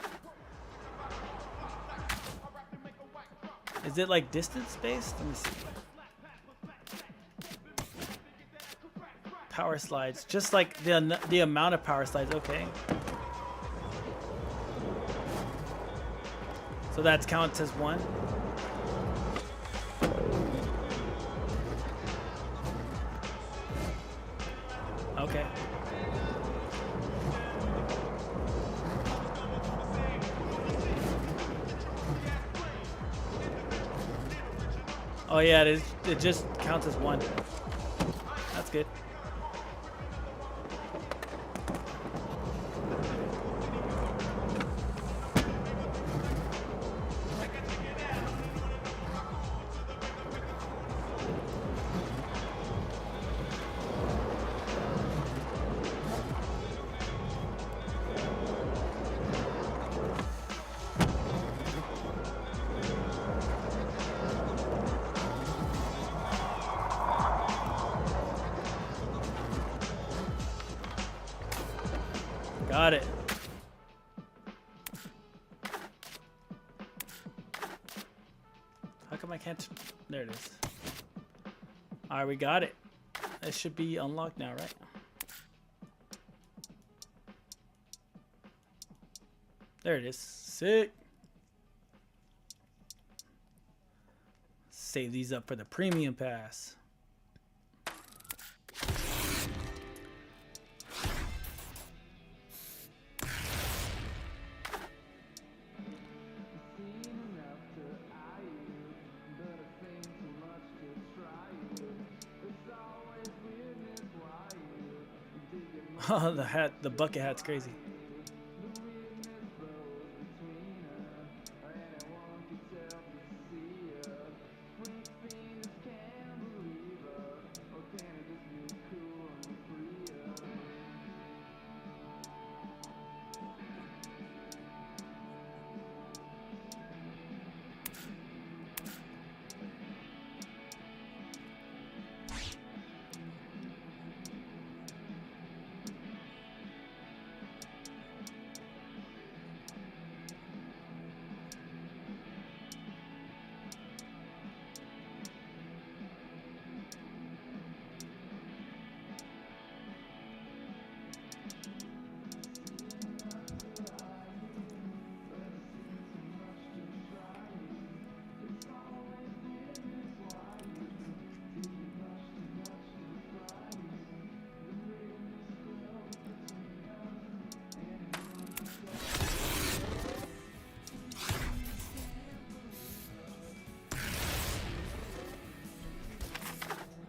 Is it like distance based? Let me see. Power slides, just like the amount of power slides. Okay. So that counts as one. Okay. Oh yeah, it just counts as one. That's good. Got it. How come I can't? There it is. All right, we got it. It should be unlocked now, right? There it is. Sick. Save these up for the premium pass. Oh, the hat, the bucket hat's crazy.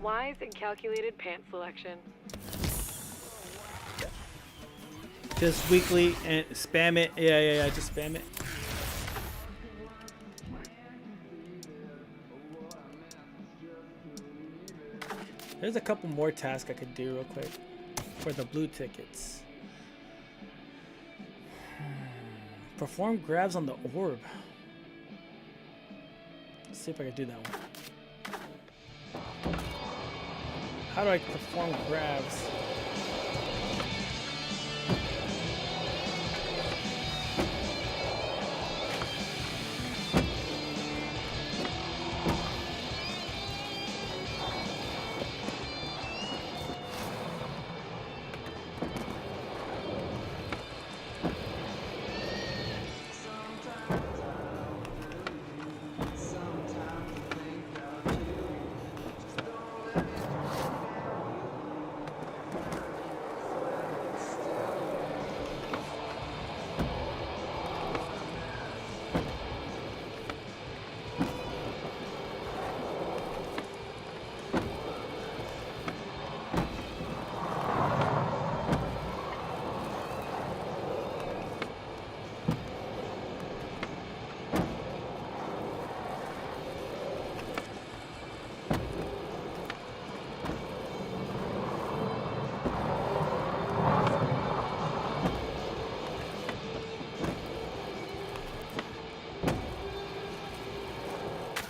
Wise and calculated pant selection. Just weekly and spam it. Yeah. Just spam it. There's a couple more tasks I could do real quick for the blue tickets. Perform grabs on the orb. Let's see if I can do that one. How do I perform grabs?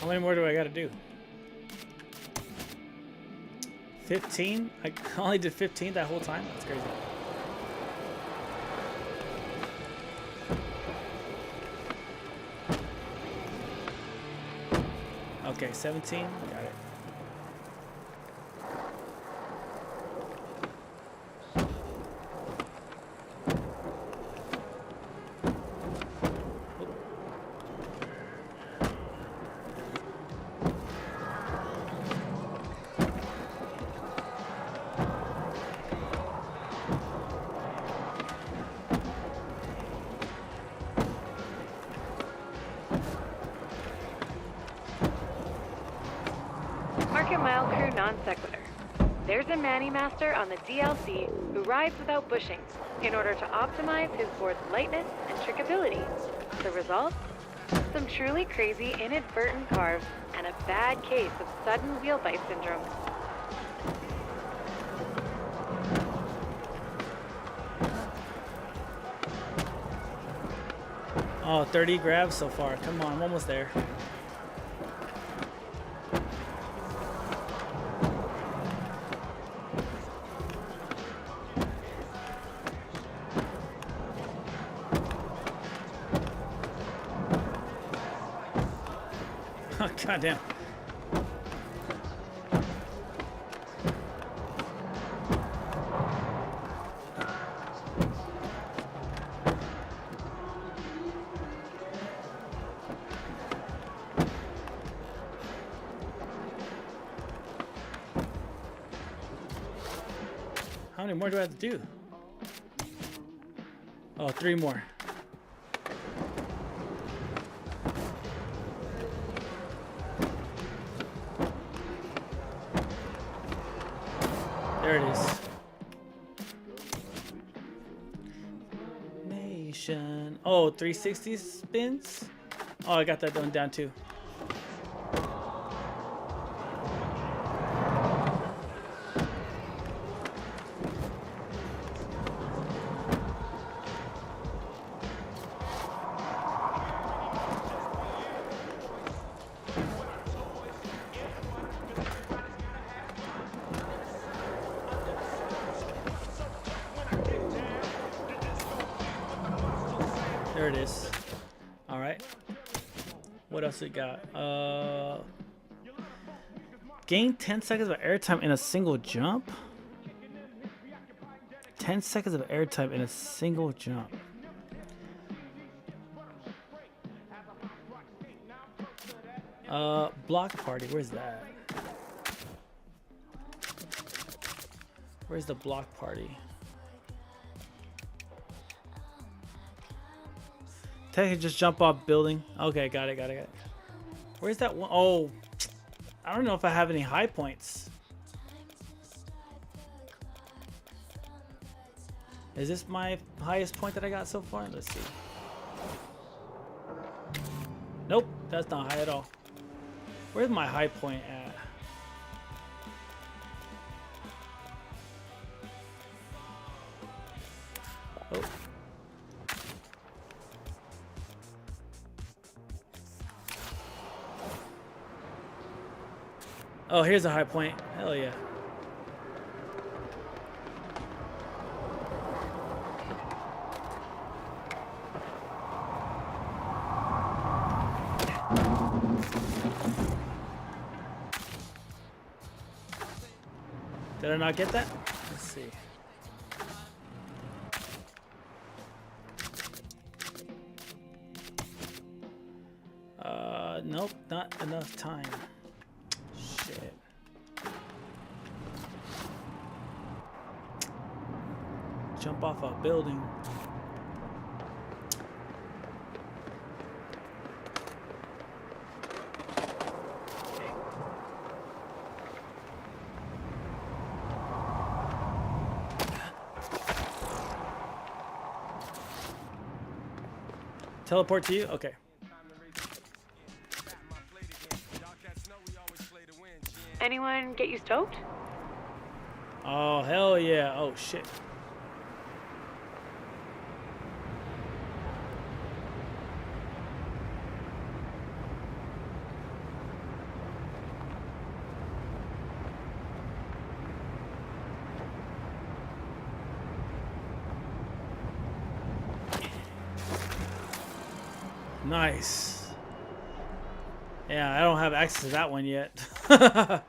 How many more do I gotta do? 15? I only did 15 that whole time? That's crazy. Okay, 17. Got it. Market Mile Crew non sequitur. There's a Manny Master on the DLC who rides without bushings in order to optimize his board's lightness and trickability. The result? Some truly crazy inadvertent carves and a bad case of sudden wheel bite syndrome. Oh, 30 grabs so far. Come on, I'm almost there. Goddamn. How many more do I have to do? Oh, 3 more. There it is. Nation. Oh, 360 spins? Oh, I got that one down too. There it is. All right. What else we got? Gain 10 seconds of airtime in a single jump. 10 seconds of airtime in a single jump. Block party. Where's that? Where's the block party? Technically just jump off building. Okay, got it. Where's that one? Oh, I don't know if I have any high points. Is this my highest point that I got so far? Let's see. Nope, that's not high at all. Where's my high point at? Oh. Oh, here's a high point. Hell yeah. Did I not get that? Let's see. Nope, not enough time. Shit. Jump off a building. Teleport to you? Okay. Anyone get you stoked? Oh, hell yeah. Oh, shit. Nice. Yeah, I don't have access to that one yet. Yeah,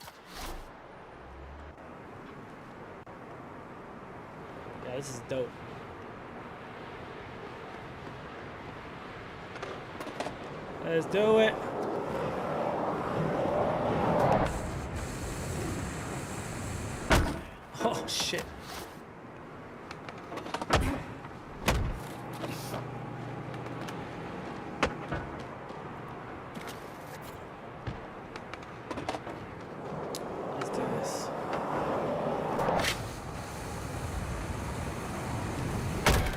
this is dope. Let's do it. Oh, shit.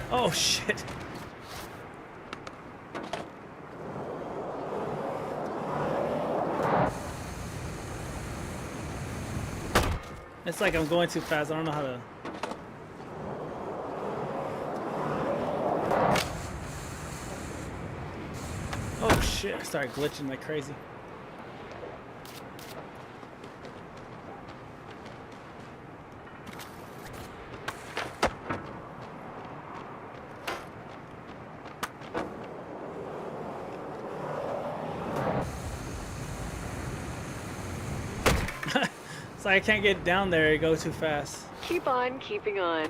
Oh shit. It's like I'm going too fast. I don't know how to. Oh shit, I started glitching like crazy. like I can't get down there. It goes too fast. Keep on keeping on.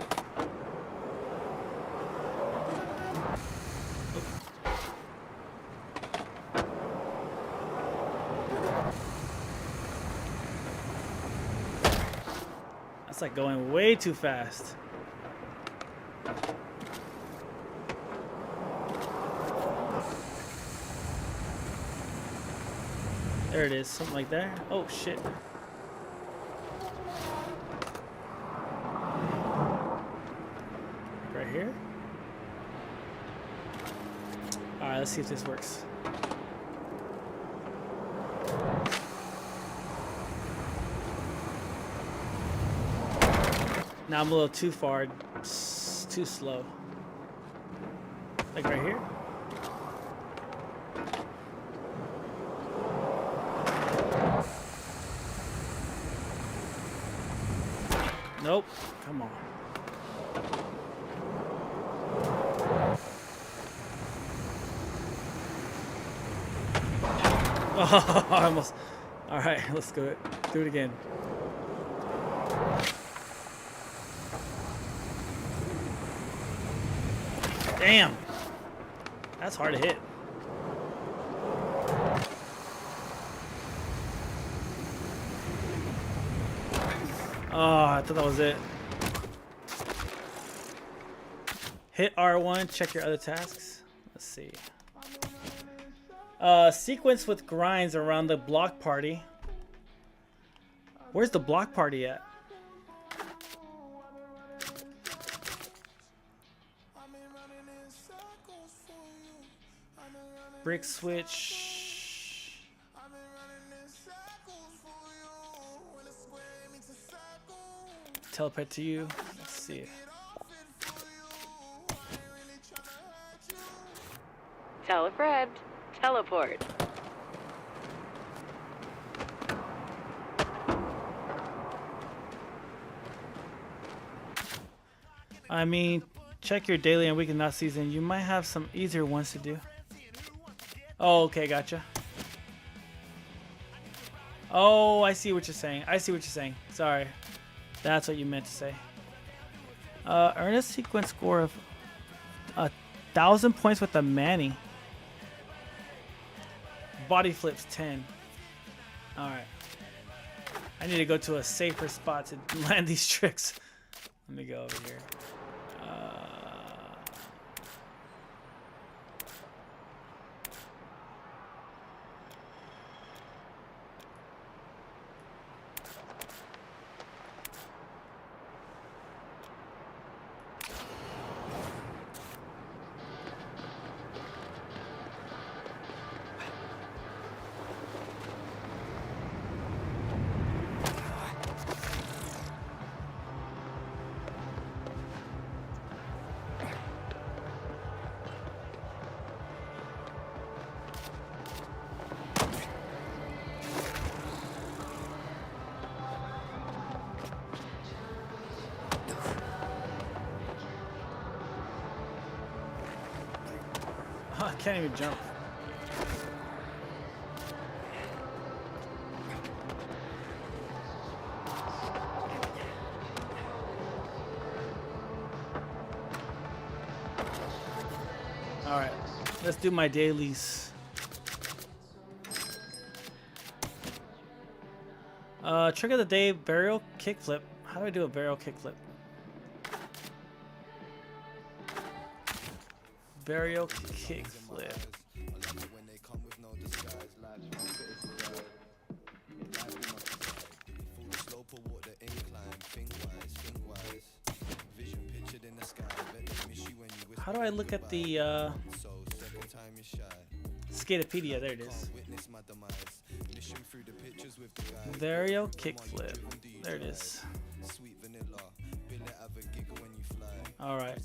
That's like going way too fast. There it is, something like that. Oh shit. Right here. Alright, let's see if this works. Now I'm a little too far, it's too slow. Like right here. Nope. Come on. Oh, almost. All right, let's do it. Do it again. Damn. That's hard to hit. Oh, I thought that was it. Hit R1, check your other tasks. Let's see. Sequence with grinds around the block party. Where's the block party at? Brick switch. Teleport to you. Let's see. Tell a friend. Teleport. I mean, check your daily and weekend not season. You might have some easier ones to do. Oh, okay, gotcha. Oh, I see what you're saying. I see what you're saying. Sorry. That's what you meant to say. Earn a sequence score of 1,000 points with the Manny. Body flips 10. Alright. I need to go to a safer spot to land these tricks. Let me go over here. I can't even jump. All right, let's do my dailies. Trick of the day, burial kickflip. How do I do a burial kickflip? Burial kickflip. How do I look at the Skatepedia? There it is. Burial kickflip. There it is. All right.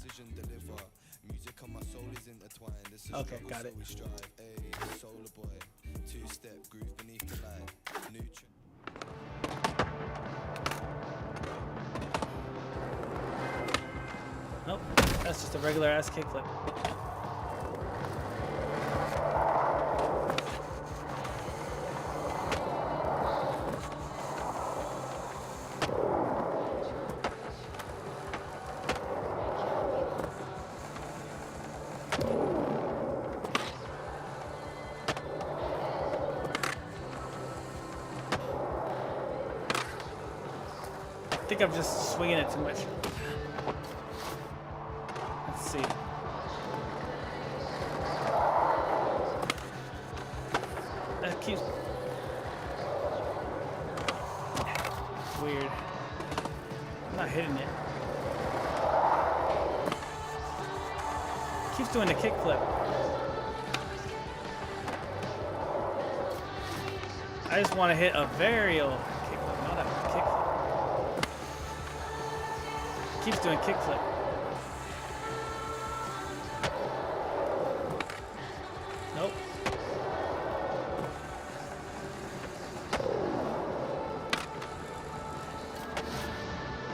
Okay, got it. Nope, that's just a regular ass kickflip. I think I'm just swinging it too much. Let's see. That keeps... Weird. I'm not hitting it. Keeps doing the kickflip. I just want to hit a varial kickflip, not a kickflip. Keeps doing kickflip. Nope.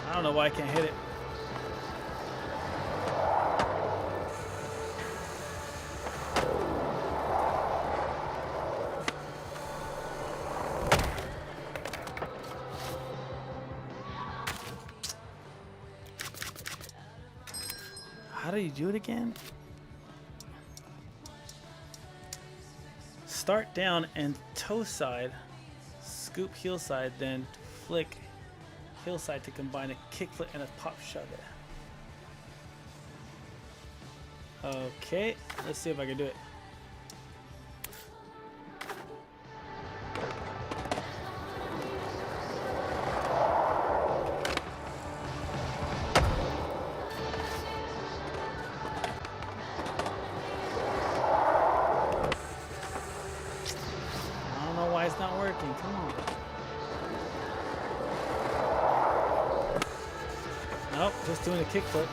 I don't know why I can't hit it. How do you do it again? Start down and toe side, scoop heel side, then flick heel side to combine a kickflip and a pop shove it. Okay, let's see if I can do it. It's not working. Come on. Nope, just doing a kickflip.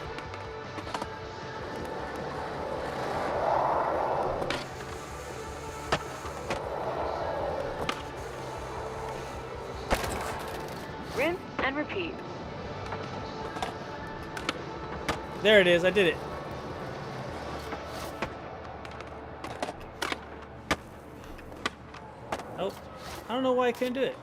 Rinse and repeat. There it is. I did it. Nope. I don't know why I couldn't do it.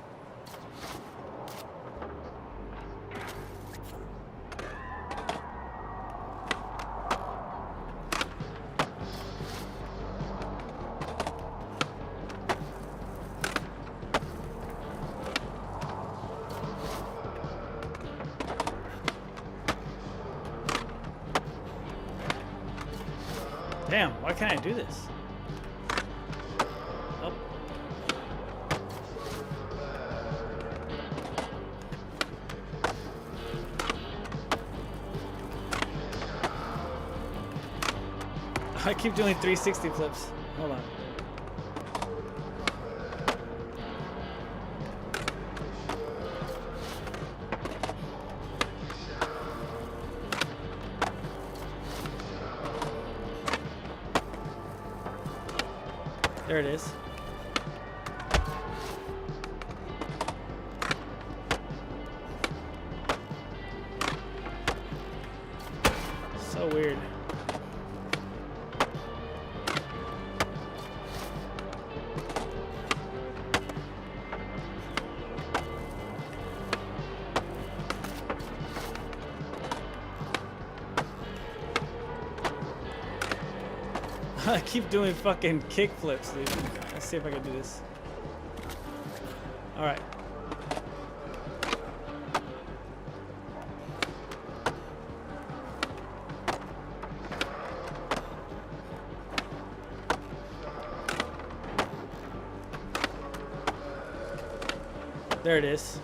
Damn, why can't I do this? Nope. I keep doing 360 flips. Hold on. There it is. So weird. I keep doing fucking kick flips, dude. Let's see if I can do this. Alright. There it is.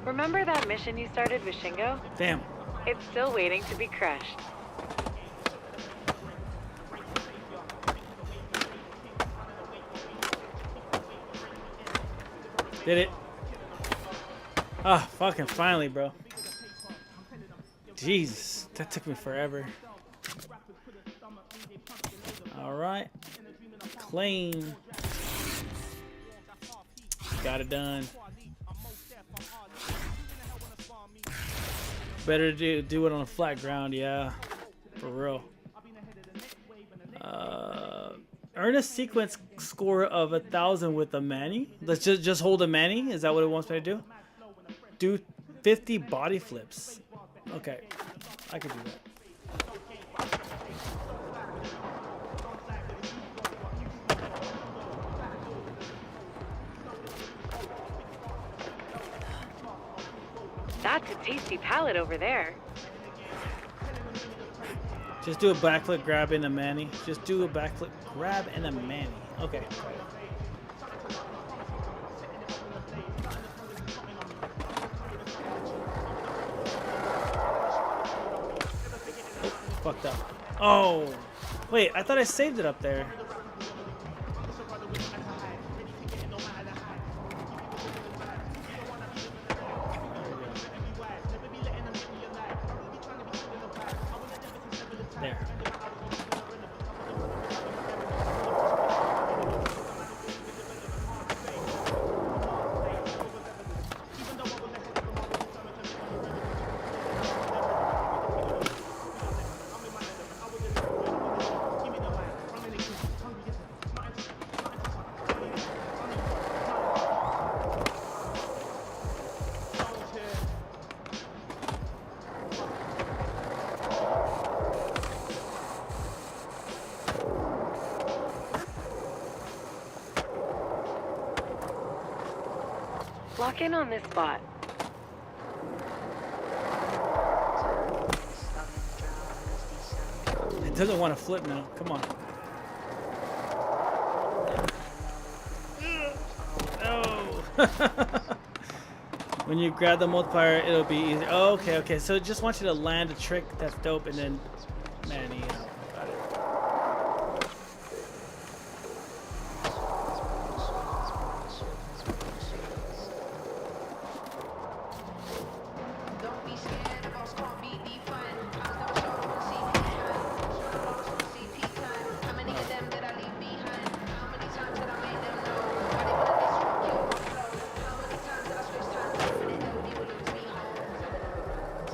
Remember that mission you started with Shingo? Damn. It's still waiting to be crushed. Did it. Ah, fucking finally, bro. Jesus, that took me forever. Alright. Claim. Got it done. Better do it on a flat ground, yeah. For real. Earn a sequence score of 1,000 with a Manny. Let's just hold a Manny. Is that what it wants me to do? Do 50 body flips. Okay, I could do that. That's a tasty palate over there. Just do a backflip grab and a Manny. Just do a backflip grab and a Manny. Okay. Fucked up. Oh, wait, I thought I saved it up there. There. Lock in on this spot. It doesn't want to flip now. Come on. No. When you grab the multiplier, it'll be easy. Oh, okay, okay. So it just wants you to land a trick that's dope, and then, man, you know, got it.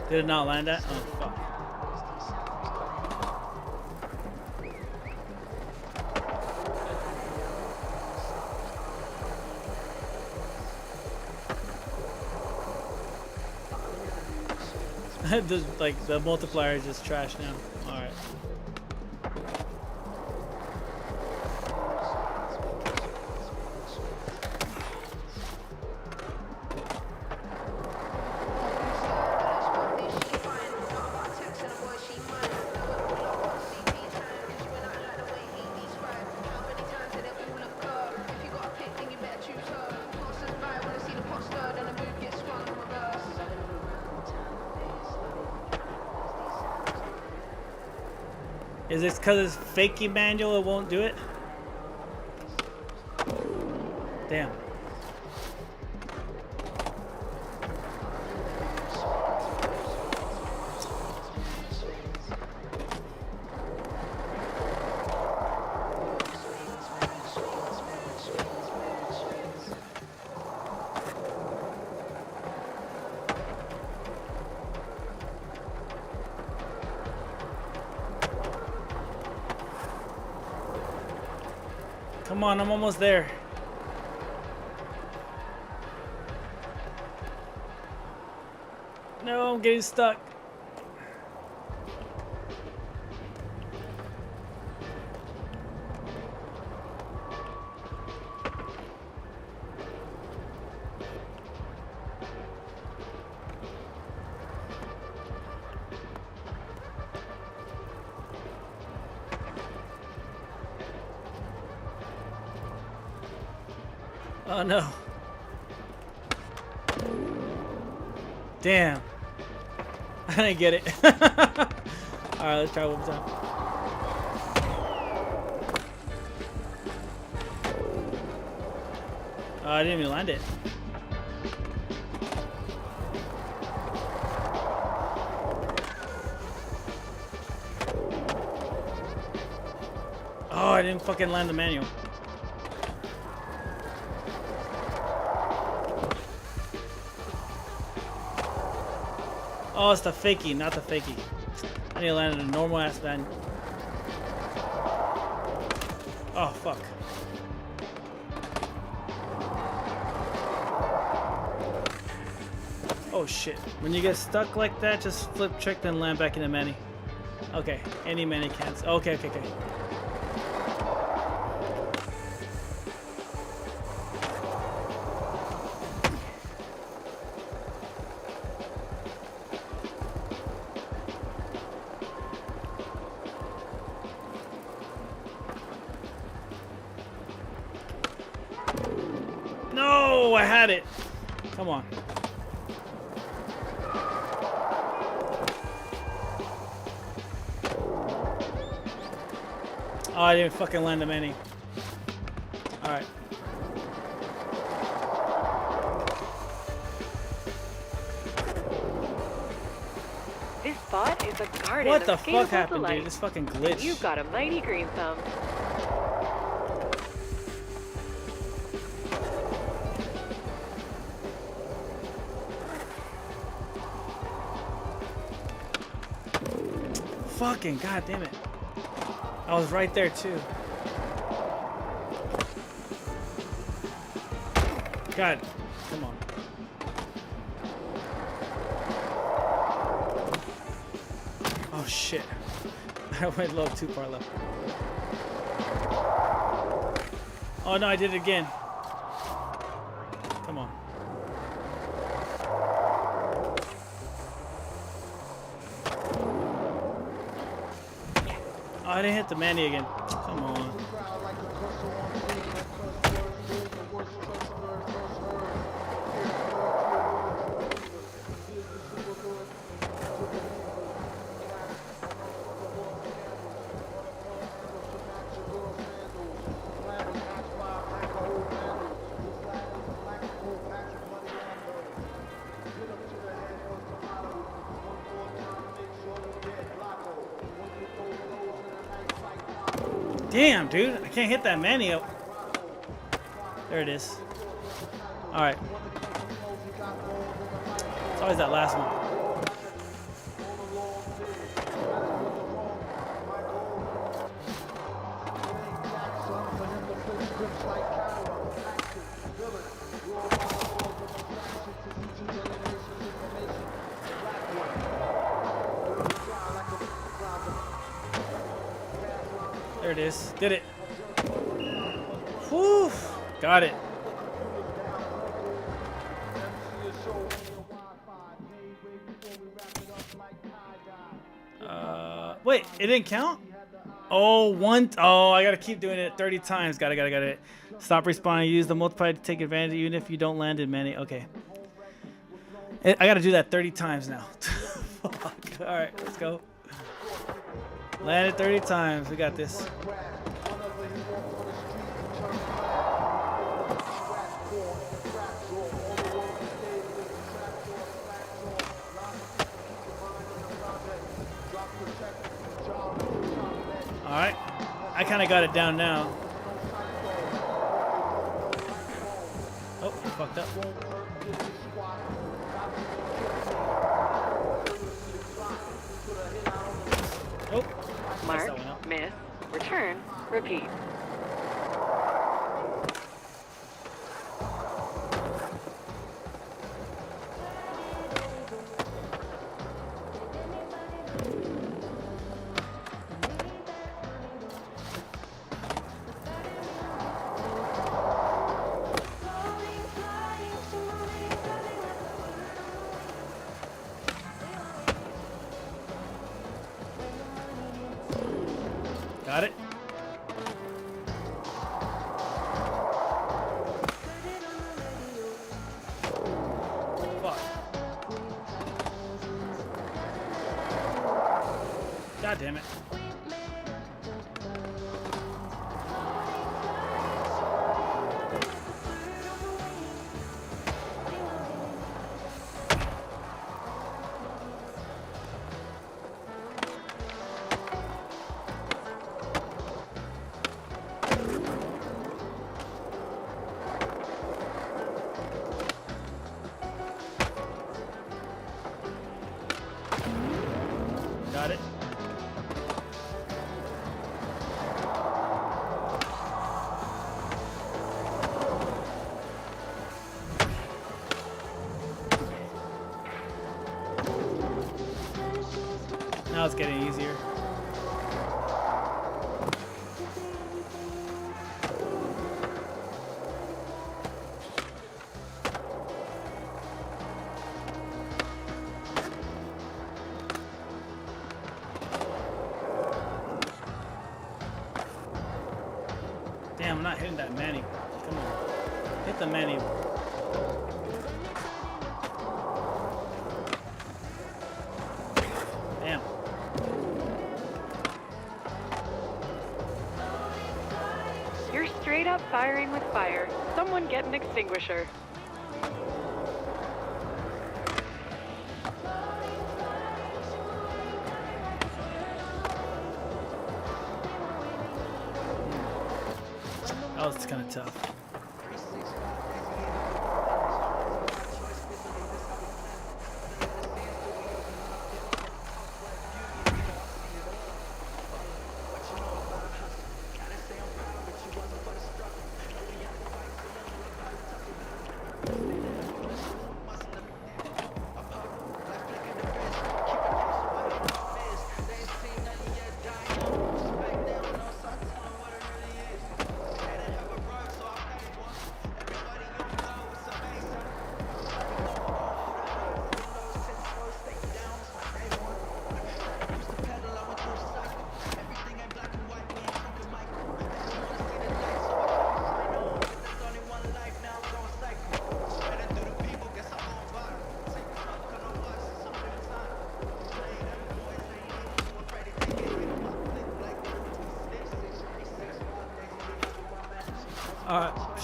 Did it not land that? Oh, fuck. Like, the multiplier is just trash now. Alright. Is it because it's fakey manual it won't do it? Damn. Come on, I'm almost there. No, I'm getting stuck. Oh no. Damn. I didn't get it. Alright, let's try one more time. Oh, I didn't even land it. Oh, I didn't fucking land the manual. Oh, it's the fakie, not the fakie. I need to land in a normal ass Manny. Oh, fuck. Oh, shit. When you get stuck like that, just flip trick, then land back into Manny. Okay, any Manny cans. Okay, okay, okay. No, I had it. Come on. Oh, I didn't fucking land him any. Alright. This spot is a garden What of the fuck scalable happened, delight. dude? This fucking glitch. You've got a mighty green thumb. Fucking god damn it. I was right there too. God, come on. Oh shit. I went low too far left. Oh no, I did it again. Come on. Oh, I didn't hit the Manny again. Come on. Damn, dude. I can't hit that Manny up. There it is. Alright. It's always that last one. There it is. Did it. Whew. Got it. Wait, it didn't count? Oh, I gotta keep doing it 30 times. Got it. Stop respawning. Use the multiplier to take advantage even if you don't land in many. Okay. I gotta do that 30 times now. Fuck. Alright, let's go. Landed 30 times. We got this. Alright. I kind of got it down now. Oh, I fucked up. Oh. Mark, miss, return, repeat. Got it. Fuck. God damn it. Damn, I'm not hitting that Manny. Come on. Hit the Manny. Damn. You're straight up firing with fire. Someone get an extinguisher. That was kind of tough.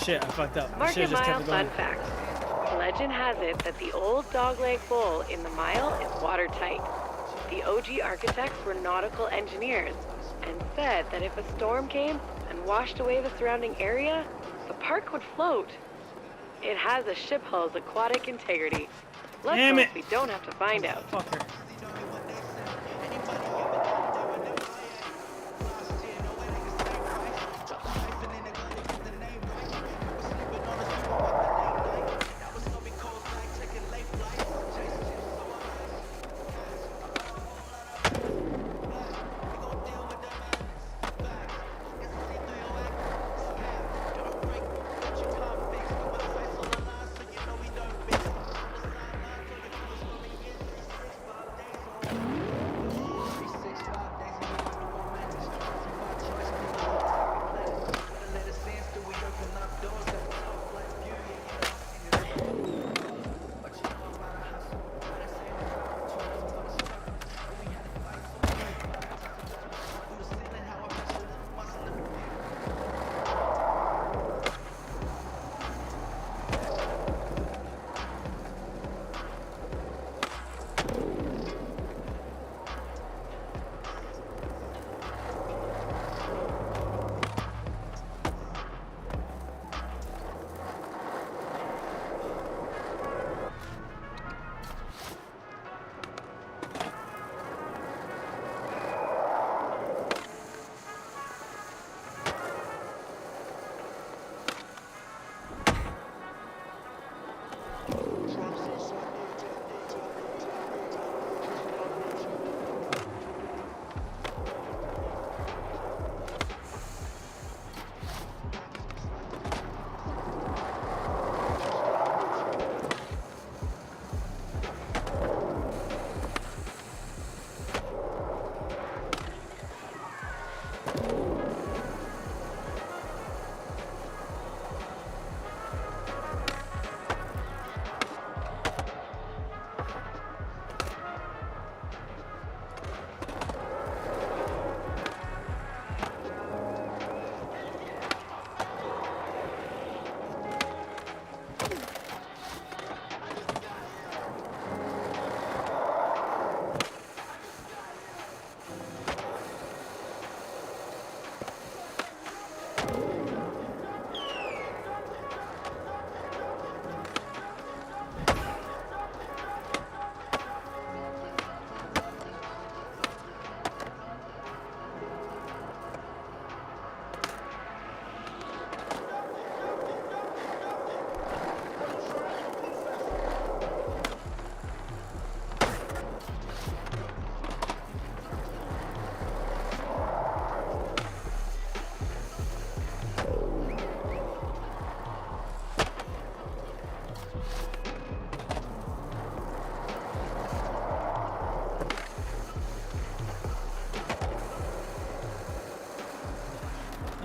Shit, I fucked up. Market Mile fun fact. Legend has it that the old dogleg bowl in the mile is watertight. The OG architects were nautical engineers and said that if a storm came and washed away the surrounding area, the park would float. It has a ship hull's aquatic integrity. Let's hope we don't have to find out. Fucker.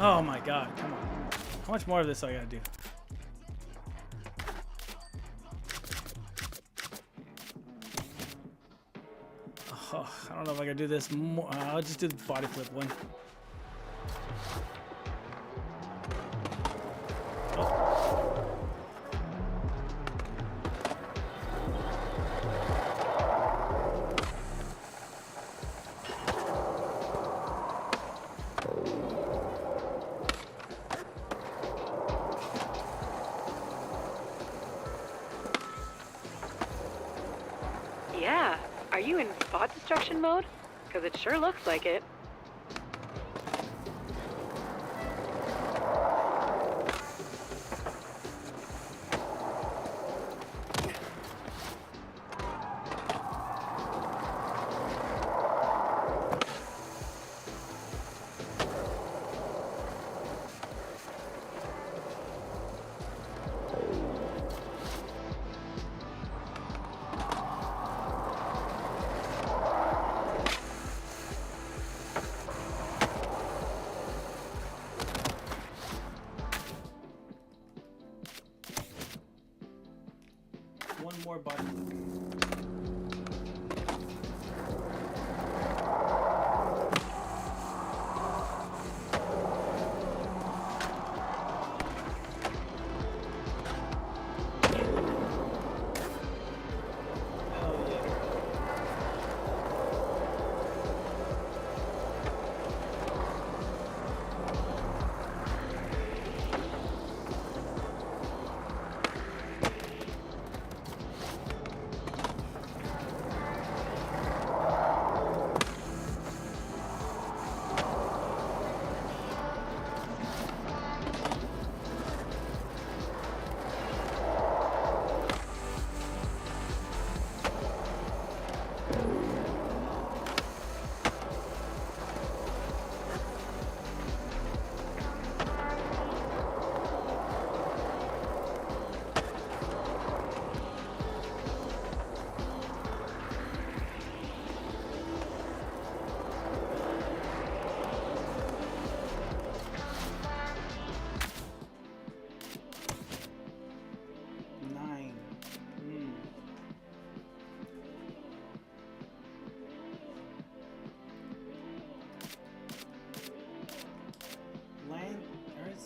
Oh my god, come on. How much more of this I gotta do? Oh, I don't know if I can do this more. I'll just do the body flip one. Yeah, are you in spot destruction mode? Because it sure looks like it. One more body flip.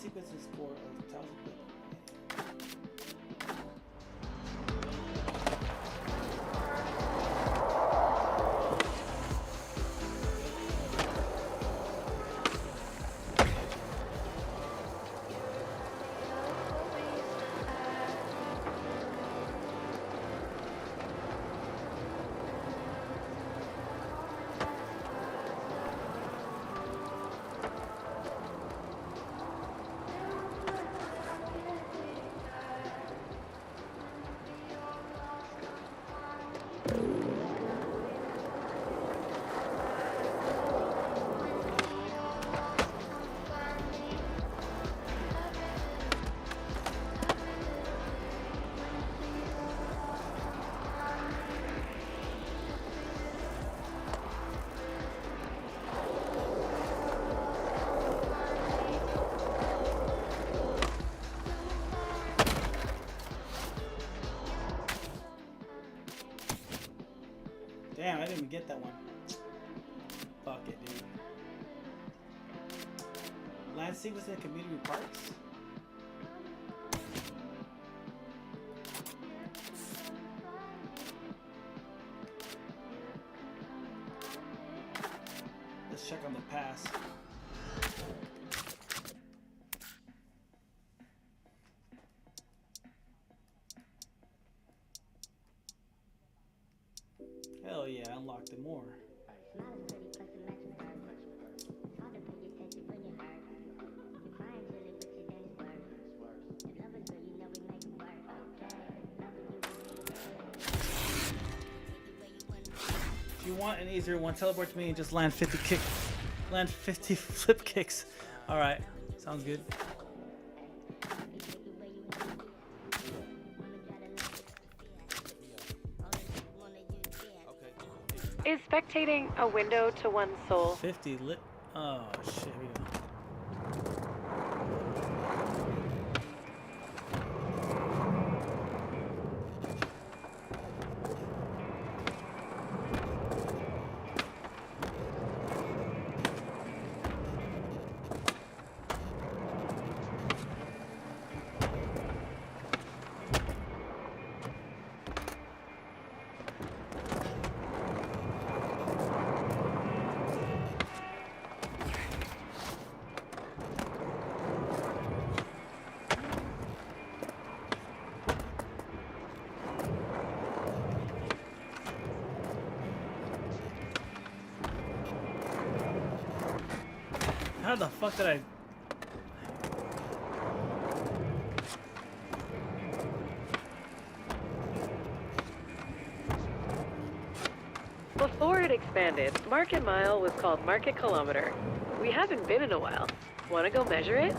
Sequences score of 1,000 Damn, I didn't even get that one. Fuck it, dude. Land sequence in community parks? Let's check on the pass. Hell yeah, I unlocked it more. If you want an easier one, teleport to me and just land 50 flip kicks. Alright, sounds good. Is spectating a window to one's soul? 50 lit. Oh shit, here we go. How the fuck did I... Before it expanded, Market Mile was called Market Kilometer. We haven't been in a while. Want to go measure it?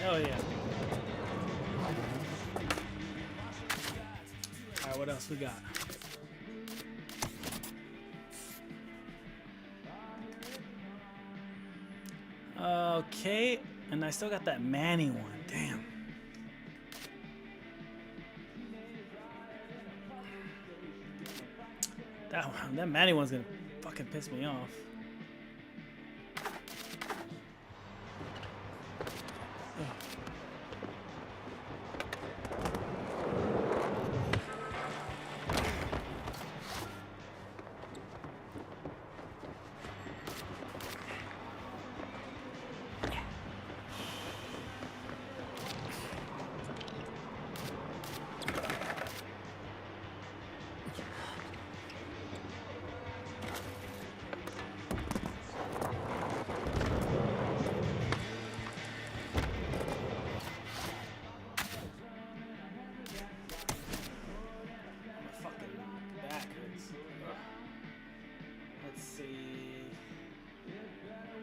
Oh yeah. Alright, what else we got? Okay, and I still got that Manny one. Damn. That Manny one's gonna fucking piss me off.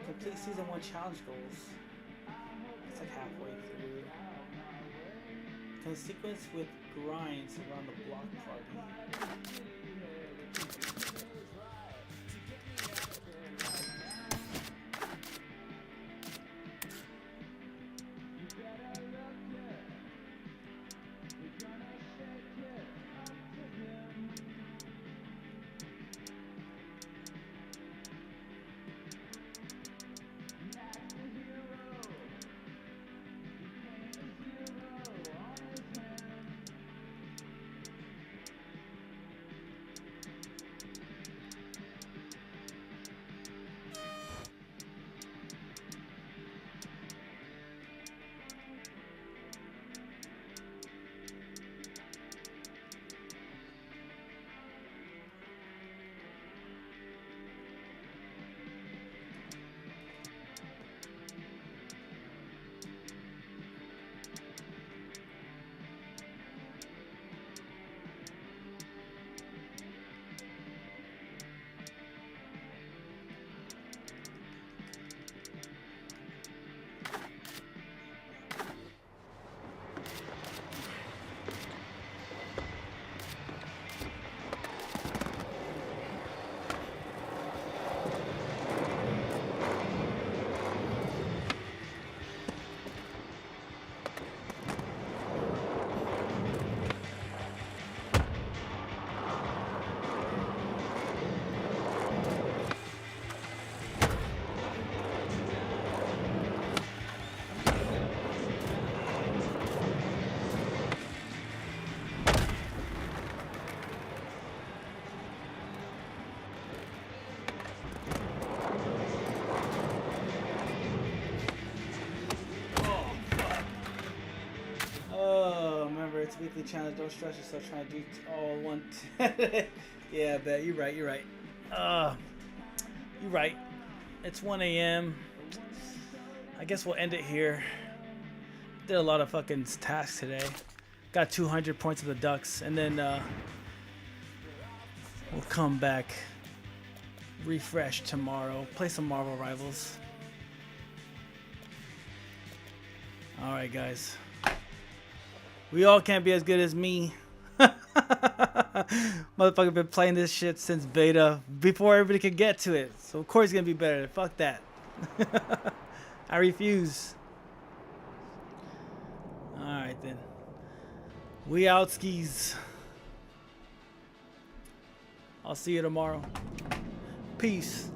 Complete season 1 challenge goals. It's like halfway through. Can sequence with grinds around the block party. weekly challenge. Don't stress yourself trying to do all one. Yeah, I bet. You're right. You're right. You're right. It's 1 a.m. I guess we'll end it here. Did a lot of fucking tasks today. Got 200 points of the Ducks. And then we'll come back. Refresh tomorrow. Play some Marvel Rivals. Alright, guys. We all can't be as good as me. Motherfucker been playing this shit since beta. Before everybody could get to it. So of course it's gonna be better. Fuck that. I refuse. Alright then. We out skis. I'll see you tomorrow. Peace.